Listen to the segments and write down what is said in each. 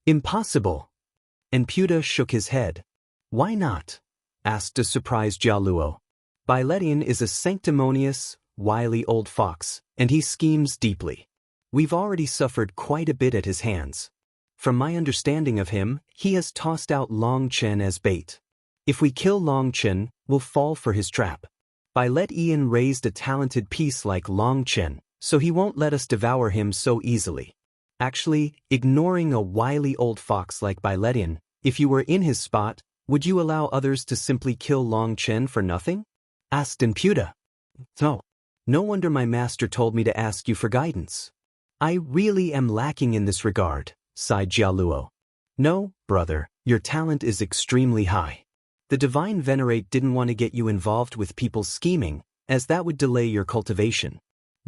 Impossible. Emputa shook his head. Why not? Asked a surprised Jialuo. Byletian is a sanctimonious, wily old fox, and he schemes deeply. We've already suffered quite a bit at his hands. From my understanding of him, he has tossed out Long Chen as bait. If we kill Long Chen, we'll fall for his trap. Byletian raised a talented piece like Long Chen, so he won't let us devour him so easily. Actually, ignoring a wily old fox like Byletian, if you were in his spot, would you allow others to simply kill Long Chen for nothing? Asked Emputa. No. No wonder my master told me to ask you for guidance. I really am lacking in this regard, sighed Jialuo. No, brother, your talent is extremely high. The Divine Venerate didn't want to get you involved with people's scheming, as that would delay your cultivation.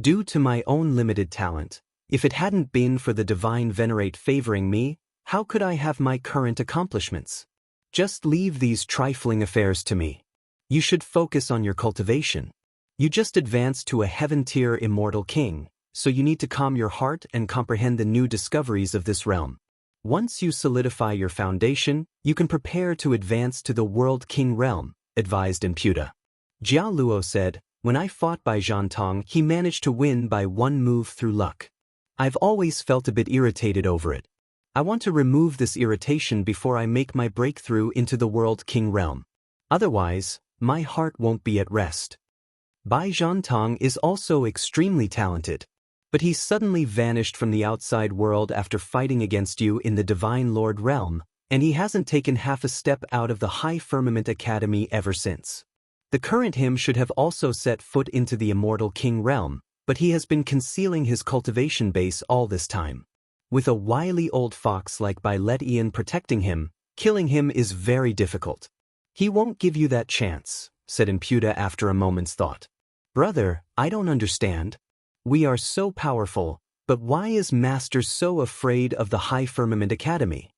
Due to my own limited talent, if it hadn't been for the Divine Venerate favoring me, how could I have my current accomplishments? Just leave these trifling affairs to me. You should focus on your cultivation. You just advanced to a heaven-tier immortal king, so you need to calm your heart and comprehend the new discoveries of this realm. Once you solidify your foundation, you can prepare to advance to the World King realm, advised Emputa. Jialuo said, when I fought Bai Zhantong, he managed to win by one move through luck. I've always felt a bit irritated over it. I want to remove this irritation before I make my breakthrough into the World King realm. Otherwise, my heart won't be at rest. Bai Zhantong is also extremely talented, but he suddenly vanished from the outside world after fighting against you in the Divine Lord realm, and he hasn't taken half a step out of the High Firmament Academy ever since. The current him should have also set foot into the Immortal King realm, but he has been concealing his cultivation base all this time. With a wily old fox like Byletian protecting him, killing him is very difficult. He won't give you that chance, said Emputa after a moment's thought. Brother, I don't understand. We are so powerful, but why is Master so afraid of the High Firmament Academy?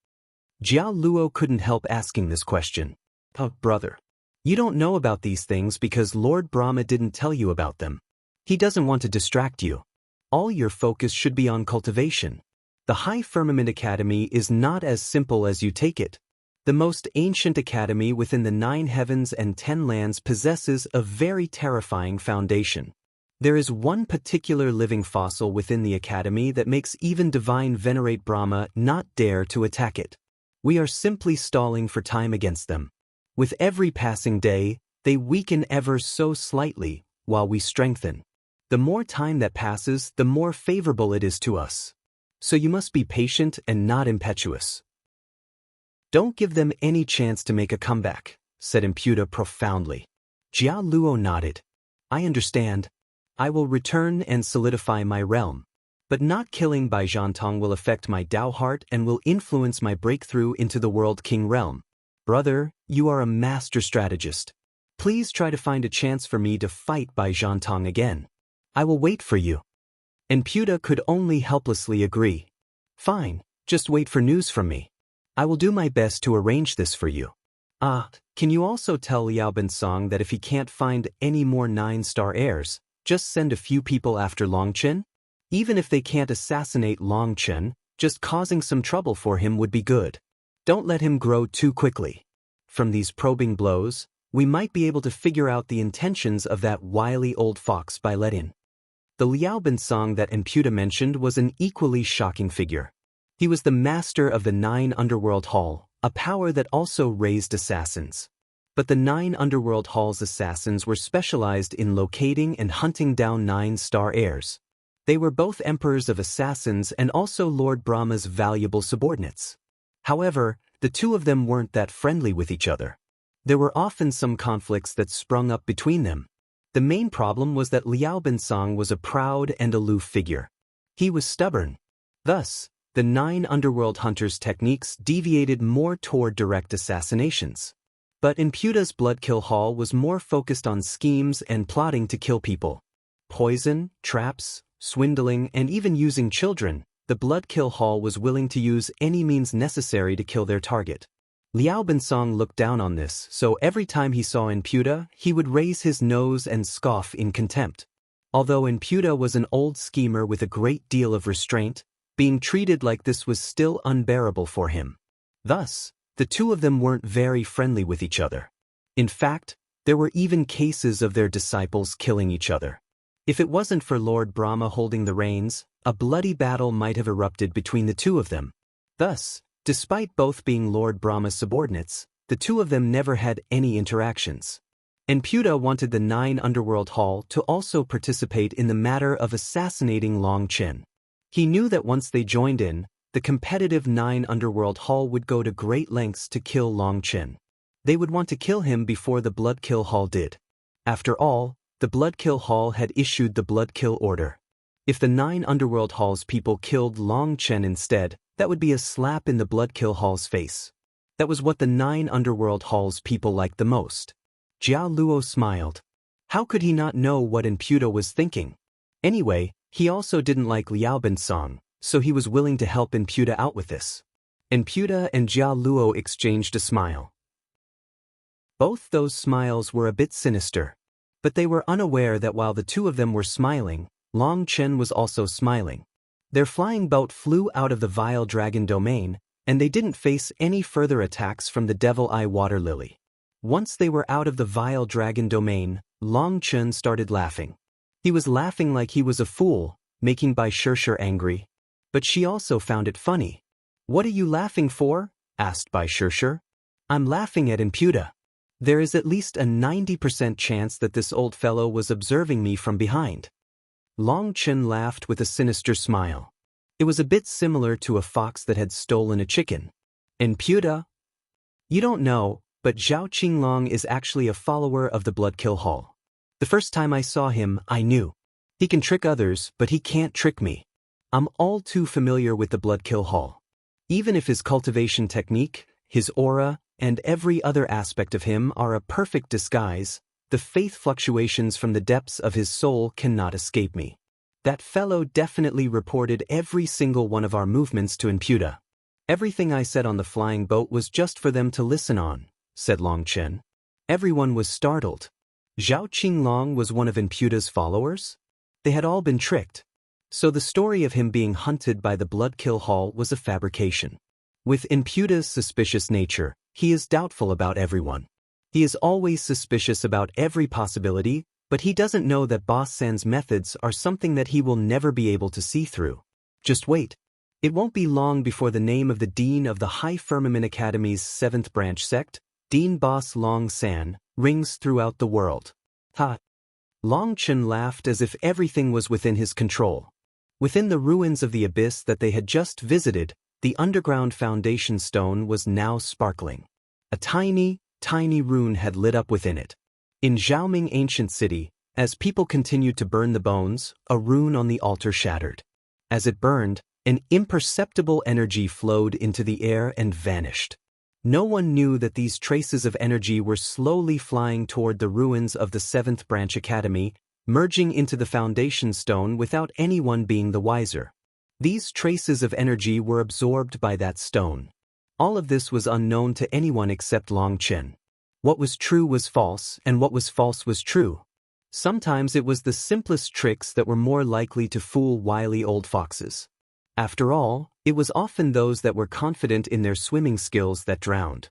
Jialuo couldn't help asking this question. Oh, brother. You don't know about these things because Lord Brahma didn't tell you about them. He doesn't want to distract you. All your focus should be on cultivation. The High Firmament Academy is not as simple as you take it. The most ancient academy within the 9 heavens and 10 lands possesses a very terrifying foundation. There is one particular living fossil within the academy that makes even Divine Venerate Brahma not dare to attack it. We are simply stalling for time against them. With every passing day, they weaken ever so slightly, while we strengthen. The more time that passes, the more favorable it is to us. So you must be patient and not impetuous. Don't give them any chance to make a comeback, said Emputa profoundly. Jialuo nodded. I understand. I will return and solidify my realm. But not killing Bai Zhantong will affect my Dao heart and will influence my breakthrough into the World King realm. Brother, you are a master strategist. Please try to find a chance for me to fight Bai Zhantong again. I will wait for you. Emputa could only helplessly agree. Fine, just wait for news from me. I will do my best to arrange this for you. Can you also tell Liao Bensong that if he can't find any more 9-star heirs, just send a few people after Long Chen? Even if they can't assassinate Long Chen, just causing some trouble for him would be good. Don't let him grow too quickly. From these probing blows, we might be able to figure out the intentions of that wily old fox Byletian. The Liao Bensong that Emputa mentioned was an equally shocking figure. He was the master of the 9 Underworld Hall, a power that also raised assassins. But the 9 Underworld Hall's assassins were specialized in locating and hunting down 9-star heirs. They were both emperors of assassins and also Lord Brahma's valuable subordinates. However, the two of them weren't that friendly with each other. There were often some conflicts that sprung up between them. The main problem was that Liao Bensong was a proud and aloof figure. He was stubborn. Thus, the 9 Underworld Hunters' techniques deviated more toward direct assassinations. But Emputa's Bloodkill Hall was more focused on schemes and plotting to kill people. Poison, traps, swindling, and even using children, the Bloodkill Hall was willing to use any means necessary to kill their target. Liao Bensong looked down on this, so every time he saw Emputa, he would raise his nose and scoff in contempt. Although Emputa was an old schemer with a great deal of restraint, Being treated like this was still unbearable for him. Thus, the two of them weren't very friendly with each other. In fact, there were even cases of their disciples killing each other. If it wasn't for Lord Brahma holding the reins, a bloody battle might have erupted between the two of them. Thus, despite both being Lord Brahma's subordinates, the two of them never had any interactions. And Puda wanted the 9 Underworld Hall to also participate in the matter of assassinating Long Chen. He knew that once they joined in, the competitive 9 Underworld Hall would go to great lengths to kill Long Chen. They would want to kill him before the Bloodkill Hall did. After all, the Bloodkill Hall had issued the Bloodkill Order. If the 9 Underworld Hall's people killed Long Chen instead, that would be a slap in the Bloodkill Hall's face. That was what the 9 Underworld Hall's people liked the most. Jiao Luo smiled. How could he not know what Puda was thinking? Anyway, he also didn't like Liao Bensong, so he was willing to help Puda out with this. Puda and Jiao Luo exchanged a smile. Both those smiles were a bit sinister. But they were unaware that while the two of them were smiling, Long Chen was also smiling. Their flying boat flew out of the Vile Dragon domain, and they didn't face any further attacks from the Devil Eye Water Lily. Once they were out of the Vile Dragon domain, Long Chen started laughing. He was laughing like he was a fool, making Bai Shirshir angry. But she also found it funny. "What are you laughing for?" asked Bai Shirshir. "I'm laughing at Puda. There is at least a 90% chance that this old fellow was observing me from behind." Long Chen laughed with a sinister smile. It was a bit similar to a fox that had stolen a chicken. "Puda? You don't know, but Zhao Qinglong is actually a follower of the Bloodkill Hall. The first time I saw him, I knew. He can trick others, but he can't trick me. I'm all too familiar with the Bloodkill Hall. Even if his cultivation technique, his aura, and every other aspect of him are a perfect disguise, the faith fluctuations from the depths of his soul cannot escape me. That fellow definitely reported every single one of our movements to Puda. Everything I said on the flying boat was just for them to listen on," said Long Chen. Everyone was startled. Zhao Qinglong was one of Puda's followers? They had all been tricked. So the story of him being hunted by the Bloodkill Hall was a fabrication. With Puda's suspicious nature, he is doubtful about everyone. He is always suspicious about every possibility, but he doesn't know that Boss San's methods are something that he will never be able to see through. Just wait. It won't be long before the name of the Dean of the High Firmament Academy's 7th branch sect, Dean Boss Long San, rings throughout the world. Ha! Long Chen laughed as if everything was within his control. Within the ruins of the abyss that they had just visited, the underground foundation stone was now sparkling. A tiny, tiny rune had lit up within it. In Xiaoming Ancient City, as people continued to burn the bones, a rune on the altar shattered. As it burned, an imperceptible energy flowed into the air and vanished. No one knew that these traces of energy were slowly flying toward the ruins of the 7th Branch Academy, merging into the foundation stone without anyone being the wiser. These traces of energy were absorbed by that stone. All of this was unknown to anyone except Long Chen. What was true was false, and what was false was true. Sometimes it was the simplest tricks that were more likely to fool wily old foxes. After all, it was often those that were confident in their swimming skills that drowned.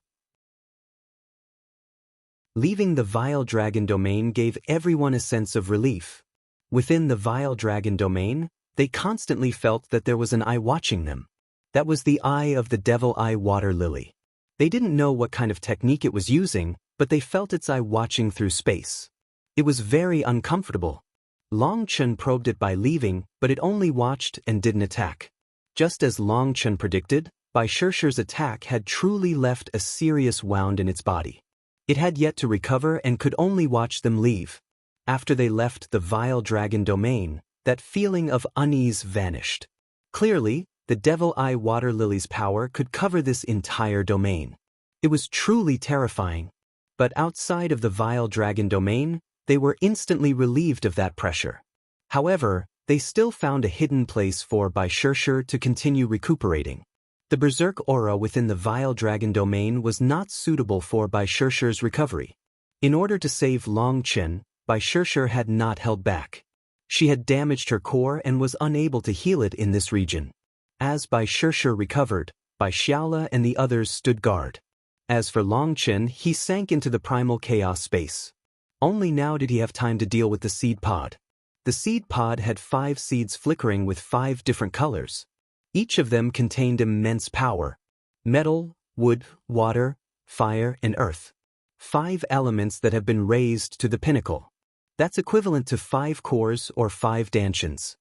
Leaving the Vile Dragon domain gave everyone a sense of relief. Within the Vile Dragon domain, they constantly felt that there was an eye watching them. That was the eye of the Devil Eye Water Lily. They didn't know what kind of technique it was using, but they felt its eye watching through space. It was very uncomfortable. Long Chen probed it by leaving, but it only watched and didn't attack. Just as Long Chen predicted, Bai Shirshir's attack had truly left a serious wound in its body. It had yet to recover and could only watch them leave. After they left the Vile Dragon domain, that feeling of unease vanished. Clearly, the Devil Eye Water Lily's power could cover this entire domain. It was truly terrifying. But outside of the Vile Dragon domain, they were instantly relieved of that pressure. However, they still found a hidden place for Bai Shirshir to continue recuperating. The Berserk aura within the Vile Dragon domain was not suitable for Bai Shirshir's recovery. In order to save Long Chen, Bai Shirshir had not held back. She had damaged her core and was unable to heal it in this region. As Bai Shirsher recovered, Bai Xiaola and the others stood guard. As for Long Chen, he sank into the primal chaos space. Only now did he have time to deal with the seed pod. The seed pod had 5 seeds flickering with 5 different colors. Each of them contained immense power. Metal, wood, water, fire, and earth. 5 elements that have been raised to the pinnacle. That's equivalent to 5 cores or 5 dantians.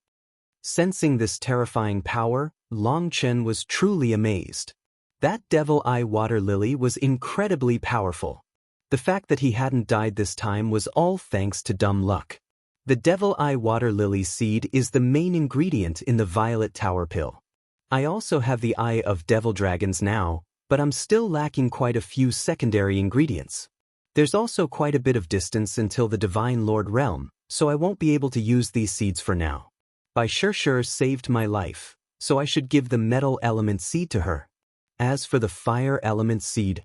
Sensing this terrifying power, Long Chen was truly amazed. That devil eye water lily was incredibly powerful. The fact that he hadn't died this time was all thanks to dumb luck. The devil eye water lily seed is the main ingredient in the violet tower pill. I also have the eye of devil dragons now, but I'm still lacking quite a few secondary ingredients. There's also quite a bit of distance until the Divine Lord realm, so I won't be able to use these seeds for now. Bai Shirsher saved my life, so I should give the metal element seed to her. As for the fire element seed,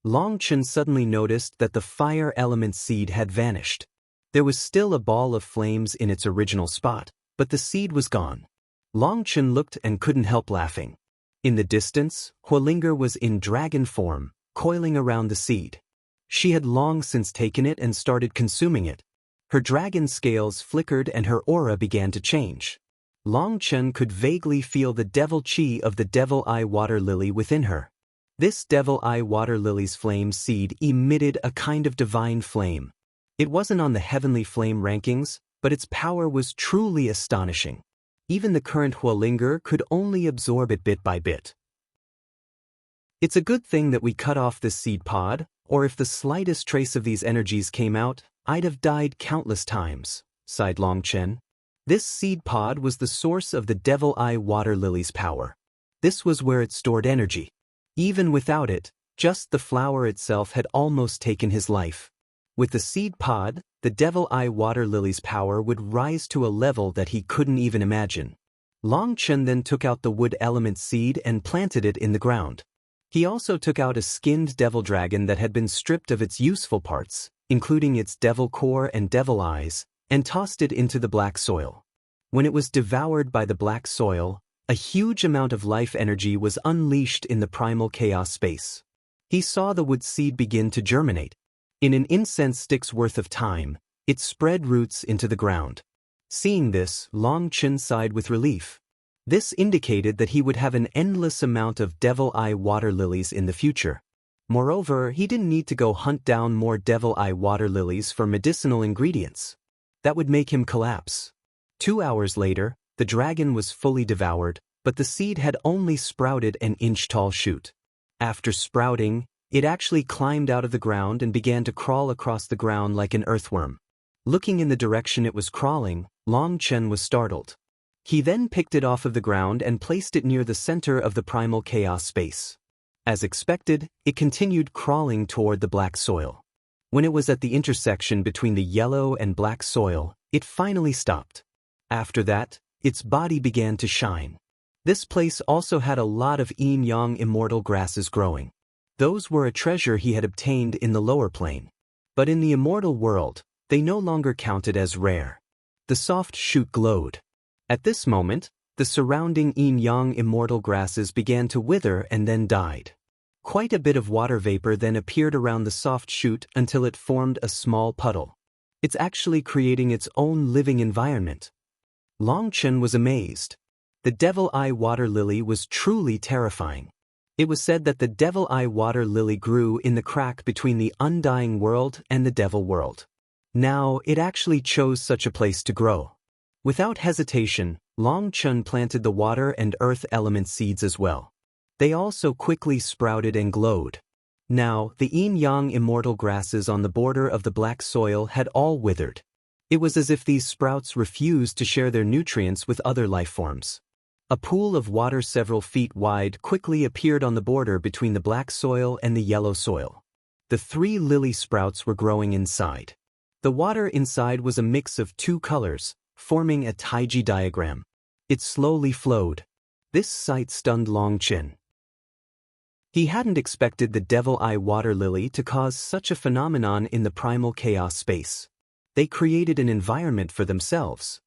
Long Chen suddenly noticed that the fire element seed had vanished. There was still a ball of flames in its original spot, but the seed was gone. Long Chen looked and couldn't help laughing. In the distance, Huolinger was in dragon form, coiling around the seed. She had long since taken it and started consuming it. Her dragon scales flickered and her aura began to change. Long Chen could vaguely feel the devil chi of the devil eye water lily within her. This devil eye water lily's flame seed emitted a kind of divine flame. It wasn't on the heavenly flame rankings, but its power was truly astonishing. Even the current Huolinger could only absorb it bit by bit. It's a good thing that we cut off this seed pod, or if the slightest trace of these energies came out, I'd have died countless times, sighed Long Chen. This seed pod was the source of the devil eye water lily's power. This was where it stored energy. Even without it, just the flower itself had almost taken his life. With the seed pod, the devil eye water lily's power would rise to a level that he couldn't even imagine. Long Chen then took out the wood element seed and planted it in the ground. He also took out a skinned devil dragon that had been stripped of its useful parts, including its devil core and devil eyes, and tossed it into the black soil. When it was devoured by the black soil, a huge amount of life energy was unleashed in the primal chaos space. He saw the wood seed begin to germinate. In an incense stick's worth of time, it spread roots into the ground. Seeing this, Long Chen sighed with relief. This indicated that he would have an endless amount of devil eye water lilies in the future. Moreover, he didn't need to go hunt down more devil eye water lilies for medicinal ingredients. That would make him collapse. 2 hours later, the dragon was fully devoured, but the seed had only sprouted an inch-tall shoot. After sprouting, it actually climbed out of the ground and began to crawl across the ground like an earthworm. Looking in the direction it was crawling, Long Chen was startled. He then picked it off of the ground and placed it near the center of the primal chaos space. As expected, it continued crawling toward the black soil. When it was at the intersection between the yellow and black soil, it finally stopped. After that, its body began to shine. This place also had a lot of yin-yang immortal grasses growing. Those were a treasure he had obtained in the lower plane. But in the immortal world, they no longer counted as rare. The soft shoot glowed. At this moment, the surrounding yin-yang immortal grasses began to wither and then died. Quite a bit of water vapor then appeared around the soft shoot until it formed a small puddle. It's actually creating its own living environment. Long Chen was amazed. The devil eye water lily was truly terrifying. It was said that the devil eye water lily grew in the crack between the undying world and the devil world. Now, it actually chose such a place to grow. Without hesitation, Long Chen planted the water and earth element seeds as well. They also quickly sprouted and glowed. Now, the yin-yang immortal grasses on the border of the black soil had all withered. It was as if these sprouts refused to share their nutrients with other life forms. A pool of water several feet wide quickly appeared on the border between the black soil and the yellow soil. The 3 lily sprouts were growing inside. The water inside was a mix of 2 colors, forming a Taiji diagram. It slowly flowed. This sight stunned Long Chen. He hadn't expected the devil eye water lily to cause such a phenomenon in the primal chaos space. They created an environment for themselves.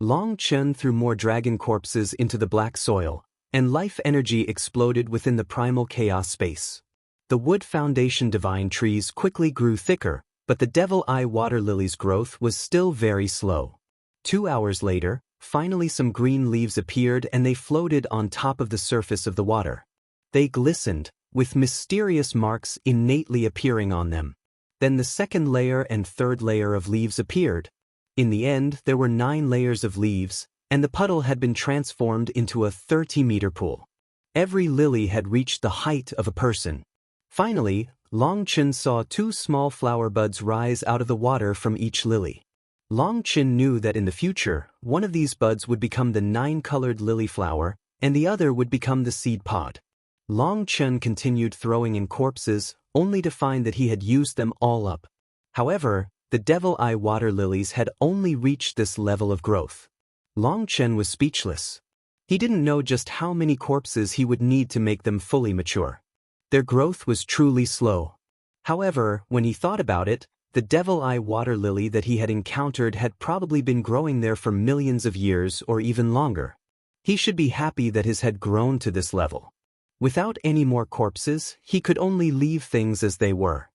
Long Chen threw more dragon corpses into the black soil, and life energy exploded within the primal chaos space. The wood foundation divine trees quickly grew thicker, but the devil eye water lily's growth was still very slow. 2 hours later, finally some green leaves appeared and they floated on top of the surface of the water. They glistened, with mysterious marks innately appearing on them. Then the second layer and third layer of leaves appeared. In the end, there were 9 layers of leaves, and the puddle had been transformed into a 30-meter pool. Every lily had reached the height of a person. Finally, Long Chen saw 2 small flower buds rise out of the water from each lily. Long Chen knew that in the future, one of these buds would become the 9-colored lily flower, and the other would become the seed pod. Long Chen continued throwing in corpses, only to find that he had used them all up. However, the devil eye water lilies had only reached this level of growth. Long Chen was speechless. He didn't know just how many corpses he would need to make them fully mature. Their growth was truly slow. However, when he thought about it, the devil eye water lily that he had encountered had probably been growing there for millions of years or even longer. He should be happy that his had grown to this level. Without any more corpses, he could only leave things as they were.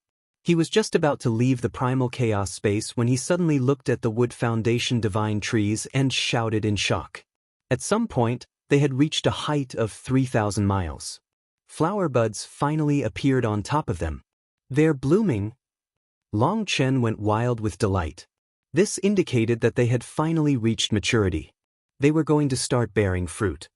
He was just about to leave the primal chaos space when he suddenly looked at the wood foundation divine trees and shouted in shock. At some point, they had reached a height of 3,000 miles. Flower buds finally appeared on top of them. They're blooming. Long Chen went wild with delight. This indicated that they had finally reached maturity. They were going to start bearing fruit.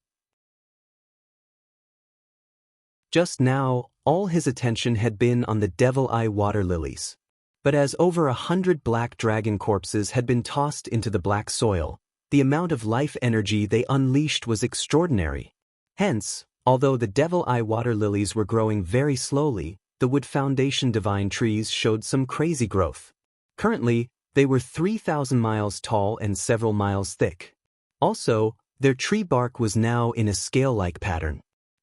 Just now, all his attention had been on the devil eye water lilies. But as over 100 black dragon corpses had been tossed into the black soil, the amount of life energy they unleashed was extraordinary. Hence, although the devil eye water lilies were growing very slowly, the wood foundation divine trees showed some crazy growth. Currently, they were 3,000 miles tall and several miles thick. Also, their tree bark was now in a scale-like pattern.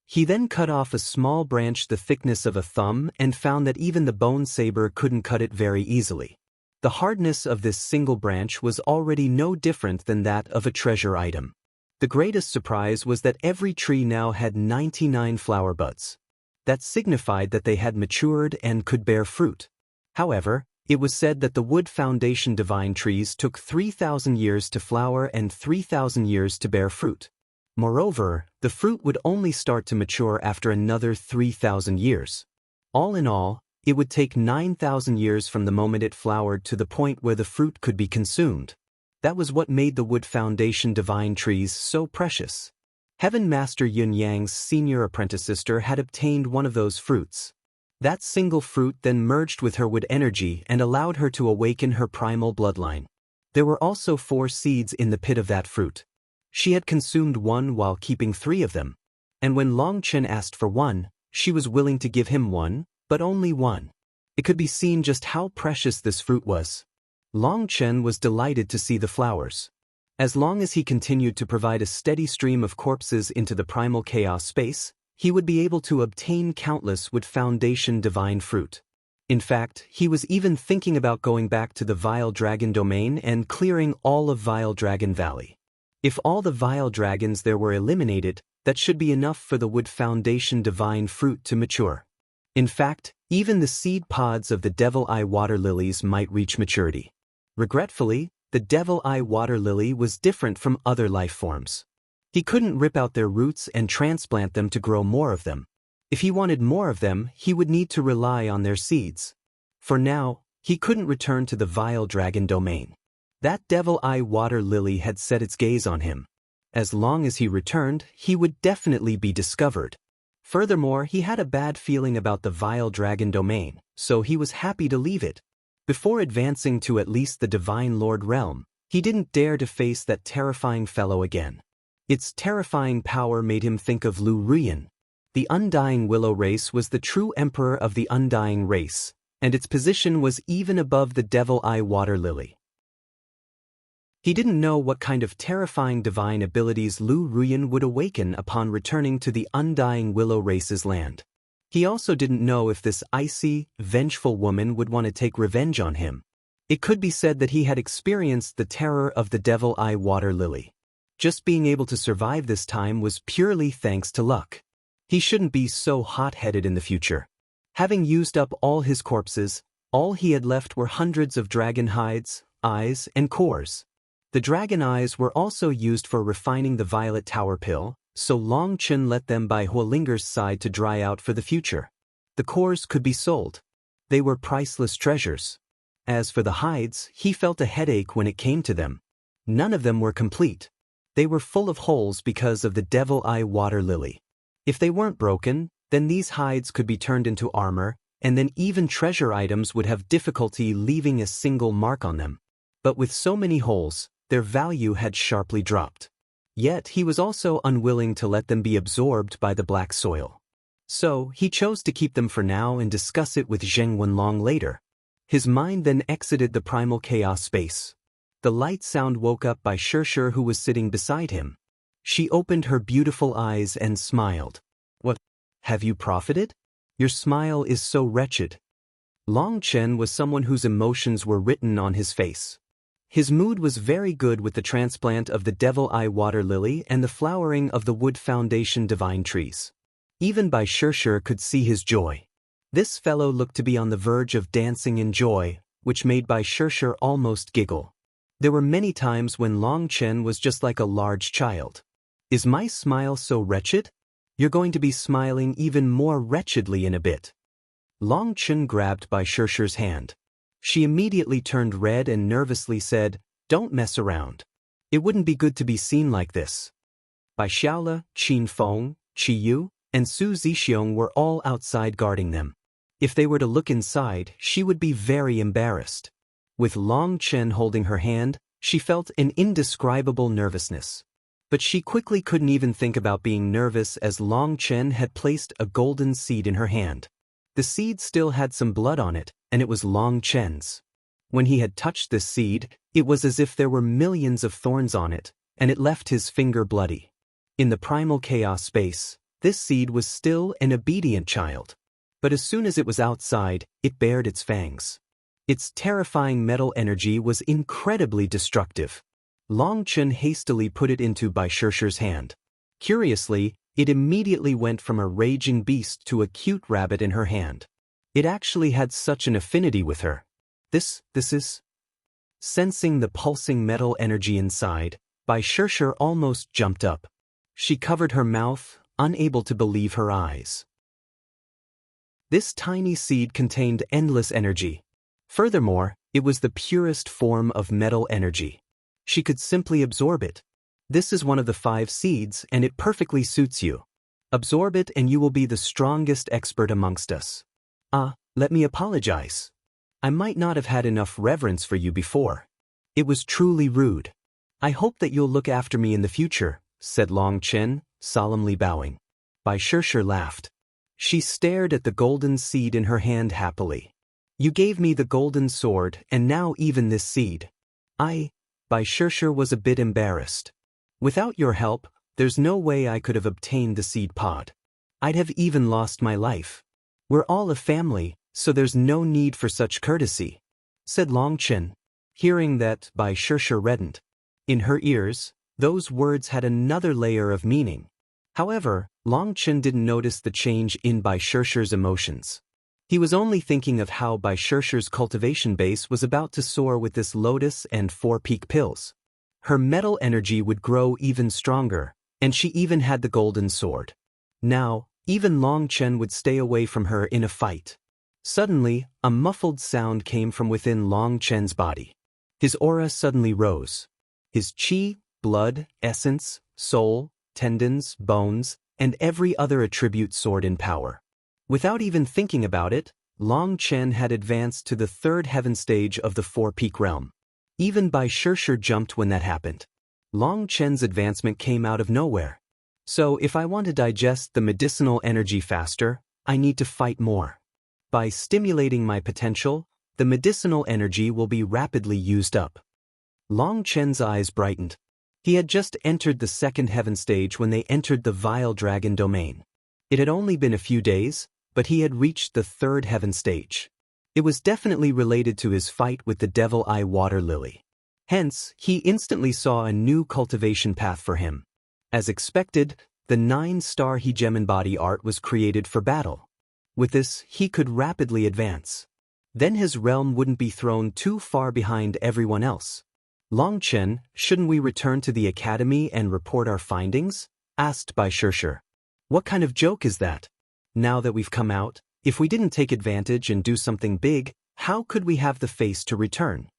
He then cut off a small branch the thickness of a thumb and found that even the bone saber couldn't cut it very easily. The hardness of this single branch was already no different than that of a treasure item. The greatest surprise was that every tree now had 99 flower buds. That signified that they had matured and could bear fruit. However, it was said that the wood foundation divine trees took 3,000 years to flower and 3,000 years to bear fruit. Moreover, the fruit would only start to mature after another 3,000 years. All in all, it would take 9,000 years from the moment it flowered to the point where the fruit could be consumed. That was what made the wood foundation divine trees so precious. Heaven Master Yun Yang's senior apprentice sister had obtained one of those fruits. That single fruit then merged with her wood energy and allowed her to awaken her primal bloodline. There were also 4 seeds in the pit of that fruit. She had consumed one while keeping 3 of them. And when Long Chen asked for one, she was willing to give him one, but only one. It could be seen just how precious this fruit was. Long Chen was delighted to see the flowers. As long as he continued to provide a steady stream of corpses into the primal chaos space, he would be able to obtain countless wood foundation divine fruit. In fact, he was even thinking about going back to the Vile Dragon domain and clearing all of Vile Dragon Valley. If all the vile dragons there were eliminated, that should be enough for the wood foundation divine fruit to mature. In fact, even the seed pods of the devil eye water lilies might reach maturity. Regretfully, the devil eye water lily was different from other life forms. He couldn't rip out their roots and transplant them to grow more of them. If he wanted more of them, he would need to rely on their seeds. For now, he couldn't return to the Vile Dragon domain. That devil eye water lily had set its gaze on him. As long as he returned, he would definitely be discovered. Furthermore, he had a bad feeling about the Vile Dragon domain, so he was happy to leave it. Before advancing to at least the Divine Lord realm, he didn't dare to face that terrifying fellow again. Its terrifying power made him think of Lu Ruyan. The Undying Willow race was the true emperor of the Undying race, and its position was even above the Devil Eye Water Lily. He didn't know what kind of terrifying divine abilities Lu Ruyan would awaken upon returning to the Undying Willow race's land. He also didn't know if this icy, vengeful woman would want to take revenge on him. It could be said that he had experienced the terror of the devil-eye water lily. Just being able to survive this time was purely thanks to luck. He shouldn't be so hot-headed in the future. Having used up all his corpses, all he had left were hundreds of dragon hides, eyes, and cores. The dragon eyes were also used for refining the violet tower pill, so Long Chen let them by Huolinger's side to dry out for the future. The cores could be sold. They were priceless treasures. As for the hides, he felt a headache when it came to them. None of them were complete. They were full of holes because of the devil-eye water lily. If they weren't broken, then these hides could be turned into armor, and then even treasure items would have difficulty leaving a single mark on them. But with so many holes, their value had sharply dropped. Yet he was also unwilling to let them be absorbed by the black soil. So he chose to keep them for now and discuss it with Zheng Wenlong later. His mind then exited the primal chaos space. The light sound woke up by Shirshir, who was sitting beside him. She opened her beautiful eyes and smiled. "What? Have you profited? Your smile is so wretched." Long Chen was someone whose emotions were written on his face. His mood was very good with the transplant of the devil-eye water lily and the flowering of the wood foundation divine trees. Even Bai Shirshir could see his joy. This fellow looked to be on the verge of dancing in joy, which made Bai Shirshir almost giggle. There were many times when Long Chen was just like a large child. "Is my smile so wretched? You're going to be smiling even more wretchedly in a bit." Long Chen grabbed Bai Shirshir's hand. She immediately turned red and nervously said, "Don't mess around. It wouldn't be good to be seen like this." Bai Xiaola, Qin Feng, Qi Yu, and Su Zixiong were all outside guarding them. If they were to look inside, she would be very embarrassed. With Long Chen holding her hand, she felt an indescribable nervousness. But she quickly couldn't even think about being nervous as Long Chen had placed a golden seed in her hand. The seed still had some blood on it, and it was Long Chen's. When he had touched this seed, it was as if there were millions of thorns on it, and it left his finger bloody. In the primal chaos space, this seed was still an obedient child. But as soon as it was outside, it bared its fangs. Its terrifying metal energy was incredibly destructive. Long Chen hastily put it into Bai Shirshir's hand. Curiously, it immediately went from a raging beast to a cute rabbit in her hand. It actually had such an affinity with her. This is... Sensing the pulsing metal energy inside, Bai Shirshir almost jumped up. She covered her mouth, unable to believe her eyes. This tiny seed contained endless energy. Furthermore, it was the purest form of metal energy. She could simply absorb it. "This is one of the 5 seeds, and it perfectly suits you. Absorb it and you will be the strongest expert amongst us." Let me apologize. I might not have had enough reverence for you before. It was truly rude. I hope that you'll look after me in the future, said Long Chen, solemnly bowing. Bai Shirshir laughed. She stared at the golden seed in her hand happily. "You gave me the golden sword, and now even this seed." Bai Shirshir was a bit embarrassed. "Without your help, there's no way I could have obtained the seed pod. I'd have even lost my life. We're all a family, so there's no need for such courtesy," said Long Chen. Hearing that, Bai Shirshir reddened. In her ears, those words had another layer of meaning. However, Long Chen didn't notice the change in Bai Shirshir's emotions. He was only thinking of how Bai Shirshir's cultivation base was about to soar with this lotus and 4 peak pills. Her metal energy would grow even stronger, and she even had the golden sword. Now, even Long Chen would stay away from her in a fight. Suddenly, a muffled sound came from within Long Chen's body. His aura suddenly rose. His qi, blood, essence, soul, tendons, bones, and every other attribute soared in power. Without even thinking about it, Long Chen had advanced to the 3rd heaven stage of the 4-peak realm. Even Bai Shirshir jumped when that happened. Long Chen's advancement came out of nowhere. So if I want to digest the medicinal energy faster, I need to fight more. By stimulating my potential, the medicinal energy will be rapidly used up. Long Chen's eyes brightened. He had just entered the 2nd heaven stage when they entered the Vile Dragon domain. It had only been a few days, but he had reached the 3rd heaven stage. It was definitely related to his fight with the Devil Eye Water Lily. Hence, he instantly saw a new cultivation path for him. As expected, the 9-star Hegemon body art was created for battle. With this, he could rapidly advance. Then his realm wouldn't be thrown too far behind everyone else. Long Chen, shouldn't we return to the academy and report our findings? Asked Bai Shirshir. What kind of joke is that? Now that we've come out, if we didn't take advantage and do something big, how could we have the face to return?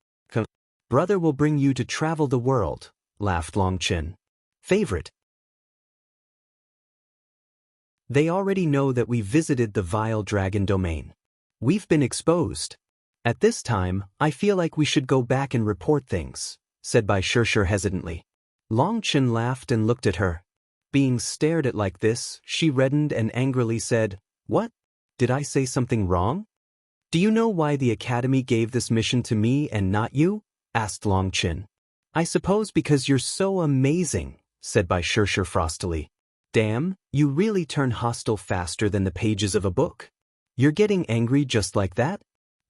Brother will bring you to travel the world, laughed Long Chen. Favorite. They already know that we visited the vile dragon domain. We've been exposed. At this time, I feel like we should go back and report things, said Bai Shirshir hesitantly. Long Chen laughed and looked at her. Being stared at like this, she reddened and angrily said, "What? Did I say something wrong? Do you know why the academy gave this mission to me and not you?" asked Long Chen. "I suppose because you're so amazing," said Bai Shirshir frostily. "Damn, you really turn hostile faster than the pages of a book. You're getting angry just like that?"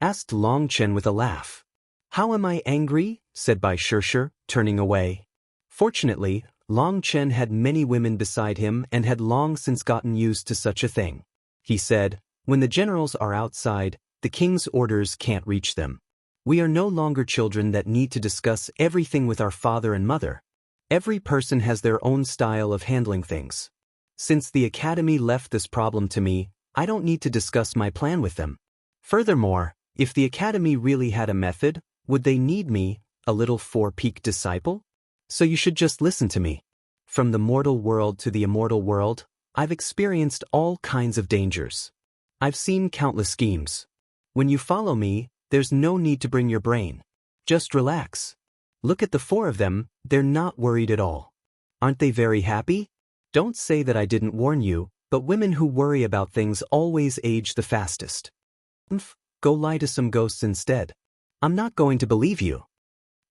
asked Long Chen with a laugh. "How am I angry?" said Bai Shirshir, turning away. Fortunately, Long Chen had many women beside him and had long since gotten used to such a thing. He said, "When the generals are outside, the king's orders can't reach them. We are no longer children that need to discuss everything with our father and mother. Every person has their own style of handling things. Since the academy left this problem to me, I don't need to discuss my plan with them. Furthermore, if the academy really had a method, would they need me, a little four-peaked disciple? So you should just listen to me. From the mortal world to the immortal world, I've experienced all kinds of dangers. I've seen countless schemes. When you follow me, there's no need to bring your brain. Just relax. Look at the 4 of them, they're not worried at all. Aren't they very happy? Don't say that I didn't warn you, but women who worry about things always age the fastest. Go lie to some ghosts instead. I'm not going to believe you."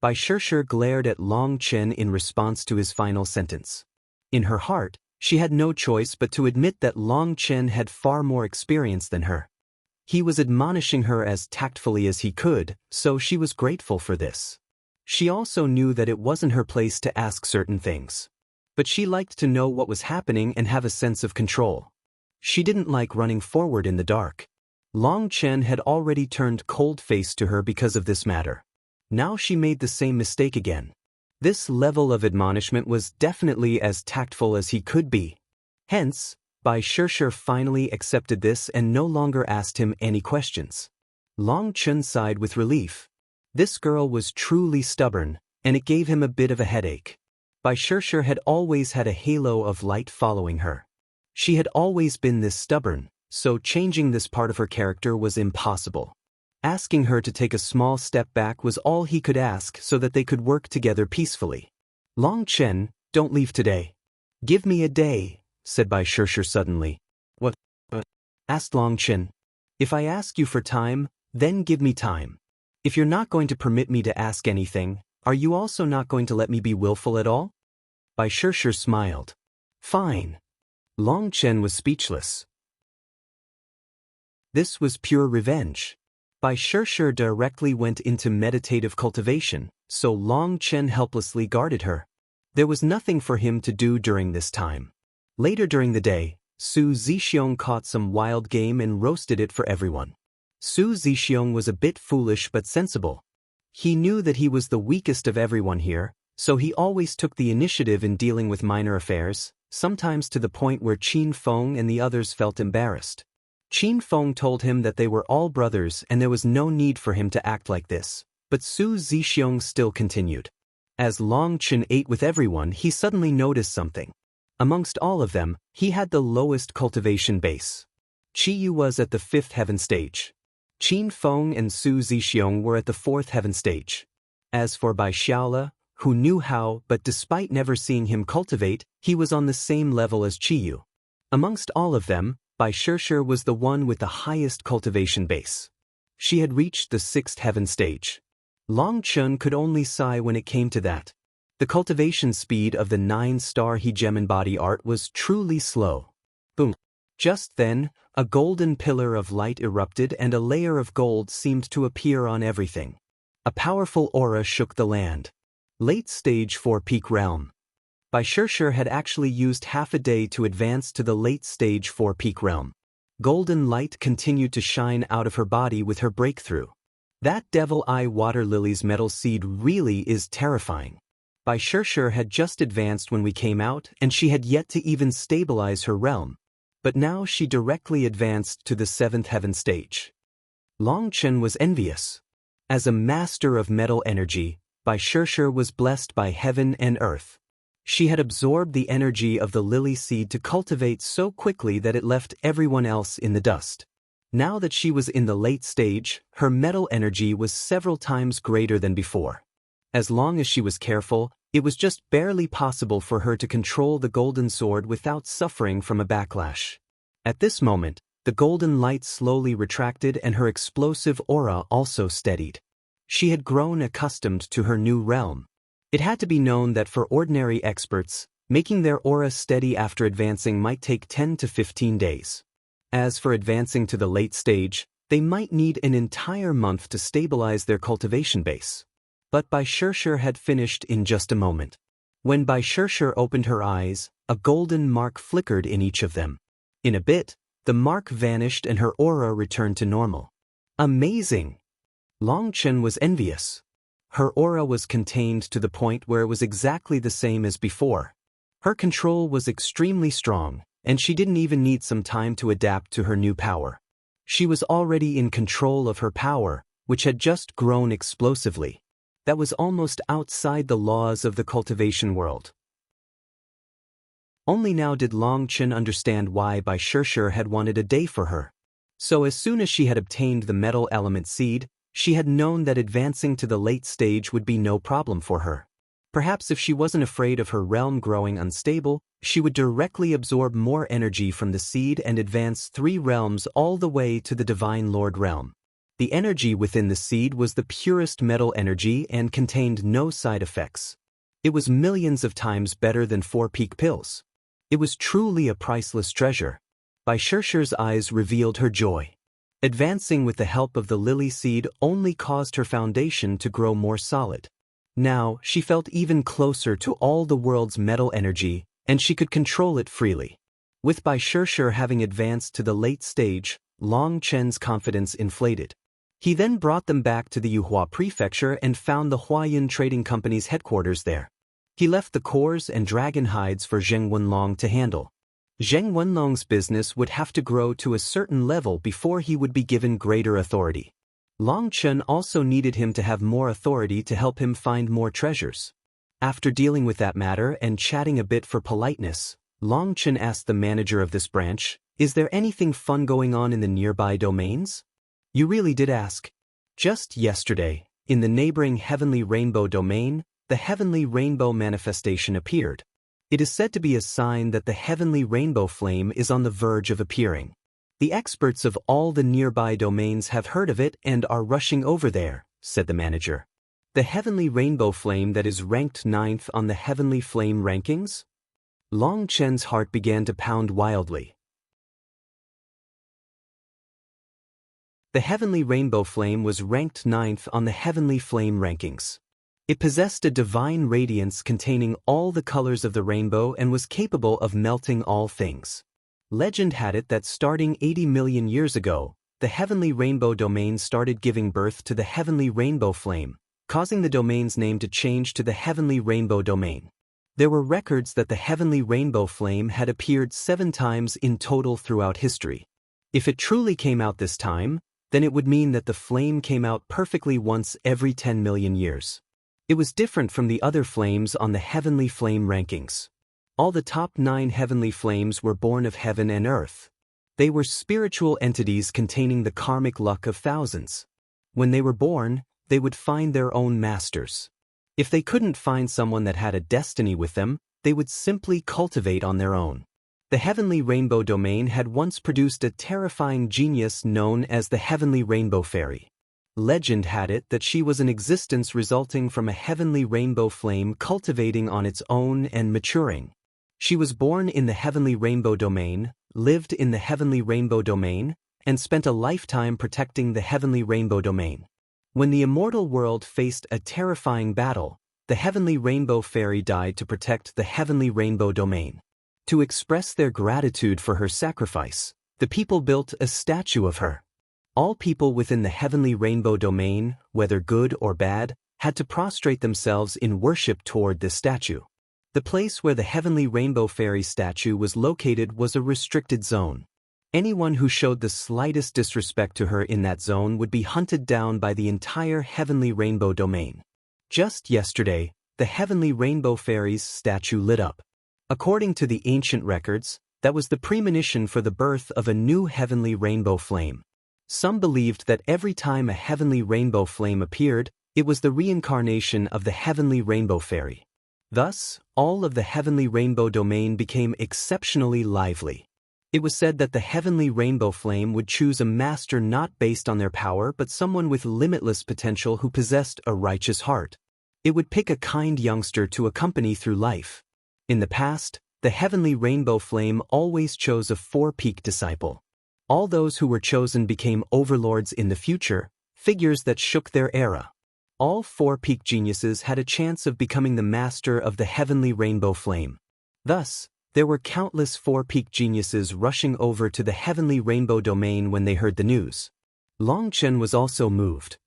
Bai Shirshir glared at Long Chen in response to his final sentence. In her heart, she had no choice but to admit that Long Chen had far more experience than her. He was admonishing her as tactfully as he could, so she was grateful for this. She also knew that it wasn't her place to ask certain things. But she liked to know what was happening and have a sense of control. She didn't like running forward in the dark. Long Chen had already turned cold-faced to her because of this matter. Now she made the same mistake again. This level of admonishment was definitely as tactful as he could be. Hence, Bai Shirshir finally accepted this and no longer asked him any questions. Long Chen sighed with relief. This girl was truly stubborn, and it gave him a bit of a headache. Bai Shirshir had always had a halo of light following her. She had always been this stubborn, so changing this part of her character was impossible. Asking her to take a small step back was all he could ask so that they could work together peacefully. "Long Chen, don't leave today. Give me a day," said Bai Shirshir suddenly. "What?" asked Long Chen. "If I ask you for time, then give me time. If you're not going to permit me to ask anything, are you also not going to let me be willful at all?" Bai Shirshir smiled. "Fine." Long Chen was speechless. This was pure revenge. Bai Shirshir directly went into meditative cultivation, so Long Chen helplessly guarded her. There was nothing for him to do during this time. Later during the day, Su Zixiong caught some wild game and roasted it for everyone. Su Zixiong was a bit foolish but sensible. He knew that he was the weakest of everyone here, so he always took the initiative in dealing with minor affairs, sometimes to the point where Qin Feng and the others felt embarrassed. Qin Feng told him that they were all brothers and there was no need for him to act like this, but Su Zixiong still continued. As Long Chen ate with everyone, he suddenly noticed something. Amongst all of them, he had the lowest cultivation base. Qi Yu was at the 5th heaven stage. Qin Feng and Su Zixiong were at the 4th heaven stage. As for Bai Xiaola, who knew how but despite never seeing him cultivate, he was on the same level as Qi Yu. Amongst all of them, Bai Shirshir was the one with the highest cultivation base. She had reached the 6th heaven stage. Long Chen could only sigh when it came to that. The cultivation speed of the 9-star Hegemon body art was truly slow. Boom. Just then, a golden pillar of light erupted and a layer of gold seemed to appear on everything. A powerful aura shook the land. Late stage 4 peak realm. Bai Shirshir had actually used half a day to advance to the late stage 4 peak realm. Golden light continued to shine out of her body with her breakthrough. That devil eye water lily's metal seed really is terrifying. Bai Shirshir had just advanced when we came out and she had yet to even stabilize her realm. But now she directly advanced to the 7th heaven stage. Long Chen was envious. As a master of metal energy, Bai Shirshir was blessed by heaven and earth. She had absorbed the energy of the lily seed to cultivate so quickly that it left everyone else in the dust. Now that she was in the late stage, her metal energy was several times greater than before. As long as she was careful, it was just barely possible for her to control the golden sword without suffering from a backlash. At this moment, the golden light slowly retracted and her explosive aura also steadied. She had grown accustomed to her new realm. It had to be known that for ordinary experts, making their aura steady after advancing might take 10 to 15 days. As for advancing to the late stage, they might need an entire month to stabilize their cultivation base. But Bai Shirshir had finished in just a moment. When Bai Shirshir opened her eyes, a golden mark flickered in each of them. In a bit, the mark vanished and her aura returned to normal. Amazing! Long Chen was envious. Her aura was contained to the point where it was exactly the same as before. Her control was extremely strong, and she didn't even need some time to adapt to her new power. She was already in control of her power, which had just grown explosively. That was almost outside the laws of the cultivation world. Only now did Long Chen understand why Bai Shirshir had wanted a day for her. So as soon as she had obtained the metal element seed, she had known that advancing to the late stage would be no problem for her. Perhaps if she wasn't afraid of her realm growing unstable, she would directly absorb more energy from the seed and advance 3 realms all the way to the Divine Lord realm. The energy within the seed was the purest metal energy and contained no side effects. It was millions of times better than 4 peak pills. It was truly a priceless treasure. Bai Shirshir's eyes revealed her joy. Advancing with the help of the lily seed only caused her foundation to grow more solid. Now, she felt even closer to all the world's metal energy, and she could control it freely. With Bai Shirshir having advanced to the late stage, Long Chen's confidence inflated. He then brought them back to the Yuhua prefecture and found the Huayan Trading Company's headquarters there. He left the cores and dragon hides for Zheng Wenlong to handle. Zheng Wenlong's business would have to grow to a certain level before he would be given greater authority. Long Chen also needed him to have more authority to help him find more treasures. After dealing with that matter and chatting a bit for politeness, Long Chen asked the manager of this branch, "Is there anything fun going on in the nearby domains?" "You really did ask." Just yesterday, in the neighboring Heavenly Rainbow domain, the Heavenly Rainbow manifestation appeared. It is said to be a sign that the Heavenly Rainbow flame is on the verge of appearing. The experts of all the nearby domains have heard of it and are rushing over there, said the manager. The Heavenly Rainbow flame that is ranked 9th on the Heavenly Flame rankings? Long Chen's heart began to pound wildly. The Heavenly Rainbow flame was ranked 9th on the Heavenly Flame rankings. It possessed a divine radiance containing all the colors of the rainbow and was capable of melting all things. Legend had it that starting 80 million years ago, the Heavenly Rainbow domain started giving birth to the Heavenly Rainbow flame, causing the domain's name to change to the Heavenly Rainbow domain. There were records that the Heavenly Rainbow flame had appeared 7 times in total throughout history. If it truly came out this time, then it would mean that the flame came out perfectly once every 10 million years. It was different from the other flames on the Heavenly Flame rankings. All the top 9 heavenly flames were born of heaven and earth. They were spiritual entities containing the karmic luck of thousands. When they were born, they would find their own masters. If they couldn't find someone that had a destiny with them, they would simply cultivate on their own. The Heavenly Rainbow domain had once produced a terrifying genius known as the Heavenly Rainbow Fairy. Legend had it that she was an existence resulting from a heavenly rainbow flame cultivating on its own and maturing. She was born in the Heavenly Rainbow domain, lived in the Heavenly Rainbow Domain, and spent a lifetime protecting the Heavenly Rainbow Domain. When the immortal world faced a terrifying battle, the Heavenly Rainbow Fairy died to protect the Heavenly Rainbow Domain. To express their gratitude for her sacrifice, the people built a statue of her. All people within the Heavenly Rainbow Domain, whether good or bad, had to prostrate themselves in worship toward this statue. The place where the Heavenly Rainbow Fairy statue was located was a restricted zone. Anyone who showed the slightest disrespect to her in that zone would be hunted down by the entire Heavenly Rainbow Domain. Just yesterday, the Heavenly Rainbow Fairy's statue lit up. According to the ancient records, that was the premonition for the birth of a new Heavenly Rainbow Flame. Some believed that every time a Heavenly Rainbow Flame appeared, it was the reincarnation of the Heavenly Rainbow Fairy. Thus, all of the Heavenly Rainbow Domain became exceptionally lively. It was said that the Heavenly Rainbow Flame would choose a master not based on their power but someone with limitless potential who possessed a righteous heart. It would pick a kind youngster to accompany through life. In the past, the Heavenly Rainbow Flame always chose a four-peak disciple. All those who were chosen became overlords in the future, figures that shook their era. All four-peak geniuses had a chance of becoming the master of the Heavenly Rainbow Flame. Thus, there were countless four-peak geniuses rushing over to the Heavenly Rainbow Domain when they heard the news. Long Chen was also moved.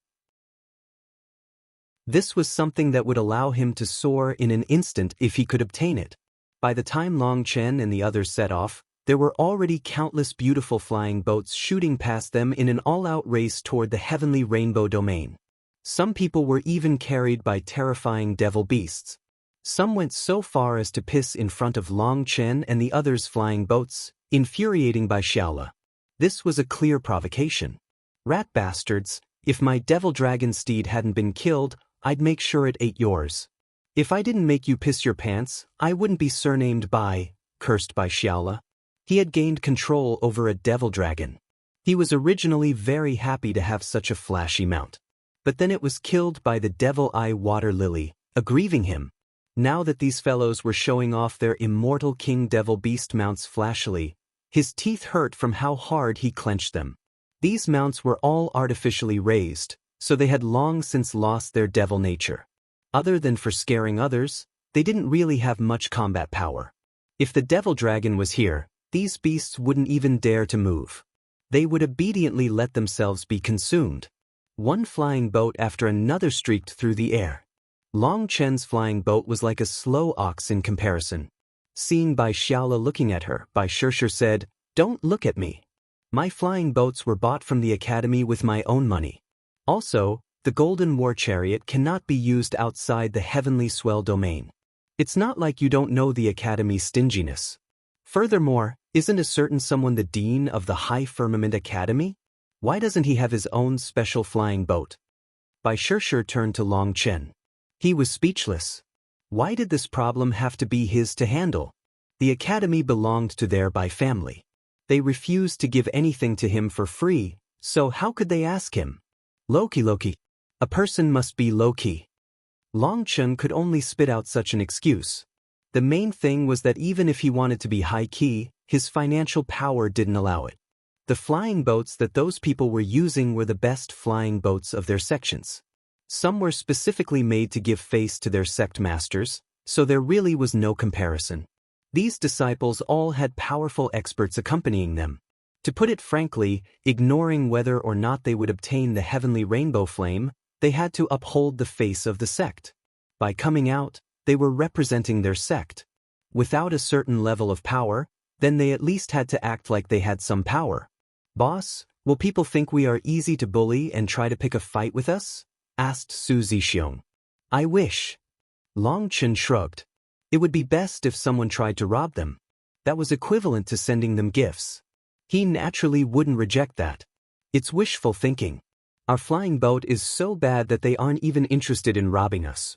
This was something that would allow him to soar in an instant if he could obtain it. By the time Long Chen and the others set off, there were already countless beautiful flying boats shooting past them in an all-out race toward the Heavenly Rainbow Domain. Some people were even carried by terrifying devil beasts. Some went so far as to piss in front of Long Chen and the others' flying boats, infuriating Bai Xiaola. This was a clear provocation. Rat bastards, if my devil dragon steed hadn't been killed, I'd make sure it ate yours. If I didn't make you piss your pants, I wouldn't be surnamed Bai, cursed Bai Xiaola. He had gained control over a devil dragon. He was originally very happy to have such a flashy mount. But then it was killed by the devil eye water lily, aggrieving him. Now that these fellows were showing off their immortal king devil beast mounts flashily, his teeth hurt from how hard he clenched them. These mounts were all artificially raised, so they had long since lost their devil nature. Other than for scaring others, they didn't really have much combat power. If the devil dragon was here, these beasts wouldn't even dare to move. They would obediently let themselves be consumed. One flying boat after another streaked through the air. Long Chen's flying boat was like a slow ox in comparison. Seeing Bai Xiaola looking at her, Bai Shishir said, "Don't look at me. My flying boats were bought from the academy with my own money. Also, the Golden War Chariot cannot be used outside the Heavenly Swell Domain. It's not like you don't know the academy's stinginess. Furthermore, isn't a certain someone the dean of the High Firmament Academy? Why doesn't he have his own special flying boat?" Bai Shishir turned to Long Chen. He was speechless. Why did this problem have to be his to handle? The academy belonged to their Bai family. They refused to give anything to him for free, so how could they ask him? Loki. A person must be low-key. Long Chen could only spit out such an excuse. The main thing was that even if he wanted to be high-key, his financial power didn't allow it. The flying boats that those people were using were the best flying boats of their sections. Some were specifically made to give face to their sect masters, so there really was no comparison. These disciples all had powerful experts accompanying them. To put it frankly, ignoring whether or not they would obtain the Heavenly Rainbow Flame, they had to uphold the face of the sect. By coming out, they were representing their sect. Without a certain level of power, then they at least had to act like they had some power. "Boss, will people think we are easy to bully and try to pick a fight with us?" asked Su Zixiong. "I wish." Long Chen shrugged. It would be best if someone tried to rob them. That was equivalent to sending them gifts. He naturally wouldn't reject that. It's wishful thinking. Our flying boat is so bad that they aren't even interested in robbing us.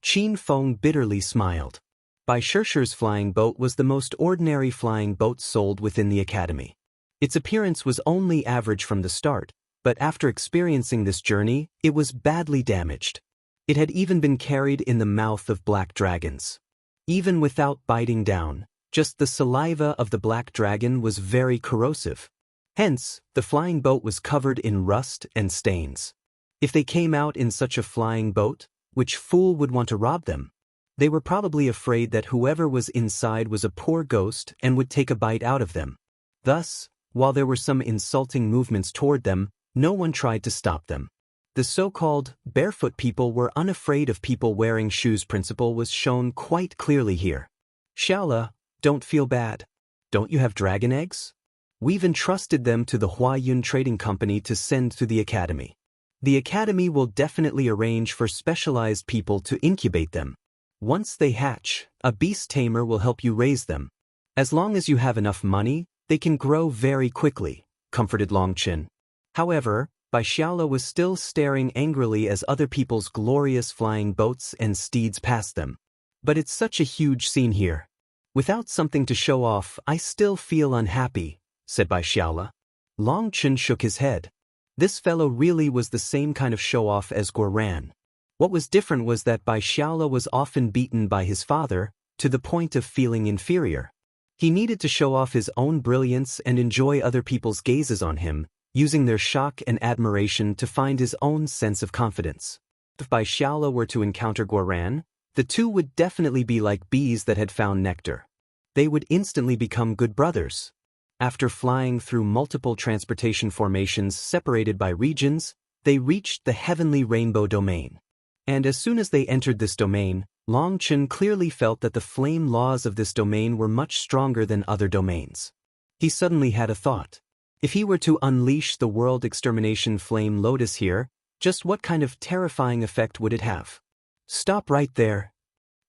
Qin Feng bitterly smiled. Bai Shishir's flying boat was the most ordinary flying boat sold within the academy. Its appearance was only average from the start, but after experiencing this journey, it was badly damaged. It had even been carried in the mouth of black dragons. Even without biting down, just the saliva of the black dragon was very corrosive. Hence, the flying boat was covered in rust and stains. If they came out in such a flying boat, which fool would want to rob them? They were probably afraid that whoever was inside was a poor ghost and would take a bite out of them. Thus, while there were some insulting movements toward them, no one tried to stop them. The so-called barefoot people were unafraid of people wearing shoes. Principle was shown quite clearly here. Xiaola, don't feel bad. Don't you have dragon eggs? We've entrusted them to the Huayun Trading Company to send to the academy. The academy will definitely arrange for specialized people to incubate them. Once they hatch, a beast tamer will help you raise them. As long as you have enough money, they can grow very quickly, comforted Longchen. However, Bai Xiaola was still staring angrily as other people's glorious flying boats and steeds passed them. But it's such a huge scene here. Without something to show off, I still feel unhappy, said Bai Xiaola. Longchen shook his head. This fellow really was the same kind of show-off as Guoran. What was different was that Bai Xiaola was often beaten by his father, to the point of feeling inferior. He needed to show off his own brilliance and enjoy other people's gazes on him, using their shock and admiration to find his own sense of confidence. If Bai Xiaola were to encounter Guoran, the two would definitely be like bees that had found nectar. They would instantly become good brothers. After flying through multiple transportation formations separated by regions, they reached the heavenly rainbow domain. And as soon as they entered this domain, Longchen clearly felt that the flame laws of this domain were much stronger than other domains. He suddenly had a thought. If he were to unleash the world extermination flame lotus here, just what kind of terrifying effect would it have? Stop right there.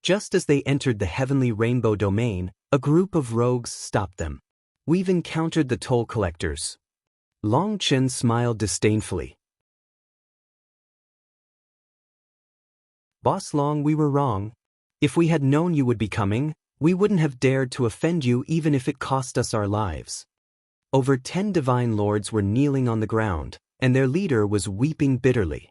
Just as they entered the heavenly rainbow domain, a group of rogues stopped them. We've encountered the toll collectors. Longchen smiled disdainfully. Boss Long, we were wrong. If we had known you would be coming, we wouldn't have dared to offend you even if it cost us our lives. Over 10 divine lords were kneeling on the ground, and their leader was weeping bitterly.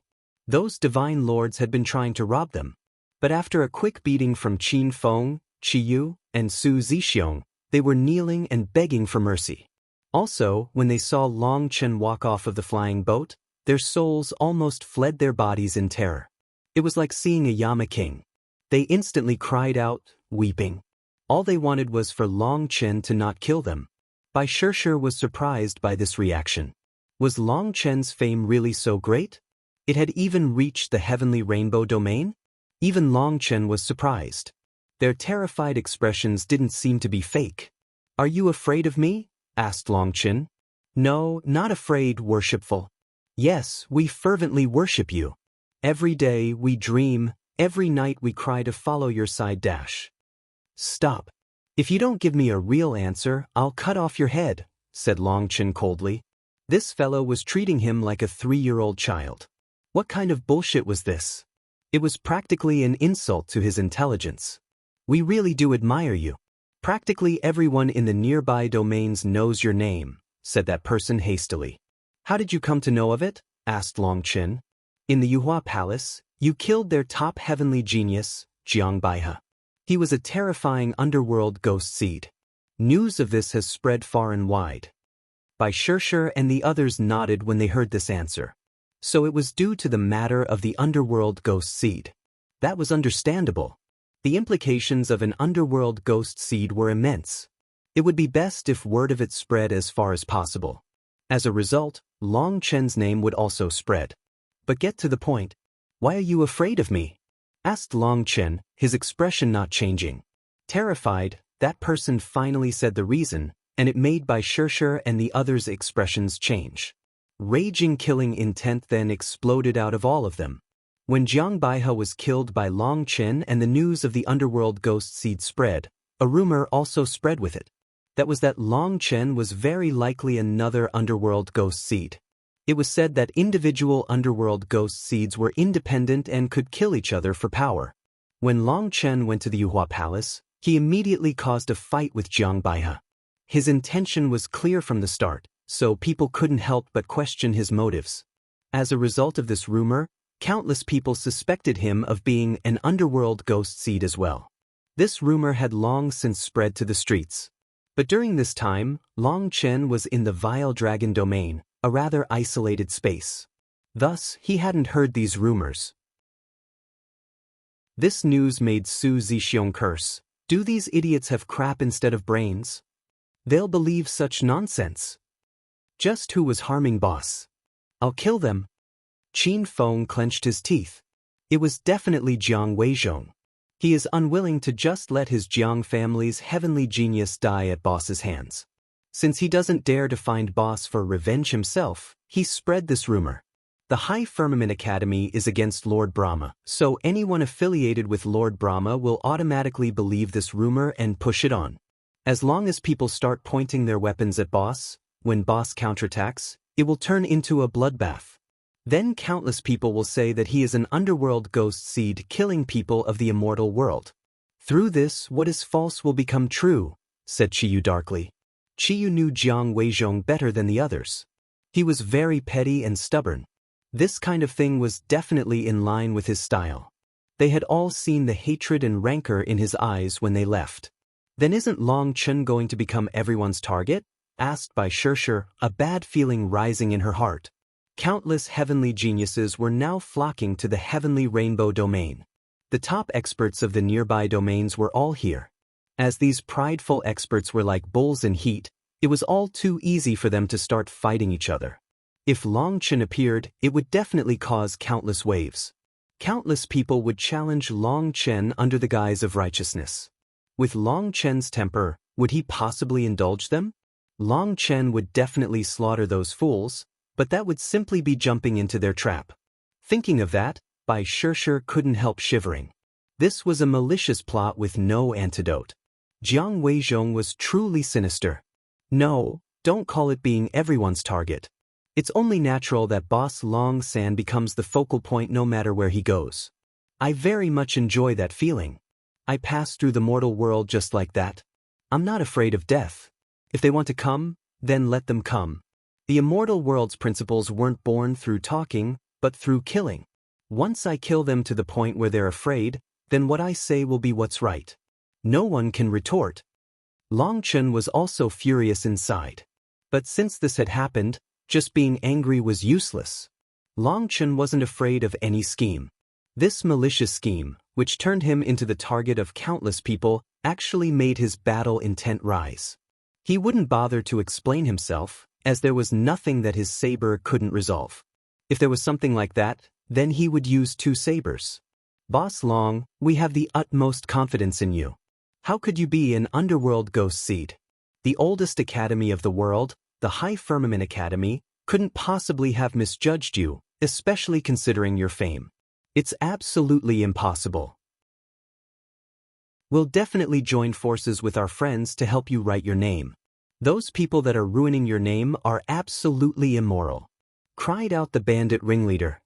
Those divine lords had been trying to rob them. But after a quick beating from Qin Feng, Qi Yu, and Su Zixiong, they were kneeling and begging for mercy. Also, when they saw Long Chen walk off of the flying boat, their souls almost fled their bodies in terror. It was like seeing a Yama king. They instantly cried out, weeping. All they wanted was for Long Chen to not kill them. Bai Shishir was surprised by this reaction. Was Long Chen's fame really so great? It had even reached the heavenly rainbow domain? Even Long Chen was surprised. Their terrified expressions didn't seem to be fake. Are you afraid of me? Asked Long Chen. No, not afraid, worshipful. Yes, we fervently worship you. Every day we dream, every night we cry to follow your side dash. Stop. If you don't give me a real answer, I'll cut off your head, said Long Chen coldly. This fellow was treating him like a 3-year-old child. What kind of bullshit was this? It was practically an insult to his intelligence. We really do admire you. Practically everyone in the nearby domains knows your name, said that person hastily. How did you come to know of it? Asked Long Chen. In the Yuhua Palace, you killed their top heavenly genius, Jiang Baihe. He was a terrifying underworld ghost seed. News of this has spread far and wide. Bai Shishir and the others nodded when they heard this answer. So it was due to the matter of the underworld ghost seed. That was understandable. The implications of an underworld ghost seed were immense. It would be best if word of it spread as far as possible. As a result, Long Chen's name would also spread. But get to the point. Why are you afraid of me? Asked Long Chen, his expression not changing. Terrified, that person finally said the reason, and it made Bai Shishir and the others' expressions change. Raging killing intent then exploded out of all of them. When Jiang Baihe was killed by Long Chen and the news of the underworld ghost seed spread, a rumor also spread with it. That was that Long Chen was very likely another underworld ghost seed. It was said that individual underworld ghost seeds were independent and could kill each other for power. When Long Chen went to the Yuhua Palace, he immediately caused a fight with Jiang Baihe. His intention was clear from the start, so people couldn't help but question his motives. As a result of this rumor, countless people suspected him of being an underworld ghost seed as well. This rumor had long since spread to the streets. But during this time, Long Chen was in the Vile Dragon domain, a rather isolated space. Thus, he hadn't heard these rumors. This news made Su Zixiong curse. Do these idiots have crap instead of brains? They'll believe such nonsense. Just who was harming boss? I'll kill them. Qin Feng clenched his teeth. It was definitely Jiang Weizhong. He is unwilling to just let his Jiang family's heavenly genius die at boss's hands. Since he doesn't dare to find boss for revenge himself, he spread this rumor. The High Firmament Academy is against Lord Brahma, so anyone affiliated with Lord Brahma will automatically believe this rumor and push it on. As long as people start pointing their weapons at boss, when boss counterattacks, it will turn into a bloodbath. Then countless people will say that he is an underworld ghost seed killing people of the immortal world. Through this, what is false will become true, said Chiyu darkly. Chiyu knew Jiang Weizhong better than the others. He was very petty and stubborn. This kind of thing was definitely in line with his style. They had all seen the hatred and rancor in his eyes when they left. Then isn't Long Chen going to become everyone's target? Asked Bai Shirshir, a bad feeling rising in her heart. Countless heavenly geniuses were now flocking to the heavenly rainbow domain. The top experts of the nearby domains were all here. As these prideful experts were like bulls in heat, it was all too easy for them to start fighting each other. If Long Chen appeared, it would definitely cause countless waves. Countless people would challenge Long Chen under the guise of righteousness. With Long Chen's temper, would he possibly indulge them? Long Chen would definitely slaughter those fools, but that would simply be jumping into their trap. Thinking of that, Bai Shirshir couldn't help shivering. This was a malicious plot with no antidote. Jiang Weizhong was truly sinister. No, don't call it being everyone's target. It's only natural that Boss Long San becomes the focal point no matter where he goes. I very much enjoy that feeling. I pass through the mortal world just like that. I'm not afraid of death. If they want to come, then let them come. The immortal world's principles weren't born through talking, but through killing. Once I kill them to the point where they're afraid, then what I say will be what's right. No one can retort. Long Chen was also furious inside. But since this had happened, just being angry was useless. Long Chen wasn't afraid of any scheme. This malicious scheme, which turned him into the target of countless people, actually made his battle intent rise. He wouldn't bother to explain himself, as there was nothing that his saber couldn't resolve. If there was something like that, then he would use 2 sabers. Boss Long, we have the utmost confidence in you. How could you be an underworld ghost seed? The oldest academy of the world, the High Firmament Academy, couldn't possibly have misjudged you, especially considering your fame. It's absolutely impossible. We'll definitely join forces with our friends to help you write your name. Those people that are ruining your name are absolutely immoral, cried out the bandit ringleader.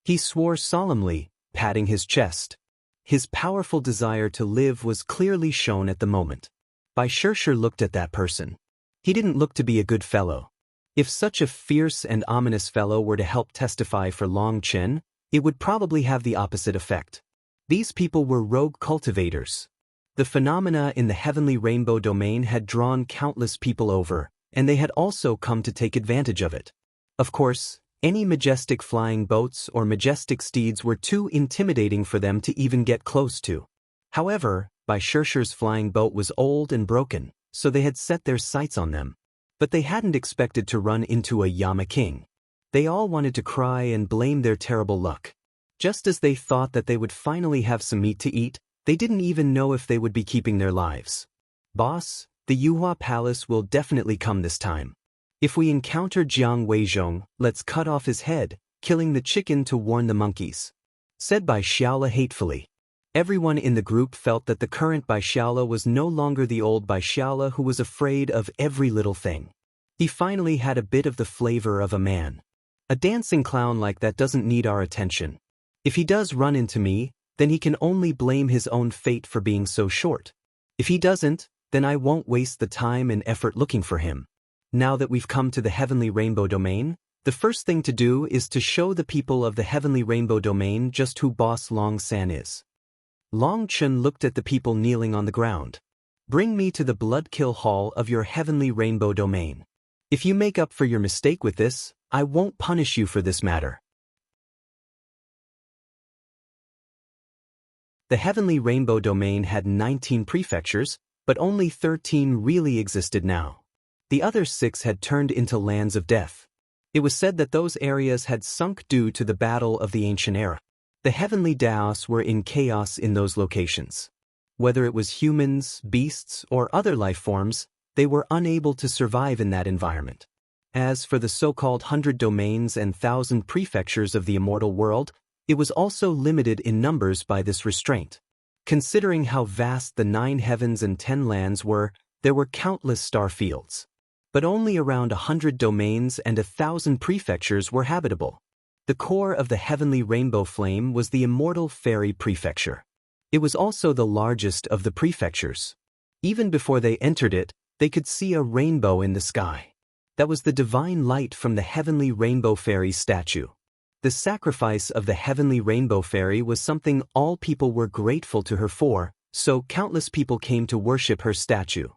He swore solemnly, patting his chest. His powerful desire to live was clearly shown at the moment. Bai Shirshir looked at that person. He didn't look to be a good fellow. If such a fierce and ominous fellow were to help testify for Long Chen, it would probably have the opposite effect. These people were rogue cultivators. The phenomena in the heavenly rainbow domain had drawn countless people over, and they had also come to take advantage of it. Of course, any majestic flying boats or majestic steeds were too intimidating for them to even get close to. However, Bai Shirshir's flying boat was old and broken, so they had set their sights on them. But they hadn't expected to run into a Yama King. They all wanted to cry and blame their terrible luck. Just as they thought that they would finally have some meat to eat, they didn't even know if they would be keeping their lives. Boss, the Yuhua Palace will definitely come this time. If we encounter Jiang Weizhong, let's cut off his head, killing the chicken to warn the monkeys. Said Bai Xiaola hatefully. Everyone in the group felt that the current Bai Xiaola was no longer the old Bai Xiaola who was afraid of every little thing. He finally had a bit of the flavor of a man. A dancing clown like that doesn't need our attention. If he does run into me, then he can only blame his own fate for being so short. If he doesn't, then I won't waste the time and effort looking for him. Now that we've come to the Heavenly Rainbow Domain, the first thing to do is to show the people of the Heavenly Rainbow Domain just who Boss Long San is. Long Chen looked at the people kneeling on the ground. Bring me to the Bloodkill Hall of your heavenly rainbow domain. If you make up for your mistake with this, I won't punish you for this matter. The heavenly rainbow domain had 19 prefectures, but only 13 really existed now. The other 6 had turned into lands of death. It was said that those areas had sunk due to the battle of the ancient era. The heavenly Daos were in chaos in those locations. Whether it was humans, beasts, or other life forms, they were unable to survive in that environment. As for the so-called 100 domains and 1,000 prefectures of the immortal world, it was also limited in numbers by this restraint. Considering how vast the 9 heavens and 10 lands were, there were countless star fields. But only around 100 domains and 1,000 prefectures were habitable. The core of the heavenly rainbow flame was the immortal fairy prefecture. It was also the largest of the prefectures. Even before they entered it, they could see a rainbow in the sky. That was the divine light from the heavenly rainbow fairy statue. The sacrifice of the heavenly rainbow fairy was something all people were grateful to her for, so countless people came to worship her statue.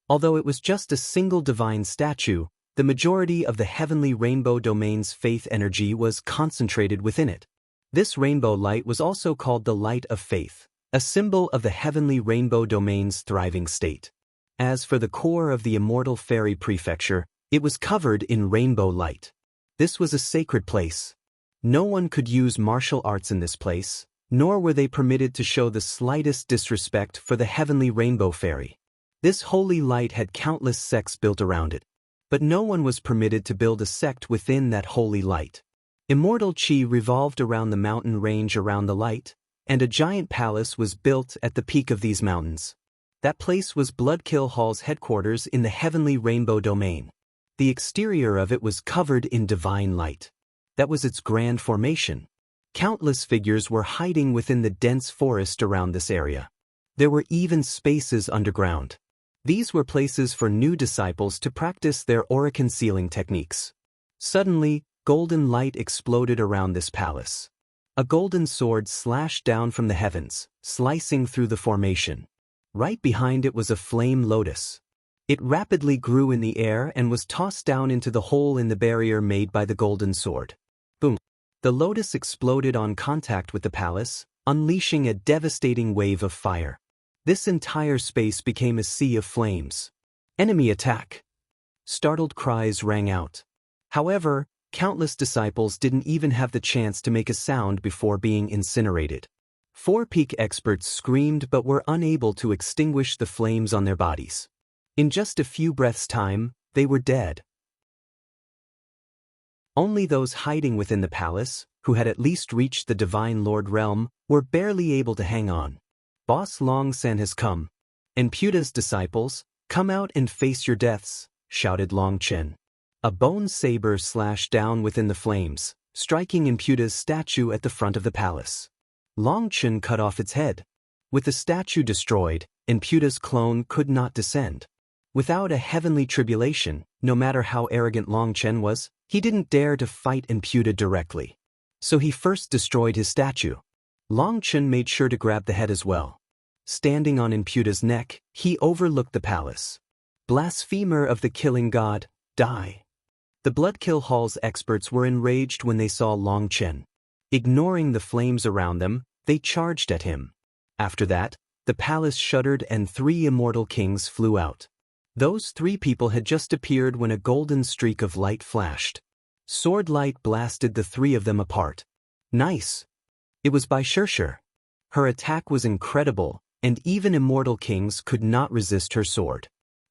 Although it was just a single divine statue, the majority of the heavenly rainbow domain's faith energy was concentrated within it. This rainbow light was also called the light of faith, a symbol of the heavenly rainbow domain's thriving state. As for the core of the immortal fairy prefecture, it was covered in rainbow light. This was a sacred place. No one could use martial arts in this place, nor were they permitted to show the slightest disrespect for the heavenly rainbow fairy. This holy light had countless sects built around it, but no one was permitted to build a sect within that holy light. Immortal Qi revolved around the mountain range around the light, and a giant palace was built at the peak of these mountains. That place was Bloodkill Hall's headquarters in the heavenly rainbow domain. The exterior of it was covered in divine light. That was its grand formation. Countless figures were hiding within the dense forest around this area. There were even spaces underground. These were places for new disciples to practice their aura concealing techniques. Suddenly, golden light exploded around this palace. A golden sword slashed down from the heavens, slicing through the formation. Right behind it was a flame lotus. It rapidly grew in the air and was tossed down into the hole in the barrier made by the golden sword. Boom! The lotus exploded on contact with the palace, unleashing a devastating wave of fire. This entire space became a sea of flames. Enemy attack! Startled cries rang out. However, countless disciples didn't even have the chance to make a sound before being incinerated. 4 peak experts screamed but were unable to extinguish the flames on their bodies. In just a few breaths' time, they were dead. Only those hiding within the palace, who had at least reached the Divine Lord realm, were barely able to hang on. Boss Long San has come. And Puta's disciples, come out and face your deaths, shouted Long Chen. A bone saber slashed down within the flames, striking Imputa's statue at the front of the palace. Long Chen cut off its head. With the statue destroyed, Imputa's clone could not descend. Without a heavenly tribulation, no matter how arrogant Long Chen was, he didn't dare to fight Imputa directly. So he first destroyed his statue. Long Chen made sure to grab the head as well. Standing on Imputa's neck, he overlooked the palace. Blasphemer of the killing god, die. The Bloodkill Hall's experts were enraged when they saw Long Chen. Ignoring the flames around them, they charged at him. After that, the palace shuddered and 3 immortal kings flew out. Those 3 people had just appeared when a golden streak of light flashed. Sword light blasted the 3 of them apart. Nice! It was by Sinister. Her attack was incredible, and even immortal kings could not resist her sword.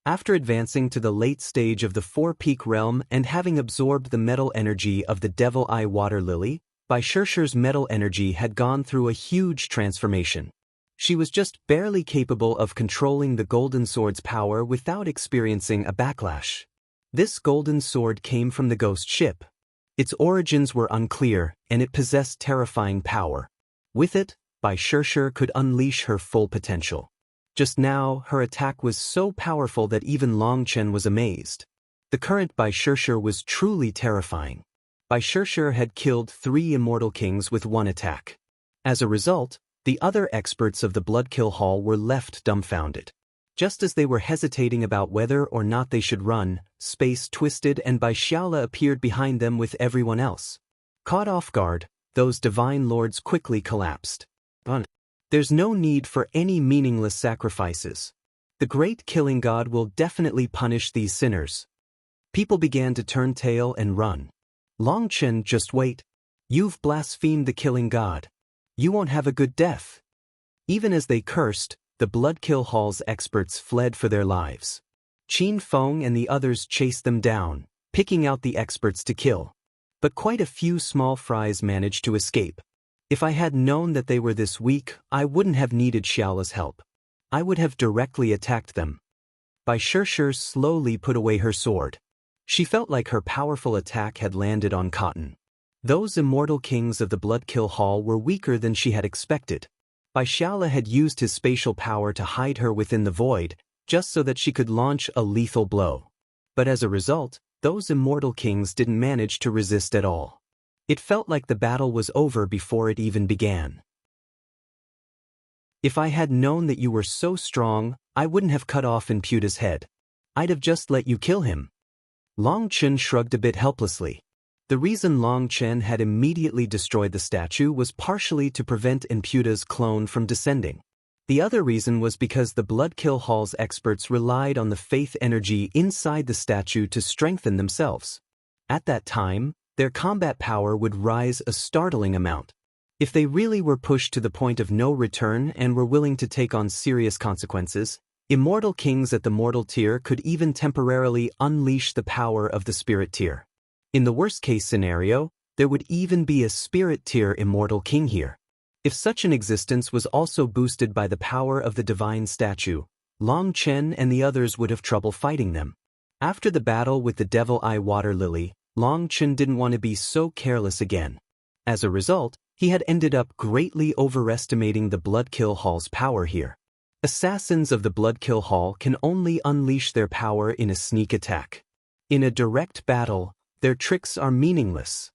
After advancing to the late stage of the 4-peak realm and having absorbed the metal energy of the Devil Eye Water Lily, Sinister's metal energy had gone through a huge transformation. She was just barely capable of controlling the golden sword's power without experiencing a backlash. This golden sword came from the ghost ship. Its origins were unclear, and it possessed terrifying power. With it, Sinister could unleash her full potential. Just now, her attack was so powerful that even Long Chen was amazed. The current Sinister was truly terrifying. Sinister had killed 3 immortal kings with 1 attack. As a result, The other experts of the Bloodkill Hall were left dumbfounded. Just as they were hesitating about whether or not they should run, space twisted and Baishala appeared behind them with everyone else. Caught off guard, those divine lords quickly collapsed. There's no need for any meaningless sacrifices. The great killing god will definitely punish these sinners. People began to turn tail and run. Long Chen, just wait. You've blasphemed the killing god. You won't have a good death. Even as they cursed, the Bloodkill Hall's experts fled for their lives. Qin Feng and the others chased them down, picking out the experts to kill. But quite a few small fries managed to escape. If I had known that they were this weak, I wouldn't have needed Xiaola's help. I would have directly attacked them. Bai Shishir slowly put away her sword. She felt like her powerful attack had landed on cotton. Those immortal kings of the Bloodkill Hall were weaker than she had expected. Baishala had used his spatial power to hide her within the void, just so that she could launch a lethal blow. But as a result, those immortal kings didn't manage to resist at all. It felt like the battle was over before it even began. If I had known that you were so strong, I wouldn't have cut off Imputa's head. I'd have just let you kill him. Long Chen shrugged a bit helplessly. The reason Long Chen had immediately destroyed the statue was partially to prevent Imputa's clone from descending. The other reason was because the Bloodkill Hall's experts relied on the faith energy inside the statue to strengthen themselves. At that time, their combat power would rise a startling amount. If they really were pushed to the point of no return and were willing to take on serious consequences, immortal kings at the mortal tier could even temporarily unleash the power of the spirit tier. In the worst-case scenario, there would even be a spirit tier immortal king here. If such an existence was also boosted by the power of the divine statue, Long Chen and the others would have trouble fighting them. After the battle with the Devil Eye Water Lily, Long Chen didn't want to be so careless again. As a result, he had ended up greatly overestimating the Bloodkill Hall's power here. Assassins of the Bloodkill Hall can only unleash their power in a sneak attack. In a direct battle, their tricks are meaningless.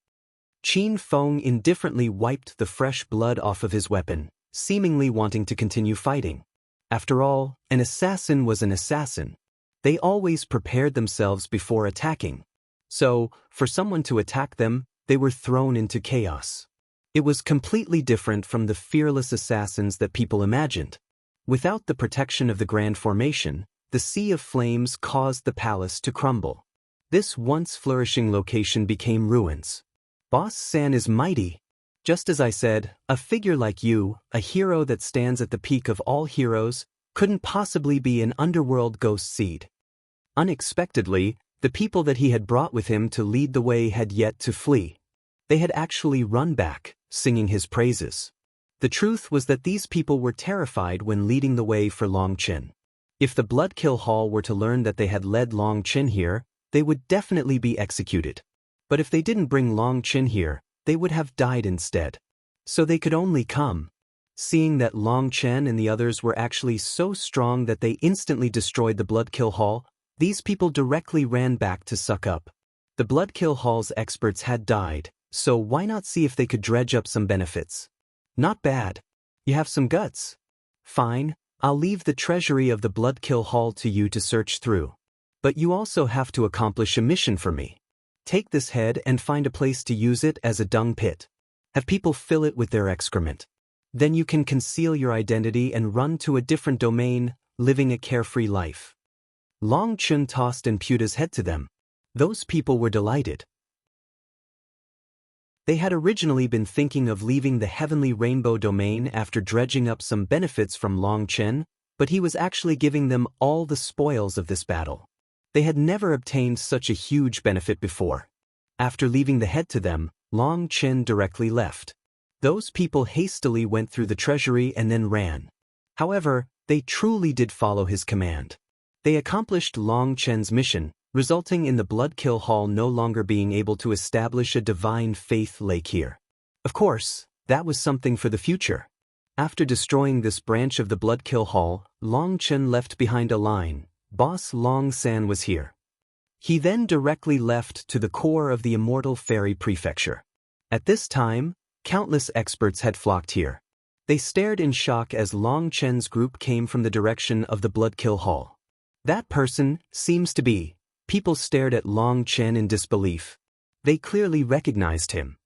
Qin Feng indifferently wiped the fresh blood off of his weapon, seemingly wanting to continue fighting. After all, an assassin was an assassin. They always prepared themselves before attacking. So, for someone to attack them, they were thrown into chaos. It was completely different from the fearless assassins that people imagined. Without the protection of the Grand Formation, the Sea of Flames caused the palace to crumble. This once flourishing location became ruins. Boss San is mighty. Just as I said, a figure like you, a hero that stands at the peak of all heroes, couldn't possibly be an underworld ghost seed. Unexpectedly, the people that he had brought with him to lead the way had yet to flee. They had actually run back, singing his praises. The truth was that these people were terrified when leading the way for Long Chen. If the Bloodkill Hall were to learn that they had led Long Chen here, they would definitely be executed. But if they didn't bring Long Chen here, they would have died instead. So they could only come. Seeing that Long Chen and the others were actually so strong that they instantly destroyed the Bloodkill Hall, these people directly ran back to suck up. The Bloodkill Hall's experts had died, so why not see if they could dredge up some benefits? Not bad. You have some guts. Fine, I'll leave the treasury of the Bloodkill Hall to you to search through. But you also have to accomplish a mission for me. Take this head and find a place to use it as a dung pit. Have people fill it with their excrement. Then you can conceal your identity and run to a different domain, living a carefree life. Long Chen tossed Imputa's head to them. Those people were delighted. They had originally been thinking of leaving the Heavenly Rainbow domain after dredging up some benefits from Long Chen, but he was actually giving them all the spoils of this battle. They had never obtained such a huge benefit before. After leaving the head to them, Long Chen directly left. Those people hastily went through the treasury and then ran. However, they truly did follow his command. They accomplished Long Chen's mission, resulting in the Bloodkill Hall no longer being able to establish a divine faith lake here. Of course, that was something for the future. After destroying this branch of the Bloodkill Hall, Long Chen left behind a line. Boss Long San was here. He then directly left to the core of the Immortal Fairy Prefecture. At this time, countless experts had flocked here. They stared in shock as Long Chen's group came from the direction of the Bloodkill Hall. That person seems to be. People stared at Long Chen in disbelief. They clearly recognized him.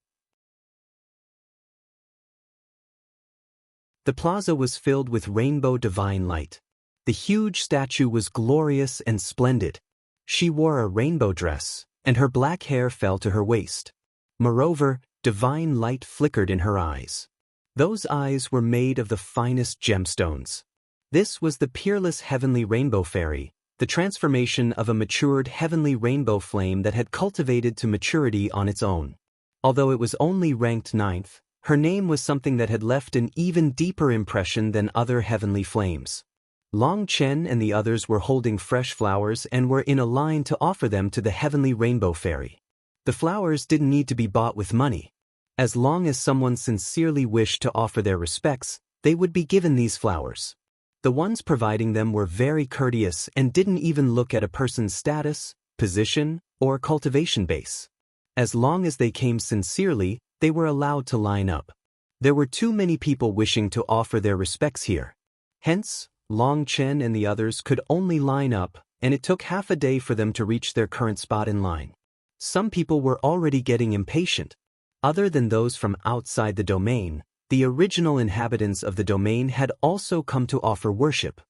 The plaza was filled with rainbow divine light. The huge statue was glorious and splendid. She wore a rainbow dress, and her black hair fell to her waist. Moreover, divine light flickered in her eyes. Those eyes were made of the finest gemstones. This was the peerless heavenly rainbow fairy, the transformation of a matured heavenly rainbow flame that had cultivated to maturity on its own. Although it was only ranked 9th, her name was something that had left an even deeper impression than other heavenly flames. Long Chen and the others were holding fresh flowers and were in a line to offer them to the heavenly rainbow fairy. The flowers didn't need to be bought with money. As long as someone sincerely wished to offer their respects, they would be given these flowers. The ones providing them were very courteous and didn't even look at a person's status, position, or cultivation base. As long as they came sincerely, they were allowed to line up. There were too many people wishing to offer their respects here. Hence, Long Chen and the others could only line up, and it took half a day for them to reach their current spot in line. Some people were already getting impatient. Other than those from outside the domain, the original inhabitants of the domain had also come to offer worship.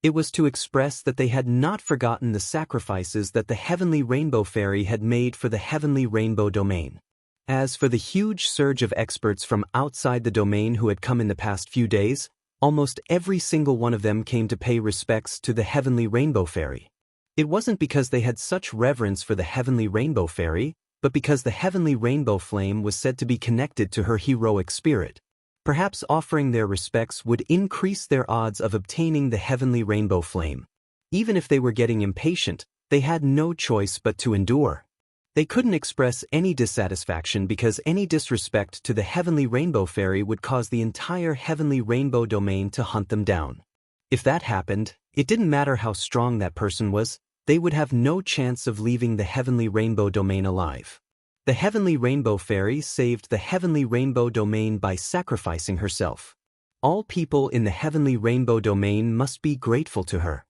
It was to express that they had not forgotten the sacrifices that the heavenly rainbow fairy had made for the heavenly rainbow domain. As for the huge surge of experts from outside the domain who had come in the past few days, almost every single one of them came to pay respects to the heavenly rainbow fairy. It wasn't because they had such reverence for the heavenly rainbow fairy, but because the heavenly rainbow flame was said to be connected to her heroic spirit. Perhaps offering their respects would increase their odds of obtaining the heavenly rainbow flame. Even if they were getting impatient, they had no choice but to endure. They couldn't express any dissatisfaction because any disrespect to the heavenly rainbow fairy would cause the entire heavenly rainbow domain to hunt them down. If that happened, it didn't matter how strong that person was, they would have no chance of leaving the heavenly rainbow domain alive. The heavenly rainbow fairy saved the heavenly rainbow domain by sacrificing herself. All people in the heavenly rainbow domain must be grateful to her.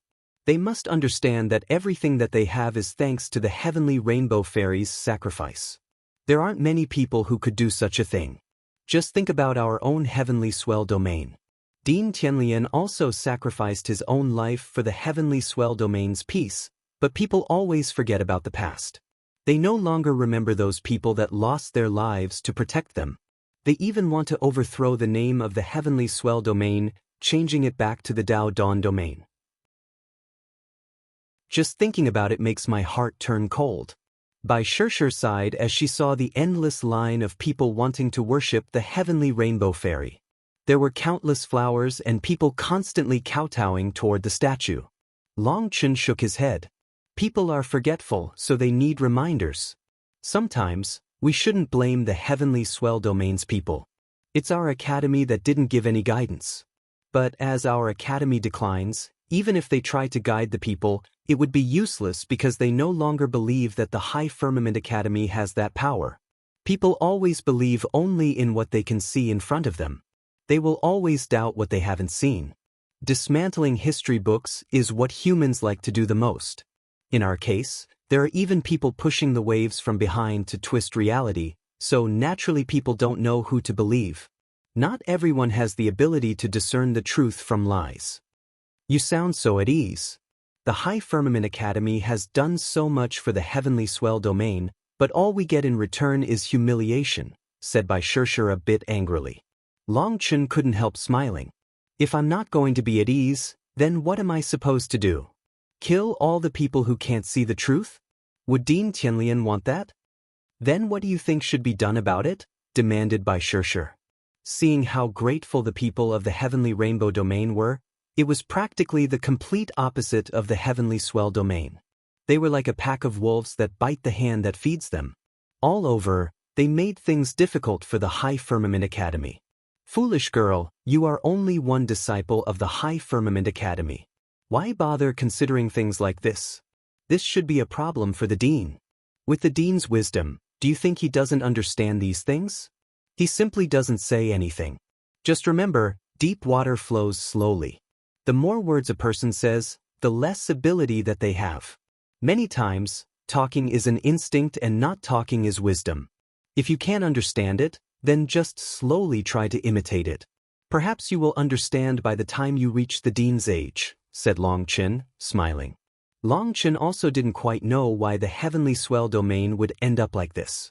They must understand that everything that they have is thanks to the heavenly rainbow fairy's sacrifice. There aren't many people who could do such a thing. Just think about our own heavenly swell domain. Dean Tianlian also sacrificed his own life for the heavenly swell domain's peace, but people always forget about the past. They no longer remember those people that lost their lives to protect them. They even want to overthrow the name of the heavenly swell domain, changing it back to the Dao Dawn domain. Just thinking about it makes my heart turn cold. Bai Shirshir sighed as she saw the endless line of people wanting to worship the heavenly rainbow fairy. There were countless flowers and people constantly kowtowing toward the statue. Long Chen shook his head. People are forgetful, so they need reminders. Sometimes, we shouldn't blame the heavenly swell domain's people. It's our academy that didn't give any guidance. But as our academy declines, even if they try to guide the people, it would be useless because they no longer believe that the High Firmament Academy has that power. People always believe only in what they can see in front of them. They will always doubt what they haven't seen. Dismantling history books is what humans like to do the most. In our case, there are even people pushing the waves from behind to twist reality, so naturally people don't know who to believe. Not everyone has the ability to discern the truth from lies. You sound so at ease. The High Firmament Academy has done so much for the heavenly swell domain, but all we get in return is humiliation, said Bai Shirshir a bit angrily. Long Chen couldn't help smiling. If I'm not going to be at ease, then what am I supposed to do? Kill all the people who can't see the truth? Would Dean Tianlian want that? Then what do you think should be done about it? Demanded Bai Shirshir. Seeing how grateful the people of the heavenly rainbow domain were, it was practically the complete opposite of the heavenly swell domain. They were like a pack of wolves that bite the hand that feeds them. All over, they made things difficult for the High Firmament Academy. Foolish girl, you are only one disciple of the High Firmament Academy. Why bother considering things like this? This should be a problem for the dean. With the dean's wisdom, do you think he doesn't understand these things? He simply doesn't say anything. Just remember, Deep water flows slowly. The more words a person says, the less ability that they have. Many times, talking is an instinct and not talking is wisdom. If you can't understand it, then just slowly try to imitate it. Perhaps you will understand by the time you reach the dean's age, said Long Chen, smiling. Long Chen also didn't quite know why the Heavenly Swell domain would end up like this.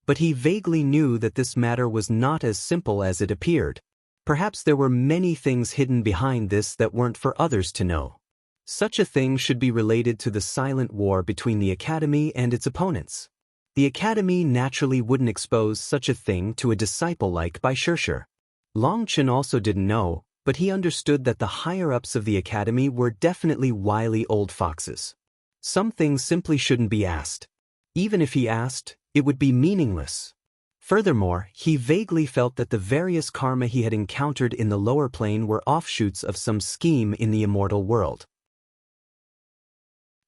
But he vaguely knew that this matter was not as simple as it appeared. Perhaps there were many things hidden behind this that weren't for others to know. Such a thing should be related to the silent war between the Academy and its opponents. The Academy naturally wouldn't expose such a thing to a disciple like Bai Shishir. Long Chen also didn't know, but he understood that the higher-ups of the Academy were definitely wily old foxes. Some things simply shouldn't be asked. Even if he asked, it would be meaningless. Furthermore, he vaguely felt that the various karma he had encountered in the lower plane were offshoots of some scheme in the immortal world.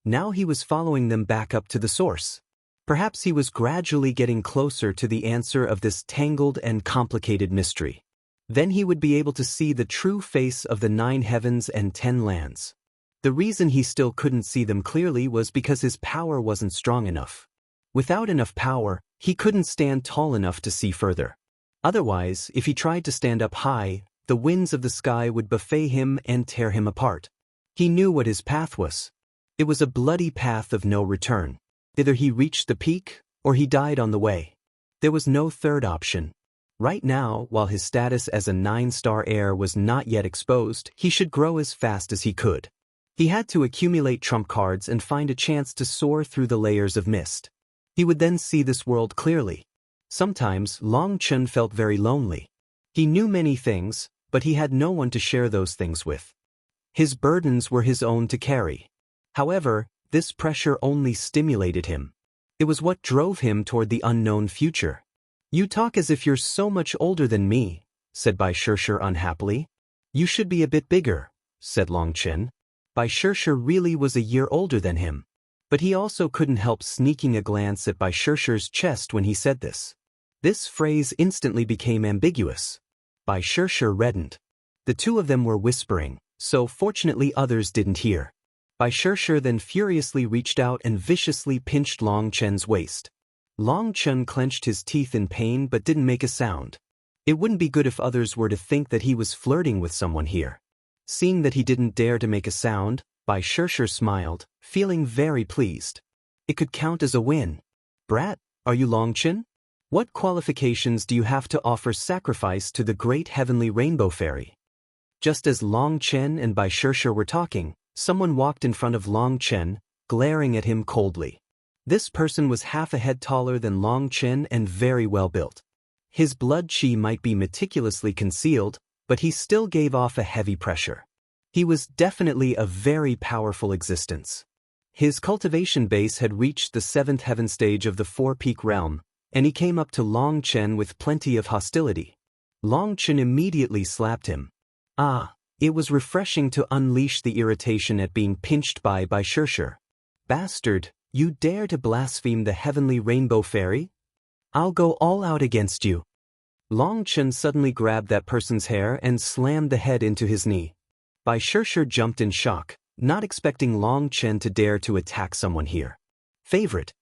Now he was following them back up to the source. Perhaps he was gradually getting closer to the answer of this tangled and complicated mystery. Then he would be able to see the true face of the 9 heavens and 10 lands. The reason he still couldn't see them clearly was because his power wasn't strong enough. Without enough power, he couldn't stand tall enough to see further. Otherwise, if he tried to stand up high, the winds of the sky would buffet him and tear him apart. He knew what his path was. It was a bloody path of no return. Either he reached the peak, or he died on the way. There was no third option. Right now, while his status as a 9-star heir was not yet exposed, he should grow as fast as he could. He had to accumulate trump cards and find a chance to soar through the layers of mist. He would then see this world clearly. Sometimes, Long Chen felt very lonely. He knew many things, but he had no one to share those things with. His burdens were his own to carry. However, this pressure only stimulated him. It was what drove him toward the unknown future. "You talk as if you're so much older than me," said Bai Shishir unhappily. "You should be a bit bigger," said Long Chen. Bai Shishir really was a year older than him. But he also couldn't help sneaking a glance at Bai Shishir's chest when he said this. This phrase instantly became ambiguous. Bai Shishir reddened. The two of them were whispering, so fortunately others didn't hear. Bai Shishir then furiously reached out and viciously pinched Long Chen's waist. Long Chen clenched his teeth in pain but didn't make a sound. It wouldn't be good if others were to think that he was flirting with someone here. Seeing that he didn't dare to make a sound, Bai Shishir smiled, feeling very pleased. It could count as a win. "Brat, are you Long Chen? What qualifications do you have to offer sacrifice to the great heavenly rainbow fairy?" Just as Long Chen and Bai Shishir were talking, someone walked in front of Long Chen, glaring at him coldly. This person was half a head taller than Long Chen and very well built. His blood chi might be meticulously concealed, but he still gave off a heavy pressure. He was definitely a very powerful existence. His cultivation base had reached the 7th Heavenstage of the 4-peak realm, and he came up to Long Chen with plenty of hostility. Long Chen immediately slapped him. It was refreshing to unleash the irritation at being pinched by Bai Shishir. "Bastard, you dare to blaspheme the heavenly rainbow fairy? I'll go all out against you." Long Chen suddenly grabbed that person's hair and slammed the head into his knee. Bai Shishir jumped in shock, not expecting Long Chen to dare to attack someone here. Favorite.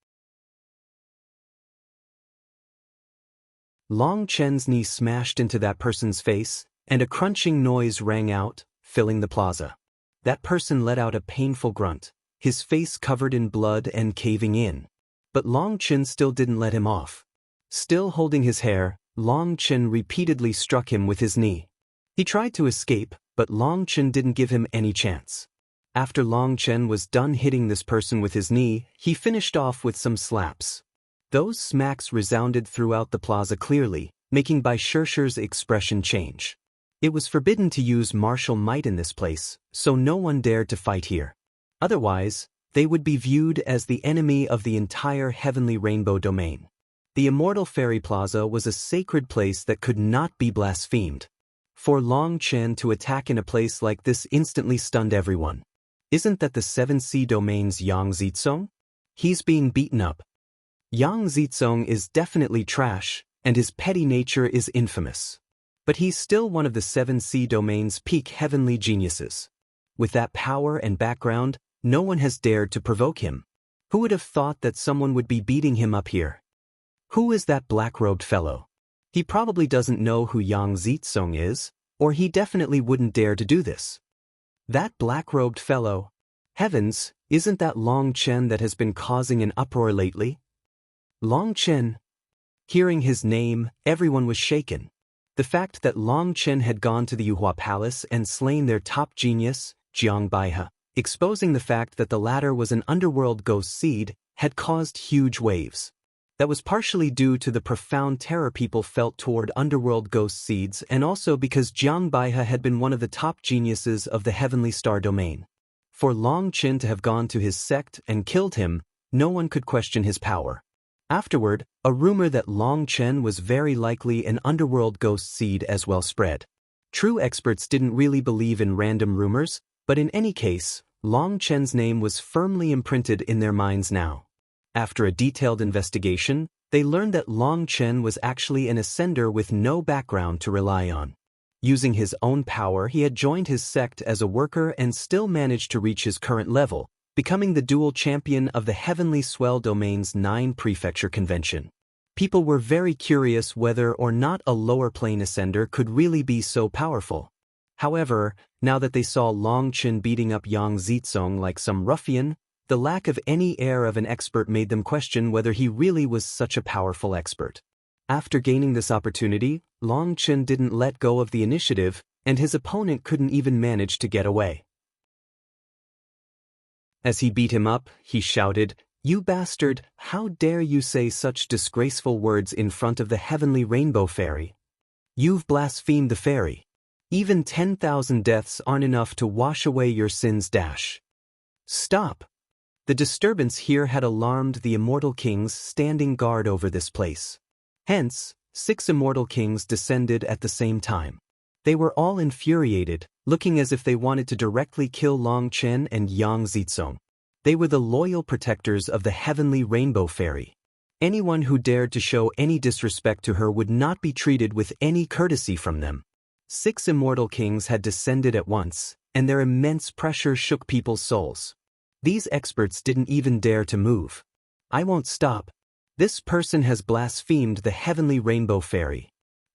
Long Chen's knee smashed into that person's face, and a crunching noise rang out, filling the plaza. That person let out a painful grunt, his face covered in blood and caving in. But Long Chen still didn't let him off. Still holding his hair, Long Chen repeatedly struck him with his knee. He tried to escape, but Long Chen didn't give him any chance. After Long Chen was done hitting this person with his knee, he finished off with some slaps. Those smacks resounded throughout the plaza clearly, making Bai Shishir's expression change. It was forbidden to use martial might in this place, so no one dared to fight here. Otherwise, they would be viewed as the enemy of the entire heavenly rainbow domain. The Immortal Fairy Plaza was a sacred place that could not be blasphemed. For Long Chen to attack in a place like this instantly stunned everyone. Isn't that the 7C domain's Yang Zitsong? He's being beaten up. Yang Zitsong is definitely trash, and his petty nature is infamous. But he's still one of the 7C domain's peak heavenly geniuses. With that power and background, no one has dared to provoke him. Who would have thought that someone would be beating him up here? Who is that black-robed fellow? He probably doesn't know who Yang Zitsong is, or he definitely wouldn't dare to do this. That black-robed fellow. Heavens, isn't that Long Chen that has been causing an uproar lately? Long Chen. Hearing his name, everyone was shaken. The fact that Long Chen had gone to the Yuhua Palace and slain their top genius, Jiang Baihe, exposing the fact that the latter was an underworld ghost seed, had caused huge waves. That was partially due to the profound terror people felt toward underworld ghost seeds and also because Jiang Baihe had been one of the top geniuses of the Heavenly Star domain. For Long Chen to have gone to his sect and killed him, no one could question his power. Afterward, a rumor that Long Chen was very likely an underworld ghost seed as well spread. True experts didn't really believe in random rumors, but in any case, Long Chen's name was firmly imprinted in their minds now. After a detailed investigation, they learned that Long Chen was actually an ascender with no background to rely on. Using his own power, he had joined his sect as a worker and still managed to reach his current level, becoming the dual champion of the Heavenly Swell Domain's 9 Prefecture Convention. People were very curious whether or not a lower plane ascender could really be so powerful. However, now that they saw Long Chen beating up Yang Zitsong like some ruffian, the lack of any air of an expert made them question whether he really was such a powerful expert. After gaining this opportunity, Long Chen didn't let go of the initiative, and his opponent couldn't even manage to get away. As he beat him up, he shouted, "You bastard, how dare you say such disgraceful words in front of the Heavenly Rainbow Fairy? You've blasphemed the fairy. Even 10,000 deaths aren't enough to wash away your sins. Stop!" The disturbance here had alarmed the Immortal Kings standing guard over this place. Hence, 6 Immortal Kings descended at the same time. They were all infuriated, looking as if they wanted to directly kill Long Chen and Yang Zitsong. They were the loyal protectors of the Heavenly Rainbow Fairy. Anyone who dared to show any disrespect to her would not be treated with any courtesy from them. 6 Immortal Kings had descended at once, and their immense pressure shook people's souls. These experts didn't even dare to move. "I won't stop. This person has blasphemed the Heavenly Rainbow Fairy.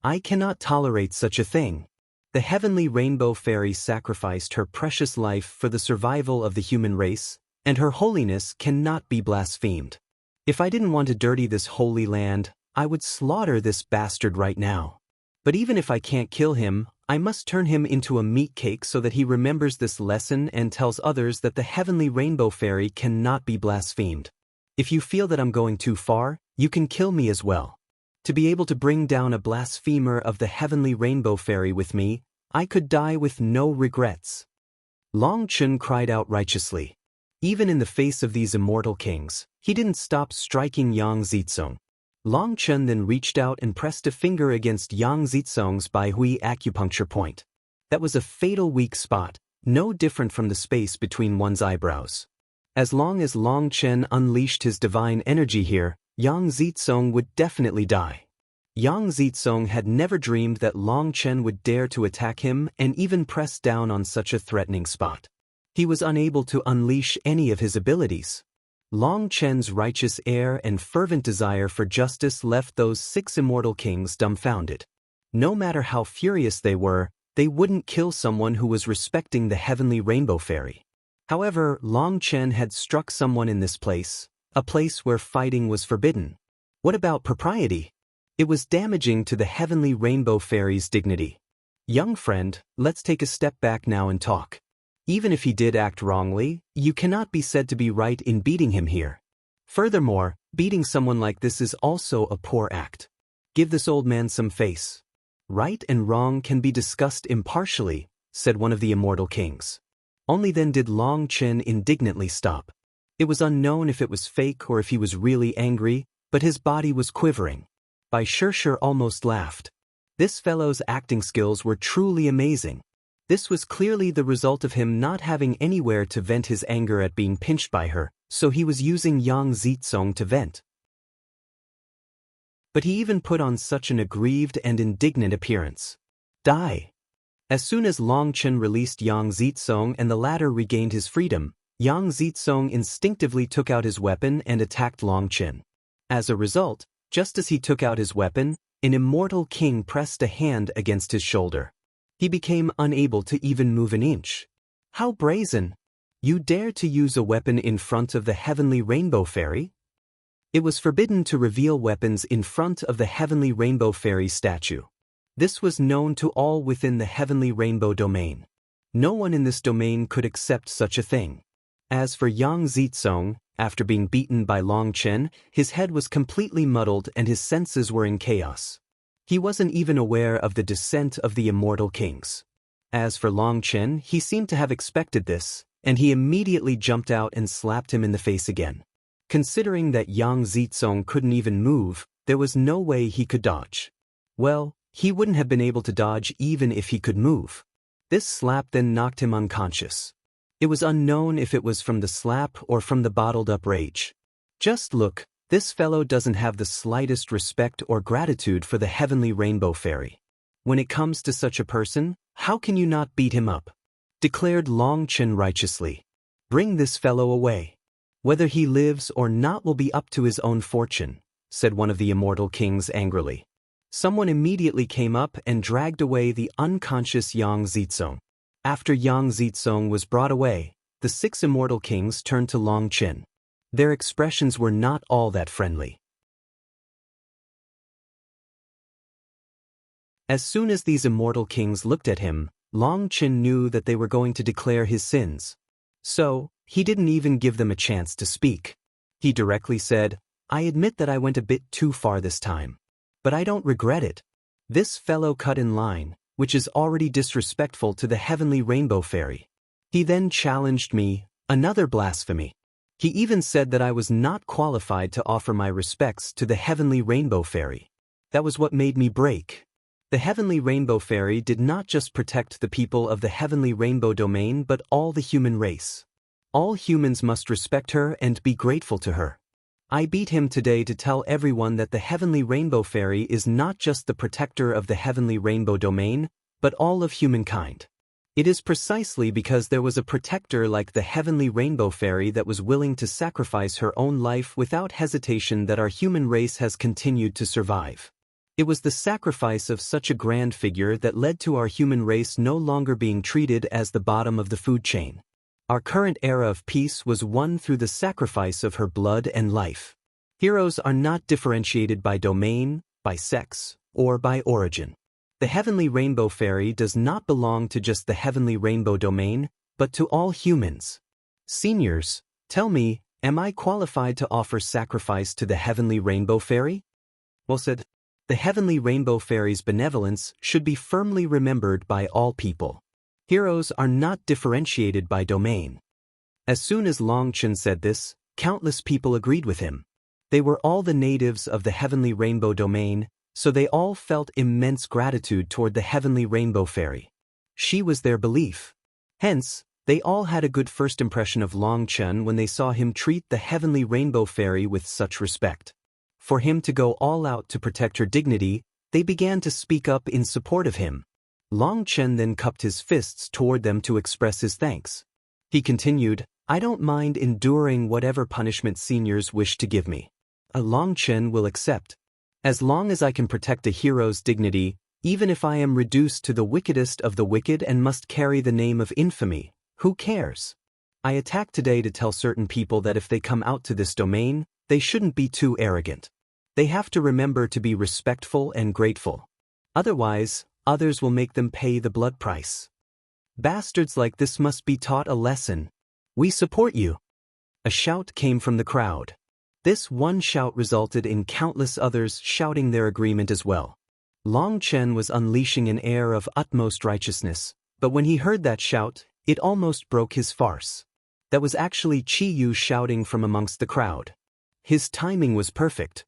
I cannot tolerate such a thing. The Heavenly Rainbow Fairy sacrificed her precious life for the survival of the human race, and her holiness cannot be blasphemed. If I didn't want to dirty this holy land, I would slaughter this bastard right now. But even if I can't kill him, I must turn him into a meat cake so that he remembers this lesson and tells others that the Heavenly Rainbow Fairy cannot be blasphemed. If you feel that I'm going too far, you can kill me as well. To be able to bring down a blasphemer of the Heavenly Rainbow Fairy with me, I could die with no regrets." Long Chen cried out righteously. Even in the face of these Immortal Kings, he didn't stop striking Yang Zitsong. Long Chen then reached out and pressed a finger against Yang Zitsong's Baihui acupuncture point. That was a fatal weak spot, no different from the space between one's eyebrows. As long as Long Chen unleashed his divine energy here, Yang Zitsong would definitely die. Yang Zitsong had never dreamed that Long Chen would dare to attack him and even press down on such a threatening spot. He was unable to unleash any of his abilities. Long Chen's righteous air and fervent desire for justice left those 6 Immortal Kings dumbfounded. No matter how furious they were, they wouldn't kill someone who was respecting the Heavenly Rainbow Fairy. However, Long Chen had struck someone in this place, a place where fighting was forbidden. What about propriety? It was damaging to the Heavenly Rainbow Fairy's dignity. "Young friend, let's take a step back now and talk. Even if he did act wrongly, you cannot be said to be right in beating him here. Furthermore, beating someone like this is also a poor act. Give this old man some face. Right and wrong can be discussed impartially," said one of the Immortal Kings. Only then did Long Chen indignantly stop. It was unknown if it was fake or if he was really angry, but his body was quivering. Bai Shishir almost laughed. This fellow's acting skills were truly amazing. This was clearly the result of him not having anywhere to vent his anger at being pinched by her, so he was using Yang Zitsong to vent. But he even put on such an aggrieved and indignant appearance. Die! As soon as Long Chen released Yang Zitsong and the latter regained his freedom, Yang Zitsong instinctively took out his weapon and attacked Long Chen. As a result, just as he took out his weapon, an immortal king pressed a hand against his shoulder. He became unable to even move an inch. How brazen! You dare to use a weapon in front of the heavenly rainbow fairy? It was forbidden to reveal weapons in front of the heavenly rainbow fairy statue. This was known to all within the heavenly rainbow domain. No one in this domain could accept such a thing. As for Yang Zitsong, after being beaten by Long Chen, his head was completely muddled and his senses were in chaos. He wasn't even aware of the descent of the immortal kings. As for Long Chen, he seemed to have expected this, and he immediately jumped out and slapped him in the face again. Considering that Yang Zitsong couldn't even move, there was no way he could dodge. Well, he wouldn't have been able to dodge even if he could move. This slap then knocked him unconscious. It was unknown if it was from the slap or from the bottled-up rage. Just look, this fellow doesn't have the slightest respect or gratitude for the heavenly rainbow fairy. When it comes to such a person, how can you not beat him up? Declared Long Chen righteously. Bring this fellow away. Whether he lives or not will be up to his own fortune, said one of the immortal kings angrily. Someone immediately came up and dragged away the unconscious Yang Zitsong. After Yang Zitsong was brought away, the 6 immortal kings turned to Long Chen. Their expressions were not all that friendly. As soon as these immortal kings looked at him, Long Chen knew that they were going to declare his sins. So, he didn't even give them a chance to speak. He directly said, I admit that I went a bit too far this time. But I don't regret it. This fellow cut in line, which is already disrespectful to the heavenly rainbow fairy. He then challenged me, another blasphemy. He even said that I was not qualified to offer my respects to the heavenly rainbow fairy. That was what made me break. The heavenly rainbow fairy did not just protect the people of the heavenly rainbow domain but all the human race. All humans must respect her and be grateful to her. I beat him today to tell everyone that the heavenly rainbow fairy is not just the protector of the heavenly rainbow domain, but all of humankind. It is precisely because there was a protector like the heavenly rainbow fairy that was willing to sacrifice her own life without hesitation that our human race has continued to survive. It was the sacrifice of such a grand figure that led to our human race no longer being treated as the bottom of the food chain. Our current era of peace was won through the sacrifice of her blood and life. Heroes are not differentiated by domain, by sex, or by origin. The heavenly rainbow fairy does not belong to just the heavenly rainbow domain, but to all humans. Seniors, tell me, am I qualified to offer sacrifice to the heavenly rainbow fairy? Well said. The heavenly rainbow fairy's benevolence should be firmly remembered by all people. Heroes are not differentiated by domain. As soon as Long Chen said this, countless people agreed with him. They were all the natives of the heavenly rainbow domain, so they all felt immense gratitude toward the heavenly rainbow fairy. She was their belief. Hence, they all had a good first impression of Long Chen when they saw him treat the heavenly rainbow fairy with such respect. For him to go all out to protect her dignity, they began to speak up in support of him. Long Chen then cupped his fists toward them to express his thanks. He continued, I don't mind enduring whatever punishment seniors wish to give me. Long Chen will accept. As long as I can protect a hero's dignity, even if I am reduced to the wickedest of the wicked and must carry the name of infamy, who cares? I attack today to tell certain people that if they come out to this domain, they shouldn't be too arrogant. They have to remember to be respectful and grateful. Otherwise, others will make them pay the blood price. Bastards like this must be taught a lesson. We support you. A shout came from the crowd. This one shout resulted in countless others shouting their agreement as well. Long Chen was unleashing an air of utmost righteousness, but when he heard that shout, it almost broke his farce. That was actually Qi Yu shouting from amongst the crowd. His timing was perfect.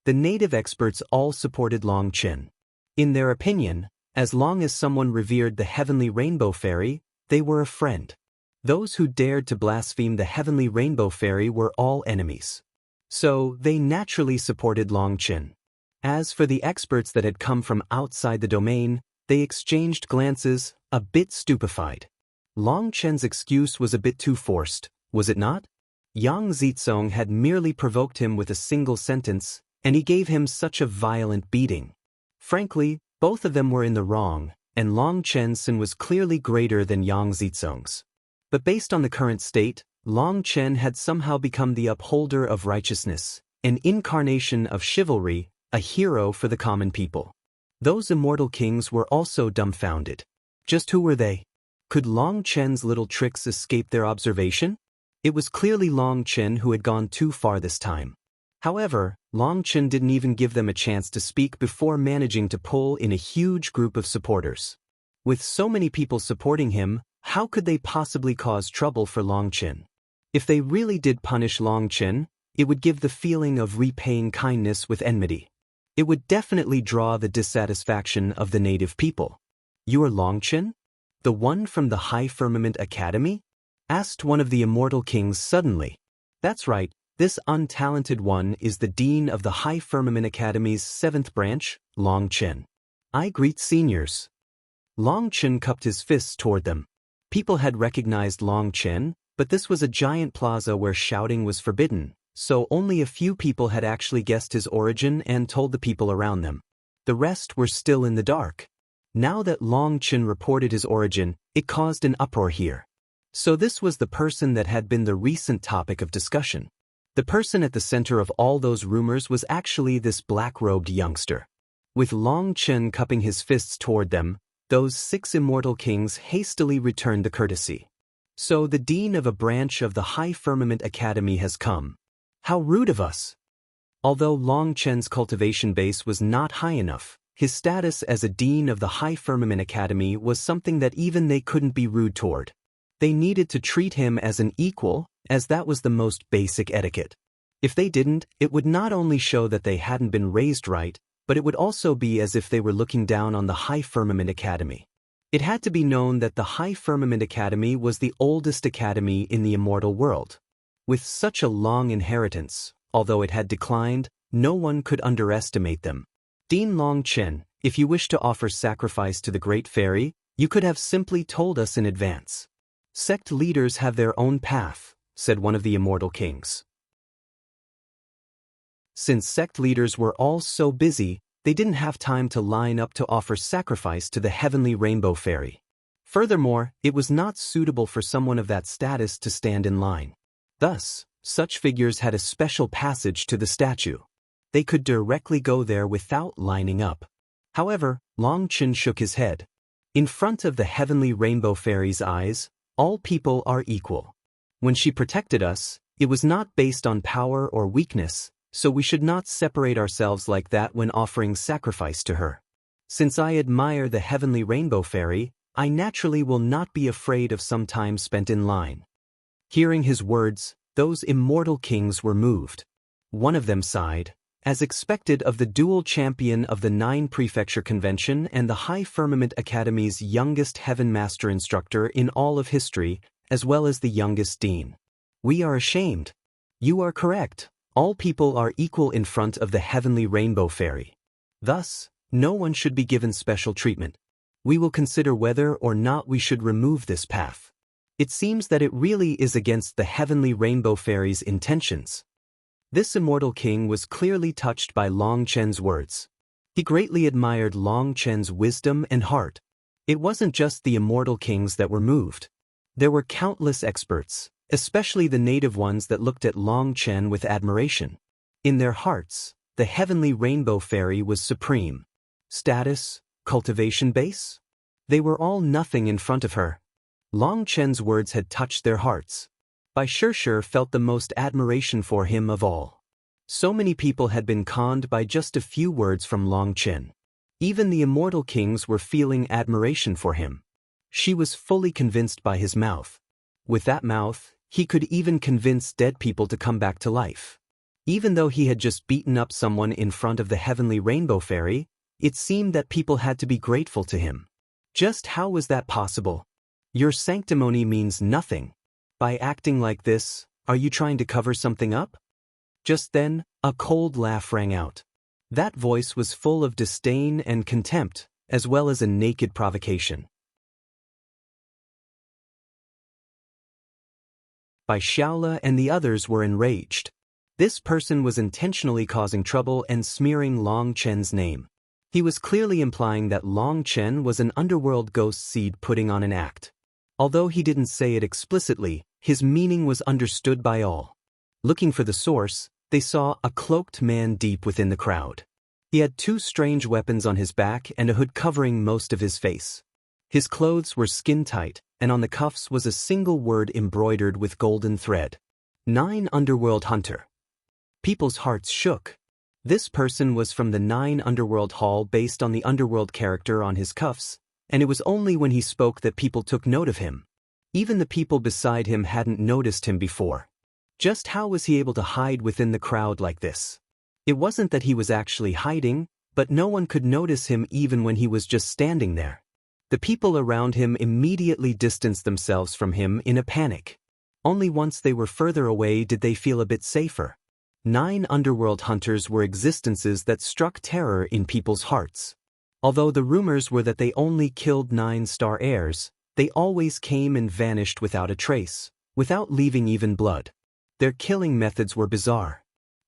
The native experts all supported Long Chen. In their opinion, as long as someone revered the heavenly rainbow fairy, they were a friend. Those who dared to blaspheme the heavenly rainbow fairy were all enemies. So, they naturally supported Long Chen. As for the experts that had come from outside the domain, they exchanged glances, a bit stupefied. Long Chen's excuse was a bit too forced, was it not? Yang Zizong had merely provoked him with a single sentence, and he gave him such a violent beating. Frankly, both of them were in the wrong, and Long Chen's sin was clearly greater than Yang Zizong's. But based on the current state, Long Chen had somehow become the upholder of righteousness, an incarnation of chivalry, a hero for the common people. Those immortal kings were also dumbfounded. Just who were they? Could Long Chen's little tricks escape their observation? It was clearly Long Chen who had gone too far this time. However, Long Chen didn't even give them a chance to speak before managing to pull in a huge group of supporters. With so many people supporting him, how could they possibly cause trouble for Long Chen? If they really did punish Long Chen, it would give the feeling of repaying kindness with enmity. It would definitely draw the dissatisfaction of the native people. "You are Long Chen? The one from the High Firmament Academy?" asked one of the immortal kings suddenly. "That's right, this untalented one is the dean of the High Firmament Academy's 7th branch, Long Chen. I greet seniors." Long Chen cupped his fists toward them. People had recognized Long Chen, but this was a giant plaza where shouting was forbidden, so only a few people had actually guessed his origin and told the people around them. The rest were still in the dark. Now that Long Chen reported his origin, it caused an uproar here. So this was the person that had been the recent topic of discussion. The person at the center of all those rumors was actually this black-robed youngster. With Long Chen cupping his fists toward them, those 6 immortal kings hastily returned the courtesy. "So the dean of a branch of the High Firmament Academy has come. How rude of us." Although Long Chen's cultivation base was not high enough, his status as a dean of the High Firmament Academy was something that even they couldn't be rude toward. They needed to treat him as an equal, as that was the most basic etiquette. If they didn't, it would not only show that they hadn't been raised right, but it would also be as if they were looking down on the High Firmament Academy. It had to be known that the High Firmament Academy was the oldest academy in the immortal world. With such a long inheritance, although it had declined, no one could underestimate them. "Dean Long Chen, if you wish to offer sacrifice to the Great Fairy, you could have simply told us in advance." "Sect leaders have their own path," said one of the immortal kings. Since sect leaders were all so busy, they didn't have time to line up to offer sacrifice to the heavenly rainbow fairy. Furthermore, it was not suitable for someone of that status to stand in line. Thus, such figures had a special passage to the statue. They could directly go there without lining up. However, Long Chen shook his head. In front of the heavenly rainbow fairy's eyes, all people are equal. When she protected us, it was not based on power or weakness, so we should not separate ourselves like that when offering sacrifice to her. Since I admire the heavenly rainbow fairy, I naturally will not be afraid of some time spent in line. Hearing his words, those immortal kings were moved. One of them sighed, as expected of the dual champion of the 9 Prefecture Convention and the High Firmament Academy's youngest Heaven Master instructor in all of history, as well as the youngest dean. "We are ashamed." "You are correct. All people are equal in front of the heavenly rainbow fairy. Thus, no one should be given special treatment. We will consider whether or not we should remove this path. It seems that it really is against the heavenly rainbow fairy's intentions." This immortal king was clearly touched by Long Chen's words. He greatly admired Long Chen's wisdom and heart. It wasn't just the immortal kings that were moved. There were countless experts, especially the native ones that looked at Long Chen with admiration. In their hearts, the heavenly rainbow fairy was supreme. Status, cultivation base? They were all nothing in front of her. Long Chen's words had touched their hearts. Bai Shishir felt the most admiration for him of all. So many people had been conned by just a few words from Long Chen. Even the immortal kings were feeling admiration for him. She was fully convinced by his mouth. With that mouth, he could even convince dead people to come back to life. Even though he had just beaten up someone in front of the heavenly rainbow fairy, it seemed that people had to be grateful to him. Just how was that possible? Your sanctimony means nothing. By acting like this, are you trying to cover something up? Just then, a cold laugh rang out. That voice was full of disdain and contempt, as well as a naked provocation. Bai Xiaola and the others were enraged. This person was intentionally causing trouble and smearing Long Chen's name. He was clearly implying that Long Chen was an underworld ghost seed putting on an act. Although he didn't say it explicitly, his meaning was understood by all. Looking for the source, they saw a cloaked man deep within the crowd. He had 2 strange weapons on his back and a hood covering most of his face. His clothes were skin-tight, and on the cuffs was a single word embroidered with golden thread. 9 Underworld Hunter. People's hearts shook. This person was from the 9 Underworld Hall based on the Underworld character on his cuffs, and it was only when he spoke that people took note of him. Even the people beside him hadn't noticed him before. Just how was he able to hide within the crowd like this? It wasn't that he was actually hiding, but no one could notice him even when he was just standing there. The people around him immediately distanced themselves from him in a panic. Only once they were further away did they feel a bit safer. 9 Underworld Hunters were existences that struck terror in people's hearts. Although the rumors were that they only killed 9-star heirs, they always came and vanished without a trace, without leaving even blood. Their killing methods were bizarre.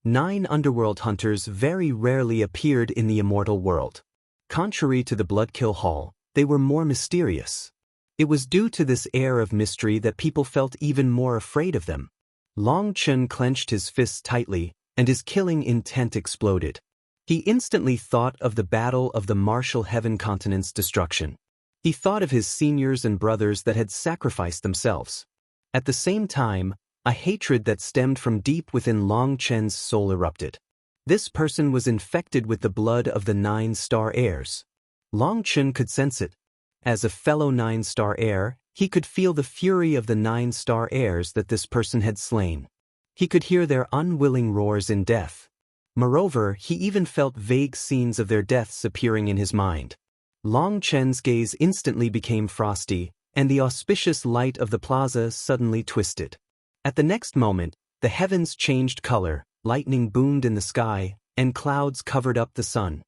9 Underworld Hunters very rarely appeared in the immortal world. Contrary to the Bloodkill Hall, they were more mysterious. It was due to this air of mystery that people felt even more afraid of them. Long Chen clenched his fists tightly, and his killing intent exploded. He instantly thought of the battle of the Martial Heaven Continent's destruction. He thought of his seniors and brothers that had sacrificed themselves. At the same time, a hatred that stemmed from deep within Long Chen's soul erupted. This person was infected with the blood of the 9-star heirs. Long Chen could sense it. As a fellow 9-star heir, he could feel the fury of the 9-star heirs that this person had slain. He could hear their unwilling roars in death. Moreover, he even felt vague scenes of their deaths appearing in his mind. Long Chen's gaze instantly became frosty, and the auspicious light of the plaza suddenly twisted. At the next moment, the heavens changed color, lightning boomed in the sky, and clouds covered up the sun.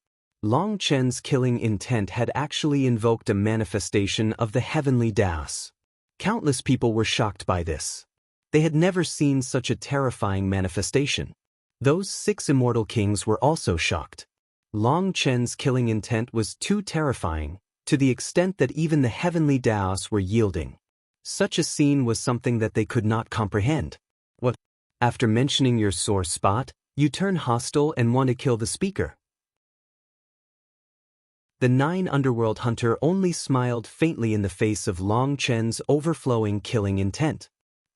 Long Chen's killing intent had actually invoked a manifestation of the heavenly Daos. Countless people were shocked by this. They had never seen such a terrifying manifestation. Those 6 immortal kings were also shocked. Long Chen's killing intent was too terrifying, to the extent that even the heavenly Daos were yielding. Such a scene was something that they could not comprehend. What? After mentioning your sore spot, you turn hostile and want to kill the speaker? The 9 Underworld Hunter only smiled faintly in the face of Long Chen's overflowing killing intent.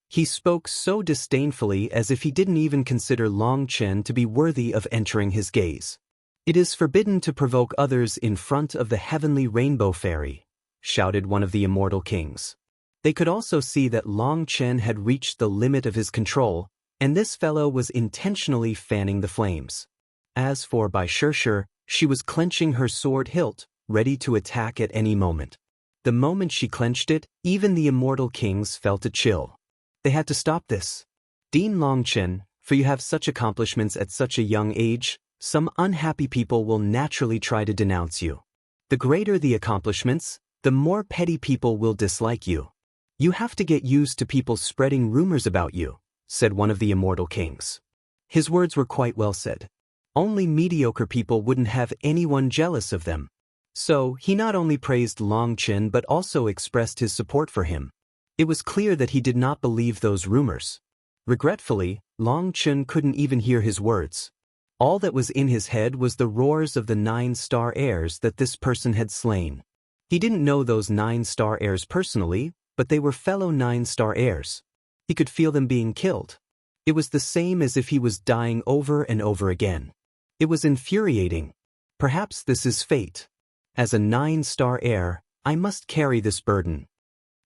He spoke so disdainfully as if he didn't even consider Long Chen to be worthy of entering his gaze. "It is forbidden to provoke others in front of the heavenly rainbow fairy," shouted one of the immortal kings. They could also see that Long Chen had reached the limit of his control, and this fellow was intentionally fanning the flames. As for Bai Xiaola, she was clenching her sword hilt, ready to attack at any moment. The moment she clenched it, even the immortal kings felt a chill. They had to stop this. "Dean Long Chen, for you have such accomplishments at such a young age, some unhappy people will naturally try to denounce you. The greater the accomplishments, the more petty people will dislike you. You have to get used to people spreading rumors about you," said one of the immortal kings. His words were quite well said. Only mediocre people wouldn't have anyone jealous of them. So, he not only praised Long Chen but also expressed his support for him. It was clear that he did not believe those rumors. Regretfully, Long Chen couldn't even hear his words. All that was in his head was the roars of the 9-star heirs that this person had slain. He didn't know those 9-star heirs personally, but they were fellow 9-star heirs. He could feel them being killed. It was the same as if he was dying over and over again. It was infuriating. Perhaps this is fate. As a 9-star heir, I must carry this burden.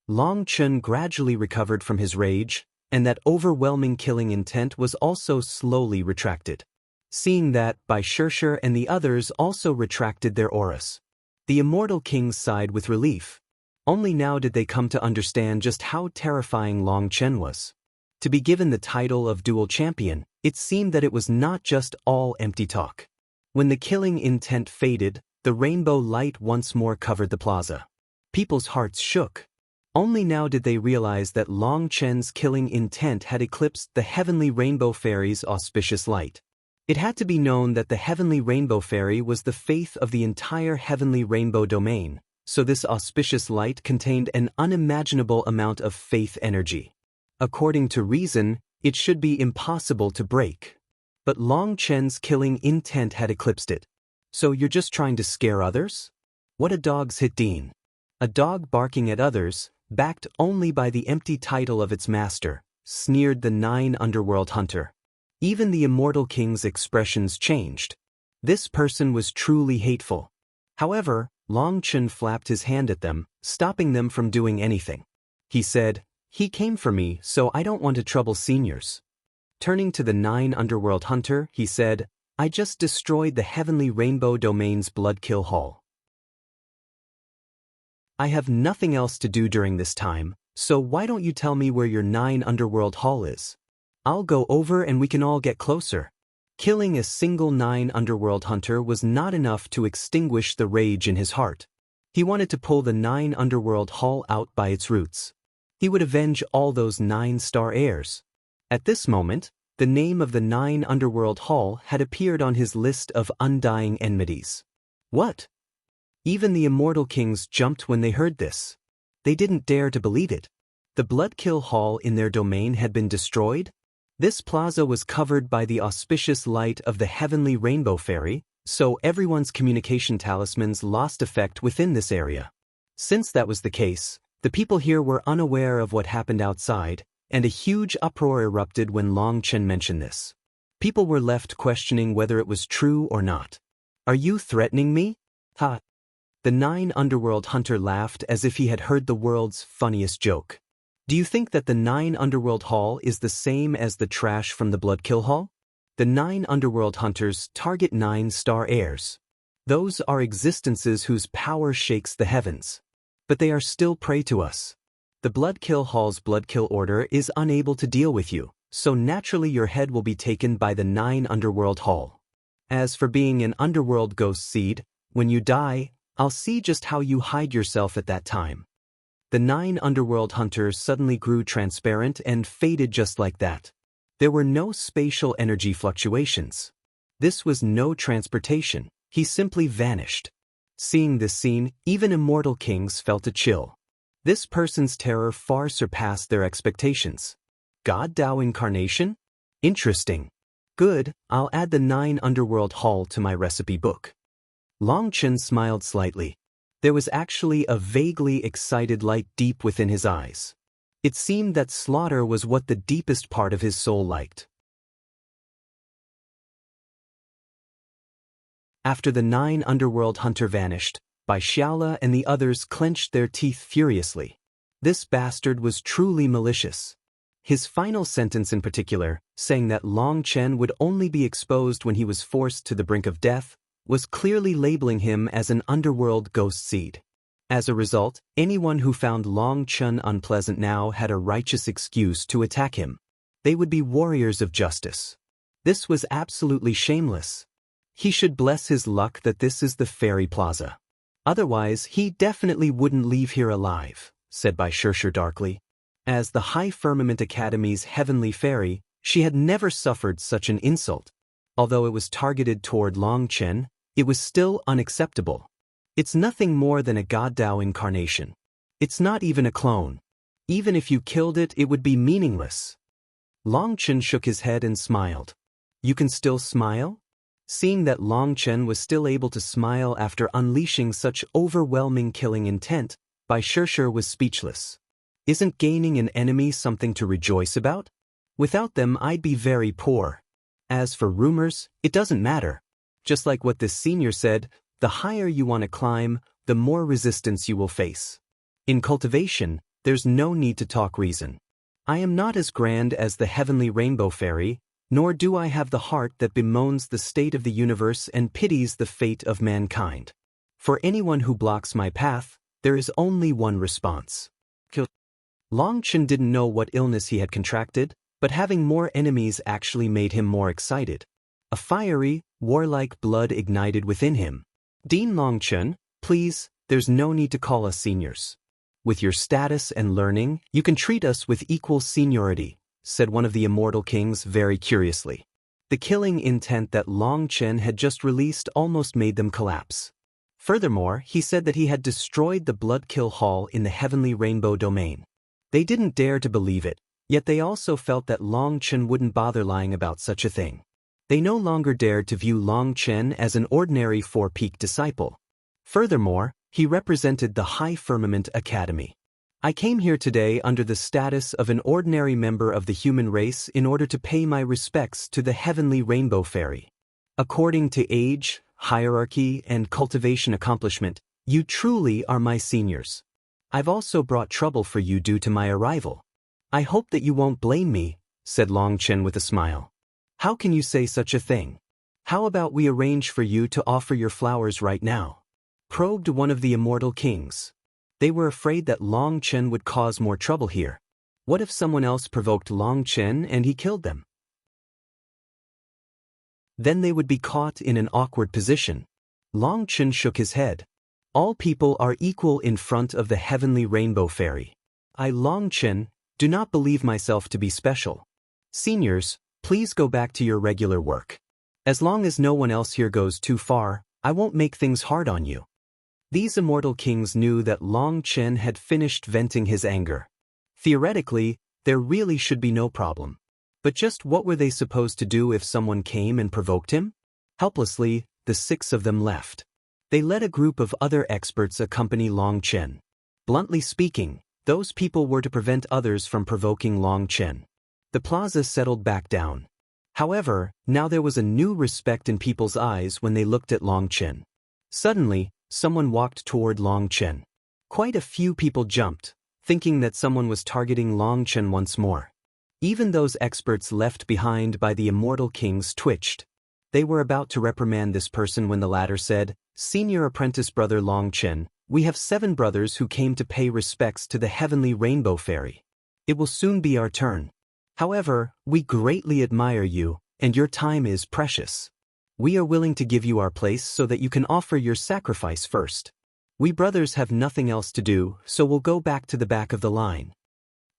Long Chen gradually recovered from his rage, and that overwhelming killing intent was also slowly retracted. Seeing that, Bai Xiaola and the others also retracted their auras. The immortal kings sighed with relief. Only now did they come to understand just how terrifying Long Chen was. To be given the title of dual champion, it seemed that it was not just all empty talk. When the killing intent faded, the rainbow light once more covered the plaza. People's hearts shook. Only now did they realize that Long Chen's killing intent had eclipsed the heavenly rainbow fairy's auspicious light. It had to be known that the heavenly rainbow fairy was the faith of the entire heavenly rainbow domain, so this auspicious light contained an unimaginable amount of faith energy. According to reason, it should be impossible to break. But Long Chen's killing intent had eclipsed it. So you're just trying to scare others? What a dog's hit Dean. A dog barking at others, backed only by the empty title of its master, sneered the 9 Underworld hunter. Even the immortal king's expressions changed. This person was truly hateful. However, Long Chen flapped his hand at them, stopping them from doing anything. He said, "He came for me, so I don't want to trouble seniors." Turning to the 9 Underworld hunter, he said, "I just destroyed the heavenly rainbow domain's Bloodkill Hall. I have nothing else to do during this time, so why don't you tell me where your 9 Underworld Hall is? I'll go over and we can all get closer." Killing a single 9 Underworld hunter was not enough to extinguish the rage in his heart. He wanted to pull the 9 Underworld Hall out by its roots. He would avenge all those 9-star heirs. At this moment, the name of the 9 Underworld Hall had appeared on his list of undying enmities. What? Even the immortal kings jumped when they heard this. They didn't dare to believe it. The Bloodkill Hall in their domain had been destroyed? This plaza was covered by the auspicious light of the heavenly rainbow fairy, so everyone's communication talismans lost effect within this area. Since that was the case, the people here were unaware of what happened outside, and a huge uproar erupted when Long Chen mentioned this. People were left questioning whether it was true or not. "Are you threatening me?" Ha! The 9 Underworld hunter laughed as if he had heard the world's funniest joke. "Do you think that the 9 Underworld Hall is the same as the trash from the Bloodkill Hall? The 9 Underworld hunters target 9-star heirs. Those are existences whose power shakes the heavens. But they are still prey to us. The Bloodkill Hall's Bloodkill Order is unable to deal with you, so naturally your head will be taken by the 9 Underworld Hall. As for being an Underworld ghost seed, when you die, I'll see just how you hide yourself at that time." The 9 Underworld hunters suddenly grew transparent and faded just like that. There were no spatial energy fluctuations. This was no transportation, he simply vanished. Seeing this scene, even immortal kings felt a chill. This person's terror far surpassed their expectations. God Tao incarnation? Interesting. Good, I'll add the 9 Underworld Hall to my recipe book. Long Chen smiled slightly. There was actually a vaguely excited light deep within his eyes. It seemed that slaughter was what the deepest part of his soul liked. After the 9 Underworld hunter vanished, Bai Xiaola and the others clenched their teeth furiously. This bastard was truly malicious. His final sentence in particular, saying that Long Chen would only be exposed when he was forced to the brink of death, was clearly labeling him as an underworld ghost seed. As a result, anyone who found Long Chen unpleasant now had a righteous excuse to attack him. They would be warriors of justice. This was absolutely shameless. He should bless his luck that this is the Fairy Plaza. Otherwise, he definitely wouldn't leave here alive, said Bai Xiaola darkly. As the High Firmament Academy's heavenly fairy, she had never suffered such an insult. Although it was targeted toward Long Chen, it was still unacceptable. It's nothing more than a God Tao incarnation. It's not even a clone. Even if you killed it, it would be meaningless. Long Chen shook his head and smiled. You can still smile? Seeing that Long Chen was still able to smile after unleashing such overwhelming killing intent, Bai Xiaola was speechless. Isn't gaining an enemy something to rejoice about? Without them, I'd be very poor. As for rumors, it doesn't matter. Just like what this senior said, the higher you want to climb, the more resistance you will face. In cultivation, there's no need to talk reason. I am not as grand as the heavenly rainbow fairy, nor do I have the heart that bemoans the state of the universe and pities the fate of mankind. For anyone who blocks my path, there is only one response. Kill. Long Chen didn't know what illness he had contracted, but having more enemies actually made him more excited. A fiery, Warlike blood ignited within him. Dean Longchen, please, there's no need to call us seniors. With your status and learning, you can treat us with equal seniority, said one of the immortal kings very curiously. The killing intent that Longchen had just released almost made them collapse. Furthermore, he said that he had destroyed the Bloodkill Hall in the Heavenly Rainbow domain. They didn't dare to believe it, yet they also felt that Longchen wouldn't bother lying about such a thing. They no longer dared to view Longchen as an ordinary four-peak disciple. Furthermore, he represented the High Firmament Academy. I came here today under the status of an ordinary member of the human race in order to pay my respects to the Heavenly Rainbow Fairy. According to age, hierarchy, and cultivation accomplishment, you truly are my seniors. I've also brought trouble for you due to my arrival. I hope that you won't blame me, said Longchen with a smile. How can you say such a thing? How about we arrange for you to offer your flowers right now? Probed one of the immortal kings. They were afraid that Longchen would cause more trouble here. What if someone else provoked Longchen and he killed them? Then they would be caught in an awkward position. Longchen shook his head. All people are equal in front of the Heavenly Rainbow Fairy. I, Longchen, do not believe myself to be special. Seniors, please go back to your regular work. As long as no one else here goes too far, I won't make things hard on you. These immortal kings knew that Longchen had finished venting his anger. Theoretically, there really should be no problem. But just what were they supposed to do if someone came and provoked him? Helplessly, the 6 of them left. They let a group of other experts accompany Longchen. Bluntly speaking, those people were to prevent others from provoking Longchen. The plaza settled back down. However, now there was a new respect in people's eyes when they looked at Longchen. Suddenly, someone walked toward Longchen. Quite a few people jumped, thinking that someone was targeting Longchen once more. Even those experts left behind by the immortal kings twitched. They were about to reprimand this person when the latter said, Senior Apprentice Brother Longchen, we have 7 brothers who came to pay respects to the Heavenly Rainbow Fairy. It will soon be our turn. However, we greatly admire you, and your time is precious. We are willing to give you our place so that you can offer your sacrifice first. We brothers have nothing else to do, so we'll go back to the back of the line.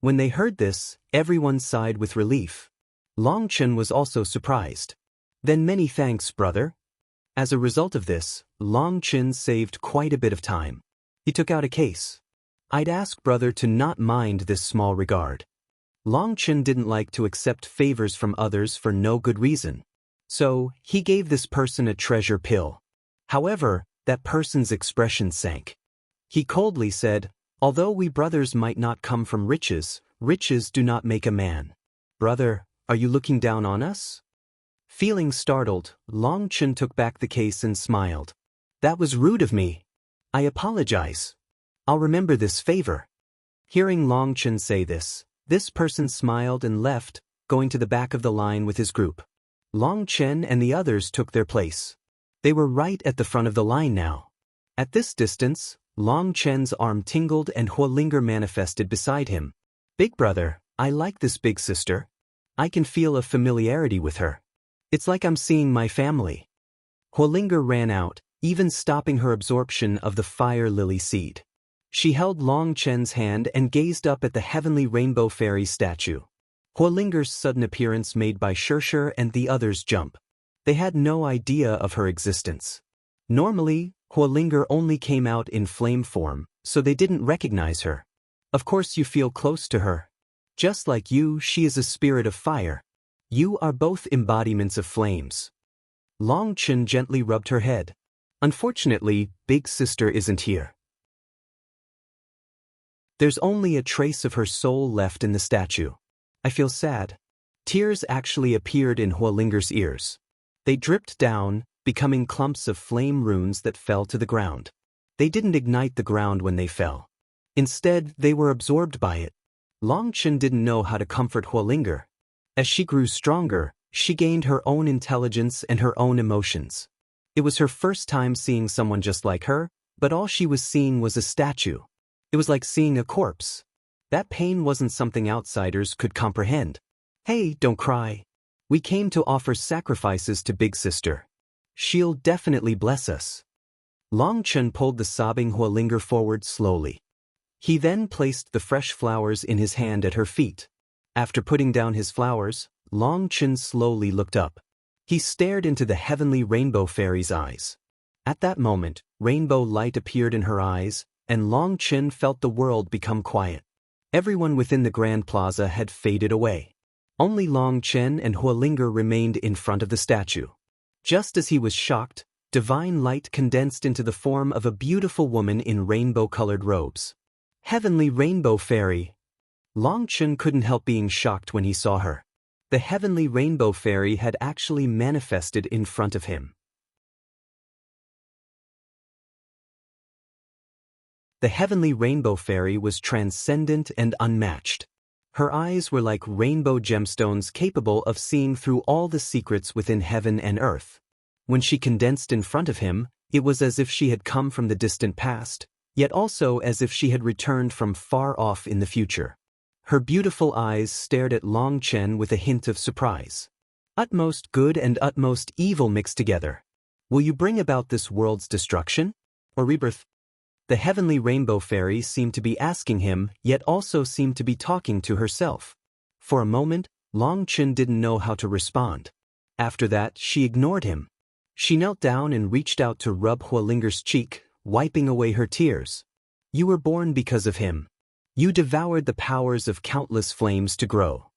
When they heard this, everyone sighed with relief. Longchen was also surprised. Then many thanks, brother. As a result of this, Longchen saved quite a bit of time. He took out a case. I'd ask brother to not mind this small regard. Longchen didn't like to accept favors from others for no good reason. So, he gave this person a treasure pill. However, that person's expression sank. He coldly said, although we brothers might not come from riches, riches do not make a man. Brother, are you looking down on us? Feeling startled, Longchen took back the case and smiled. That was rude of me. I apologize. I'll remember this favor. Hearing Longchen say this person smiled and left, going to the back of the line with his group. Longchen and the others took their place. They were right at the front of the line now. At this distance, Longchen's arm tingled and Huolinger manifested beside him. Big brother, I like this big sister. I can feel a familiarity with her. It's like I'm seeing my family. Huolinger ran out, even stopping her absorption of the fire lily seed. She held Longchen's hand and gazed up at the Heavenly Rainbow Fairy statue. Huolinger's sudden appearance made by Shershur and the others jump. They had no idea of her existence. Normally, Huolinger only came out in flame form, so they didn't recognize her. Of course you feel close to her. Just like you, she is a spirit of fire. You are both embodiments of flames. Longchen gently rubbed her head. Unfortunately, Big Sister isn't here. There's only a trace of her soul left in the statue. I feel sad. Tears actually appeared in Huolinger's ears. They dripped down, becoming clumps of flame runes that fell to the ground. They didn't ignite the ground when they fell. Instead, they were absorbed by it. Longchen didn't know how to comfort Huolinger. As she grew stronger, she gained her own intelligence and her own emotions. It was her first time seeing someone just like her, but all she was seeing was a statue. It was like seeing a corpse. That pain wasn't something outsiders could comprehend. Hey, don't cry. We came to offer sacrifices to Big Sister. She'll definitely bless us. Long Chen pulled the sobbing Huolinger forward slowly. He then placed the fresh flowers in his hand at her feet. After putting down his flowers, Long Chen slowly looked up. He stared into the heavenly rainbow fairy's eyes. At that moment, rainbow light appeared in her eyes, and Long Chen felt the world become quiet. Everyone within the Grand Plaza had faded away. Only Long Chen and Huolinger remained in front of the statue. Just as he was shocked, divine light condensed into the form of a beautiful woman in rainbow-colored robes. Heavenly Rainbow Fairy! Long Chen couldn't help being shocked when he saw her. The Heavenly Rainbow Fairy had actually manifested in front of him. The Heavenly Rainbow Fairy was transcendent and unmatched. Her eyes were like rainbow gemstones capable of seeing through all the secrets within heaven and earth. When she condensed in front of him, it was as if she had come from the distant past, yet also as if she had returned from far off in the future. Her beautiful eyes stared at Long Chen with a hint of surprise. Utmost good and utmost evil mixed together. Will you bring about this world's destruction? Or rebirth? The Heavenly Rainbow Fairy seemed to be asking him, yet also seemed to be talking to herself. For a moment, Long Chen didn't know how to respond. After that, she ignored him. She knelt down and reached out to rub Huolinger's cheek, wiping away her tears. You were born because of him. You devoured the powers of countless flames to grow.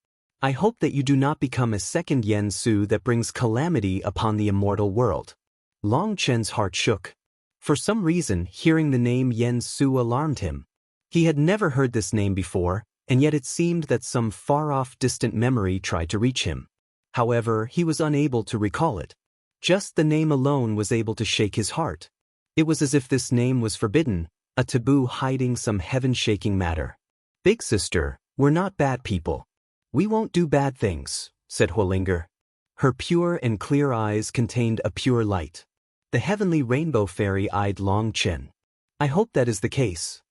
I hope that you do not become a second Yen Su that brings calamity upon the immortal world. Long Chen's heart shook. For some reason, hearing the name Yen Su alarmed him. He had never heard this name before, and yet it seemed that some far-off distant memory tried to reach him. However, he was unable to recall it. Just the name alone was able to shake his heart. It was as if this name was forbidden, a taboo hiding some heaven-shaking matter. Big sister, we're not bad people. We won't do bad things, said Huolinger. Her pure and clear eyes contained a pure light. The Heavenly Rainbow Fairy eyed Long Chen. I hope that is the case.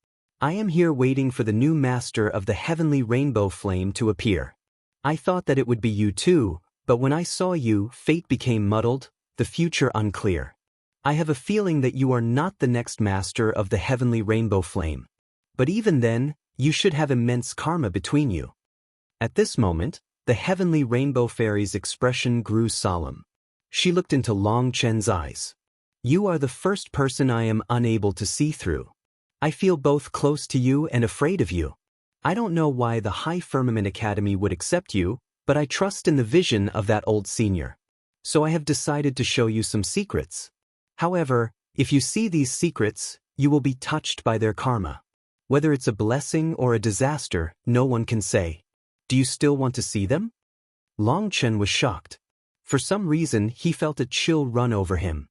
I am here waiting for the new master of the Heavenly Rainbow Flame to appear. I thought that it would be you too, but when I saw you, fate became muddled, the future unclear. I have a feeling that you are not the next master of the Heavenly Rainbow Flame. But even then, you should have immense karma between you. At this moment, the Heavenly Rainbow Fairy's expression grew solemn. She looked into Long Chen's eyes. You are the first person I am unable to see through. I feel both close to you and afraid of you. I don't know why the High Firmament Academy would accept you, but I trust in the vision of that old senior. So I have decided to show you some secrets. However, if you see these secrets, you will be touched by their karma. Whether it's a blessing or a disaster, no one can say. Do you still want to see them? Long Chen was shocked. For some reason, he felt a chill run over him.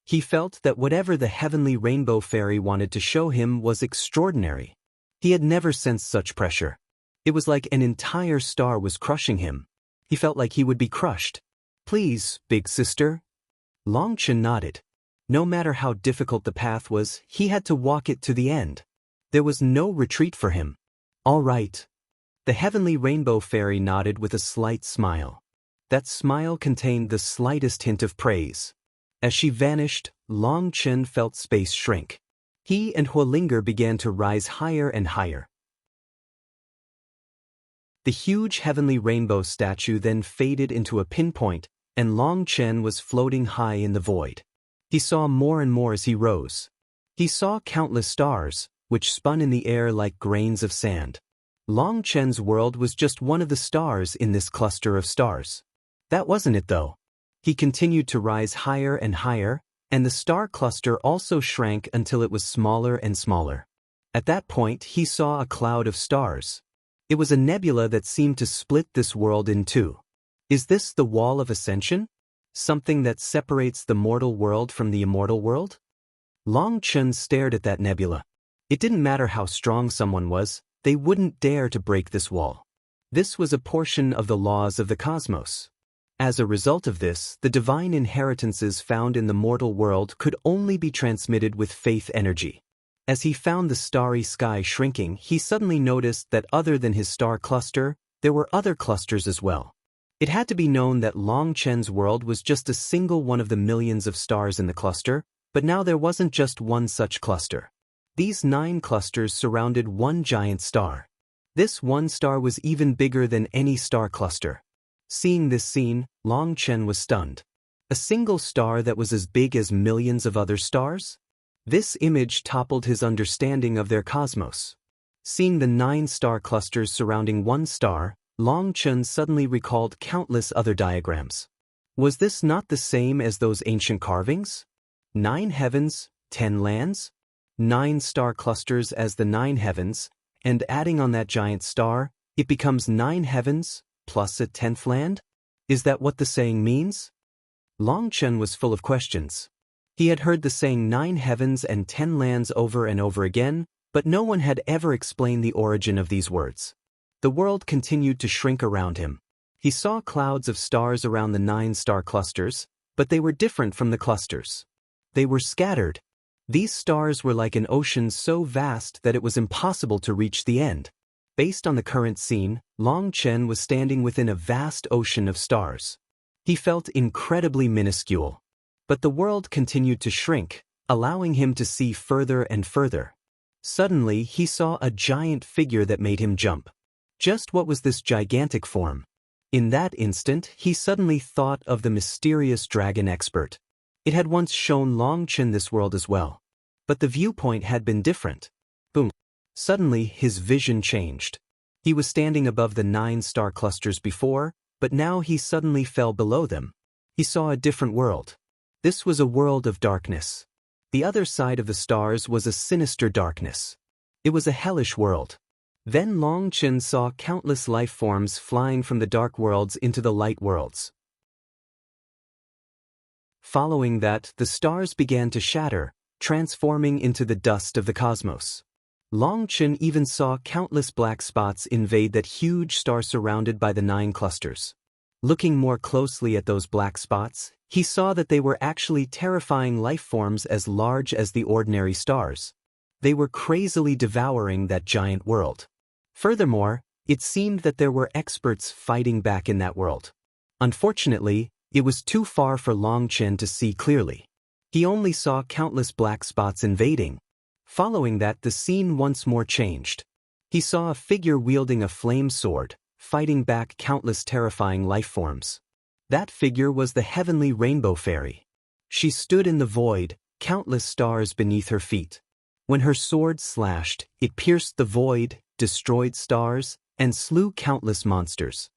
He felt that whatever the Heavenly Rainbow Fairy wanted to show him was extraordinary. He had never sensed such pressure. It was like an entire star was crushing him. He felt like he would be crushed. Please, big sister. Long Chen nodded. No matter how difficult the path was, he had to walk it to the end. There was no retreat for him. All right. The Heavenly Rainbow Fairy nodded with a slight smile. That smile contained the slightest hint of praise. As she vanished, Long Chen felt space shrink. He and Huolinger began to rise higher and higher. The huge heavenly rainbow statue then faded into a pinpoint, and Long Chen was floating high in the void. He saw more and more as he rose. He saw countless stars, which spun in the air like grains of sand. Long Chen's world was just one of the stars in this cluster of stars. That wasn't it though. He continued to rise higher and higher, and the star cluster also shrank until it was smaller and smaller. At that point, he saw a cloud of stars. It was a nebula that seemed to split this world in two. Is this the wall of ascension? Something that separates the mortal world from the immortal world? Long Chen stared at that nebula. It didn't matter how strong someone was, they wouldn't dare to break this wall. This was a portion of the laws of the cosmos. As a result of this, the divine inheritances found in the mortal world could only be transmitted with faith energy. As he found the starry sky shrinking, he suddenly noticed that other than his star cluster, there were other clusters as well. It had to be known that Long Chen's world was just a single one of the millions of stars in the cluster, but now there wasn't just one such cluster. These 9 clusters surrounded one giant star. This one star was even bigger than any star cluster. Seeing this scene, Long Chen was stunned. A single star that was as big as millions of other stars? This image toppled his understanding of their cosmos. Seeing the 9 star clusters surrounding one star, Long Chen suddenly recalled countless other diagrams. Was this not the same as those ancient carvings? 9 heavens, 10 lands? 9 star clusters as the 9 heavens, and adding on that giant star, it becomes 9 heavens, plus a 10th land? Is that what the saying means? Long Chen was full of questions. He had heard the saying 9 heavens and 10 lands over and over again, but no one had ever explained the origin of these words. The world continued to shrink around him. He saw clouds of stars around the 9 star clusters, but they were different from the clusters. They were scattered. These stars were like an ocean so vast that it was impossible to reach the end. Based on the current scene, Long Chen was standing within a vast ocean of stars. He felt incredibly minuscule. But the world continued to shrink, allowing him to see further and further. Suddenly, he saw a giant figure that made him jump. Just what was this gigantic form? In that instant, he suddenly thought of the mysterious dragon expert. It had once shown Long Chen this world as well. But the viewpoint had been different. Boom. Suddenly, his vision changed. He was standing above the 9 star clusters before, but now he suddenly fell below them. He saw a different world. This was a world of darkness. The other side of the stars was a sinister darkness. It was a hellish world. Then Long Chen saw countless life forms flying from the dark worlds into the light worlds. Following that, the stars began to shatter, transforming into the dust of the cosmos. Long Chen even saw countless black spots invade that huge star surrounded by the 9 clusters. Looking more closely at those black spots, he saw that they were actually terrifying life forms as large as the ordinary stars. They were crazily devouring that giant world. Furthermore, it seemed that there were experts fighting back in that world. Unfortunately, it was too far for Long Chen to see clearly. He only saw countless black spots invading. Following that, the scene once more changed. He saw a figure wielding a flame sword, fighting back countless terrifying life forms. That figure was the heavenly rainbow fairy. She stood in the void, countless stars beneath her feet. When her sword slashed, it pierced the void, destroyed stars, and slew countless monsters.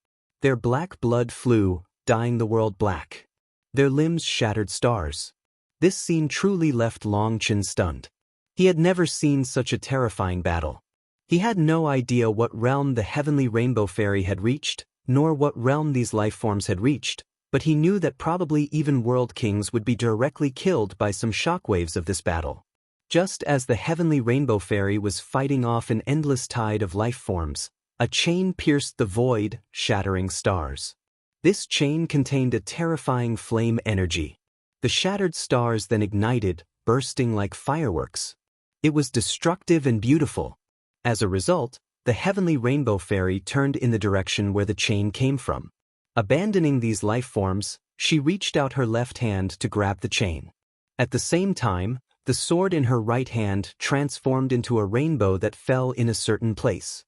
Their black blood flew, dyeing the world black. Their limbs shattered stars. This scene truly left Long Chen stunned. He had never seen such a terrifying battle. He had no idea what realm the heavenly rainbow fairy had reached, nor what realm these life forms had reached, but he knew that probably even world kings would be directly killed by some shockwaves of this battle. Just as the heavenly rainbow fairy was fighting off an endless tide of life forms, a chain pierced the void, shattering stars. This chain contained a terrifying flame energy. The shattered stars then ignited, bursting like fireworks. It was destructive and beautiful. As a result, the heavenly rainbow fairy turned in the direction where the chain came from. Abandoning these life forms, she reached out her left hand to grab the chain. At the same time, the sword in her right hand transformed into a rainbow that fell in a certain place.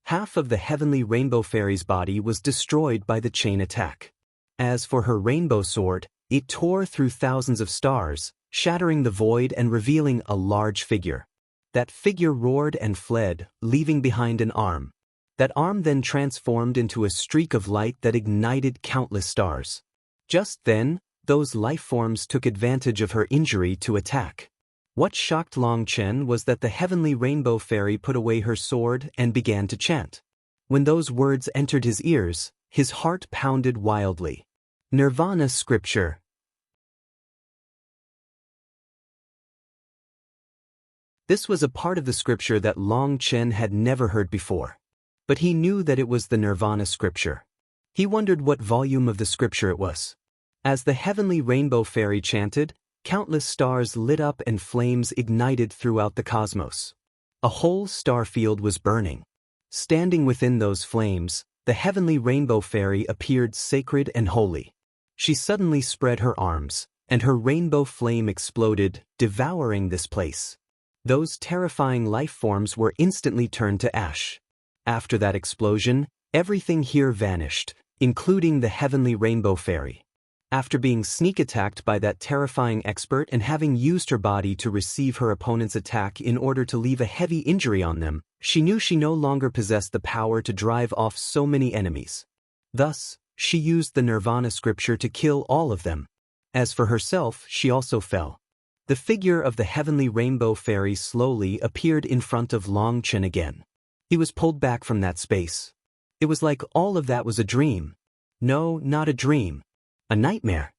Half of the heavenly rainbow fairy's body was destroyed by the chain attack. As for her rainbow sword, it tore through thousands of stars, shattering the void and revealing a large figure. That figure roared and fled, leaving behind an arm. That arm then transformed into a streak of light that ignited countless stars. Just then, those life forms took advantage of her injury to attack. What shocked Long Chen was that the heavenly rainbow fairy put away her sword and began to chant. When those words entered his ears, his heart pounded wildly. Nirvana Scripture. This was a part of the scripture that Long Chen had never heard before. But he knew that it was the Nirvana Scripture. He wondered what volume of the scripture it was. As the heavenly rainbow fairy chanted, countless stars lit up and flames ignited throughout the cosmos. A whole star field was burning. Standing within those flames, the heavenly rainbow fairy appeared sacred and holy. She suddenly spread her arms, and her rainbow flame exploded, devouring this place. Those terrifying life forms were instantly turned to ash. After that explosion, everything here vanished, including the heavenly rainbow fairy. After being sneak attacked by that terrifying expert and having used her body to receive her opponent's attack in order to leave a heavy injury on them, she knew she no longer possessed the power to drive off so many enemies. Thus, she used the Nirvana scripture to kill all of them. As for herself, she also fell. The figure of the heavenly rainbow fairy slowly appeared in front of Long Chen again. He was pulled back from that space. It was like all of that was a dream. No, not a dream. A nightmare.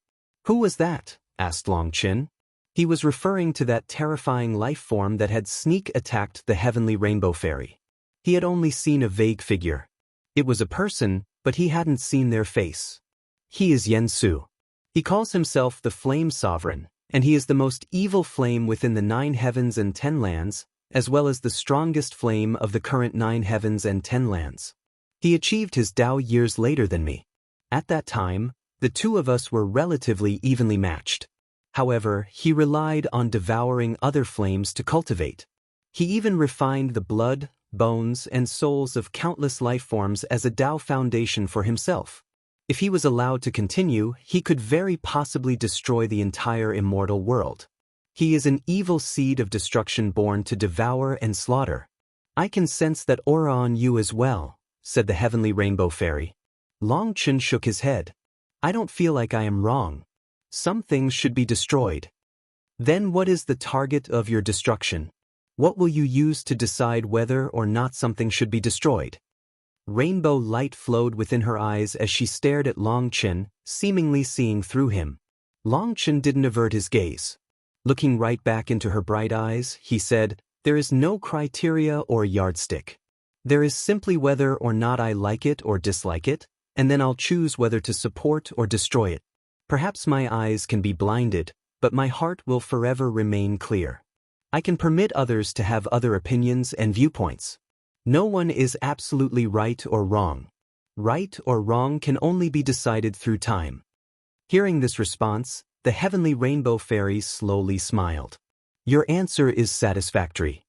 Who was that? Asked Long Chen. He was referring to that terrifying life form that had sneak attacked the heavenly rainbow fairy. He had only seen a vague figure. It was a person, but he hadn't seen their face. He is Yen Su. He calls himself the Flame Sovereign, and he is the most evil flame within the 9 heavens and 10 lands, as well as the strongest flame of the current 9 heavens and 10 lands. He achieved his Tao years later than me. At that time, the two of us were relatively evenly matched. However, he relied on devouring other flames to cultivate. He even refined the blood, bones, and souls of countless life forms as a Tao foundation for himself. If he was allowed to continue, he could very possibly destroy the entire immortal world. He is an evil seed of destruction born to devour and slaughter. I can sense that aura on you as well, said the heavenly rainbow fairy. Long Chen shook his head. I don't feel like I am wrong. Some things should be destroyed. Then what is the target of your destruction? What will you use to decide whether or not something should be destroyed? Rainbow light flowed within her eyes as she stared at Long Chen, seemingly seeing through him. Long Chen didn't avert his gaze. Looking right back into her bright eyes, he said, "There is no criteria or yardstick. There is simply whether or not I like it or dislike it, and then I'll choose whether to support or destroy it. Perhaps my eyes can be blinded, but my heart will forever remain clear. I can permit others to have other opinions and viewpoints. No one is absolutely right or wrong. Right or wrong can only be decided through time." Hearing this response, the heavenly rainbow fairy slowly smiled. Your answer is satisfactory.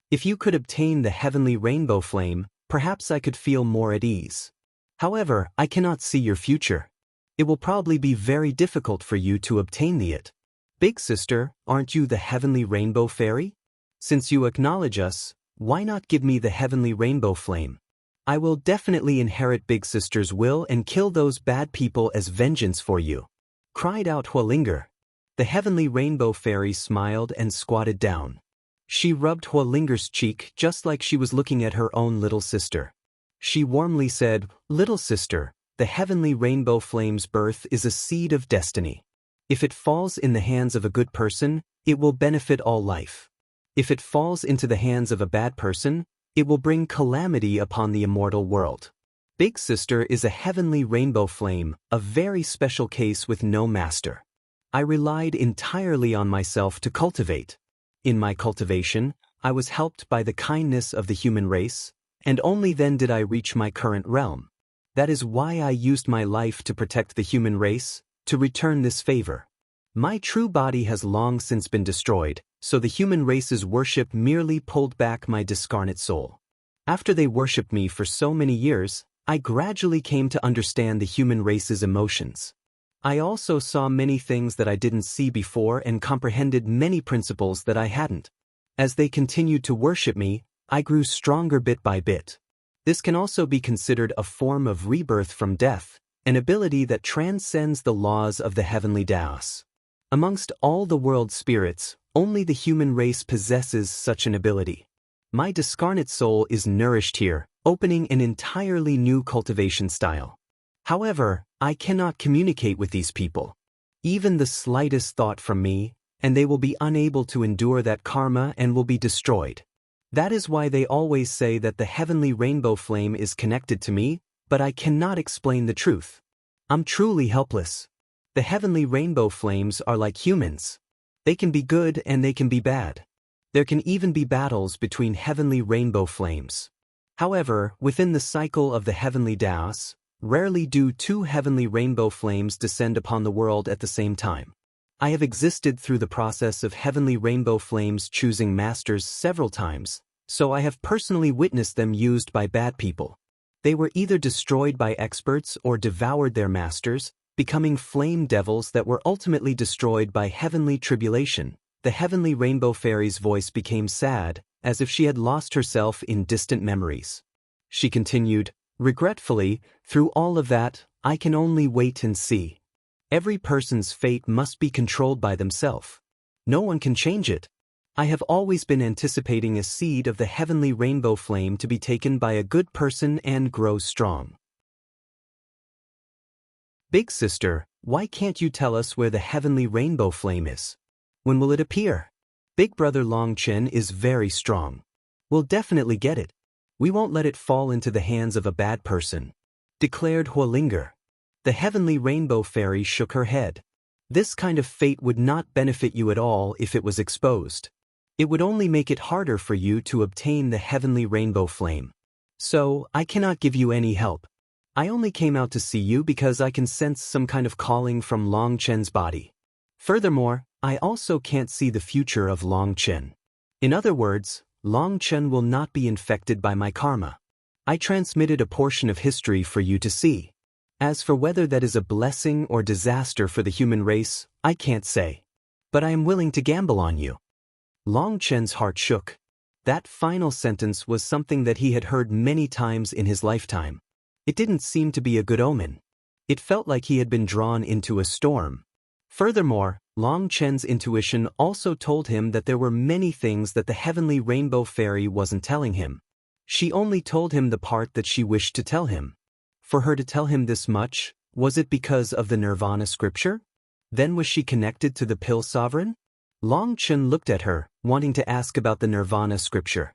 If you could obtain the heavenly rainbow flame, perhaps I could feel more at ease. However, I cannot see your future. It will probably be very difficult for you to obtain it. Big sister, aren't you the heavenly rainbow fairy? Since you acknowledge us, why not give me the heavenly rainbow flame? I will definitely inherit Big Sister's will and kill those bad people as vengeance for you, cried out Hualinger. The heavenly rainbow fairy smiled and squatted down. She rubbed Hualinger's cheek just like she was looking at her own little sister. She warmly said, "Little sister, the heavenly rainbow flame's birth is a seed of destiny. If it falls in the hands of a good person, it will benefit all life. If it falls into the hands of a bad person, it will bring calamity upon the immortal world. Big Sister is a heavenly rainbow flame, a very special case with no master. I relied entirely on myself to cultivate. In my cultivation, I was helped by the kindness of the human race, and only then did I reach my current realm. That is why I used my life to protect the human race, to return this favor. My true body has long since been destroyed, so the human race's worship merely pulled back my discarnate soul. After they worshipped me for so many years, I gradually came to understand the human race's emotions. I also saw many things that I didn't see before and comprehended many principles that I hadn't. As they continued to worship me, I grew stronger bit by bit. This can also be considered a form of rebirth from death, an ability that transcends the laws of the heavenly Taos. Amongst all the world spirits, only the human race possesses such an ability. My discarnate soul is nourished here, opening an entirely new cultivation style. However, I cannot communicate with these people. Even the slightest thought from me, and they will be unable to endure that karma and will be destroyed. That is why they always say that the heavenly rainbow flame is connected to me, but I cannot explain the truth. I'm truly helpless. The heavenly rainbow flames are like humans. They can be good and they can be bad. There can even be battles between heavenly rainbow flames. However, within the cycle of the heavenly Daos, rarely do two heavenly rainbow flames descend upon the world at the same time. I have existed through the process of heavenly rainbow flames choosing masters several times, so I have personally witnessed them used by bad people. They were either destroyed by experts or devoured their masters, becoming flame devils that were ultimately destroyed by heavenly tribulation. The heavenly rainbow fairy's voice became sad, as if she had lost herself in distant memories. She continued, "Regretfully, through all of that, I can only wait and see. Every person's fate must be controlled by themselves. No one can change it. I have always been anticipating a seed of the heavenly rainbow flame to be taken by a good person and grow strong." Big sister, why can't you tell us where the heavenly rainbow flame is? When will it appear? Big brother Long Chen is very strong. We'll definitely get it. We won't let it fall into the hands of a bad person, declared Huolinger. The heavenly rainbow fairy shook her head. This kind of fate would not benefit you at all if it was exposed. It would only make it harder for you to obtain the heavenly rainbow flame. So, I cannot give you any help. I only came out to see you because I can sense some kind of calling from Long Chen's body. Furthermore, I also can't see the future of Long Chen. In other words, Long Chen will not be infected by my karma. I transmitted a portion of history for you to see. As for whether that is a blessing or disaster for the human race, I can't say. But I am willing to gamble on you. Long Chen's heart shook. That final sentence was something that he had heard many times in his lifetime. It didn't seem to be a good omen. It felt like he had been drawn into a storm. Furthermore, Long Chen's intuition also told him that there were many things that the heavenly rainbow fairy wasn't telling him. She only told him the part that she wished to tell him. For her to tell him this much, was it because of the Nirvana scripture? Then was she connected to the Pill Sovereign? Long Chen looked at her, wanting to ask about the Nirvana scripture.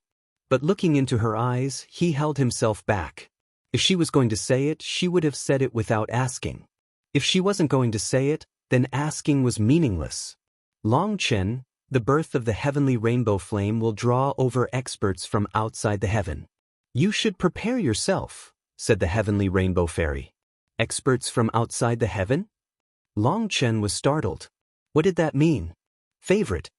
But looking into her eyes, he held himself back. If she was going to say it, she would have said it without asking. If she wasn't going to say it, then asking was meaningless. Long Chen, the birth of the heavenly rainbow flame will draw over experts from outside the heaven. You should prepare yourself, said the heavenly rainbow fairy. Experts from outside the heaven? Long Chen was startled. What did that mean? Favorite.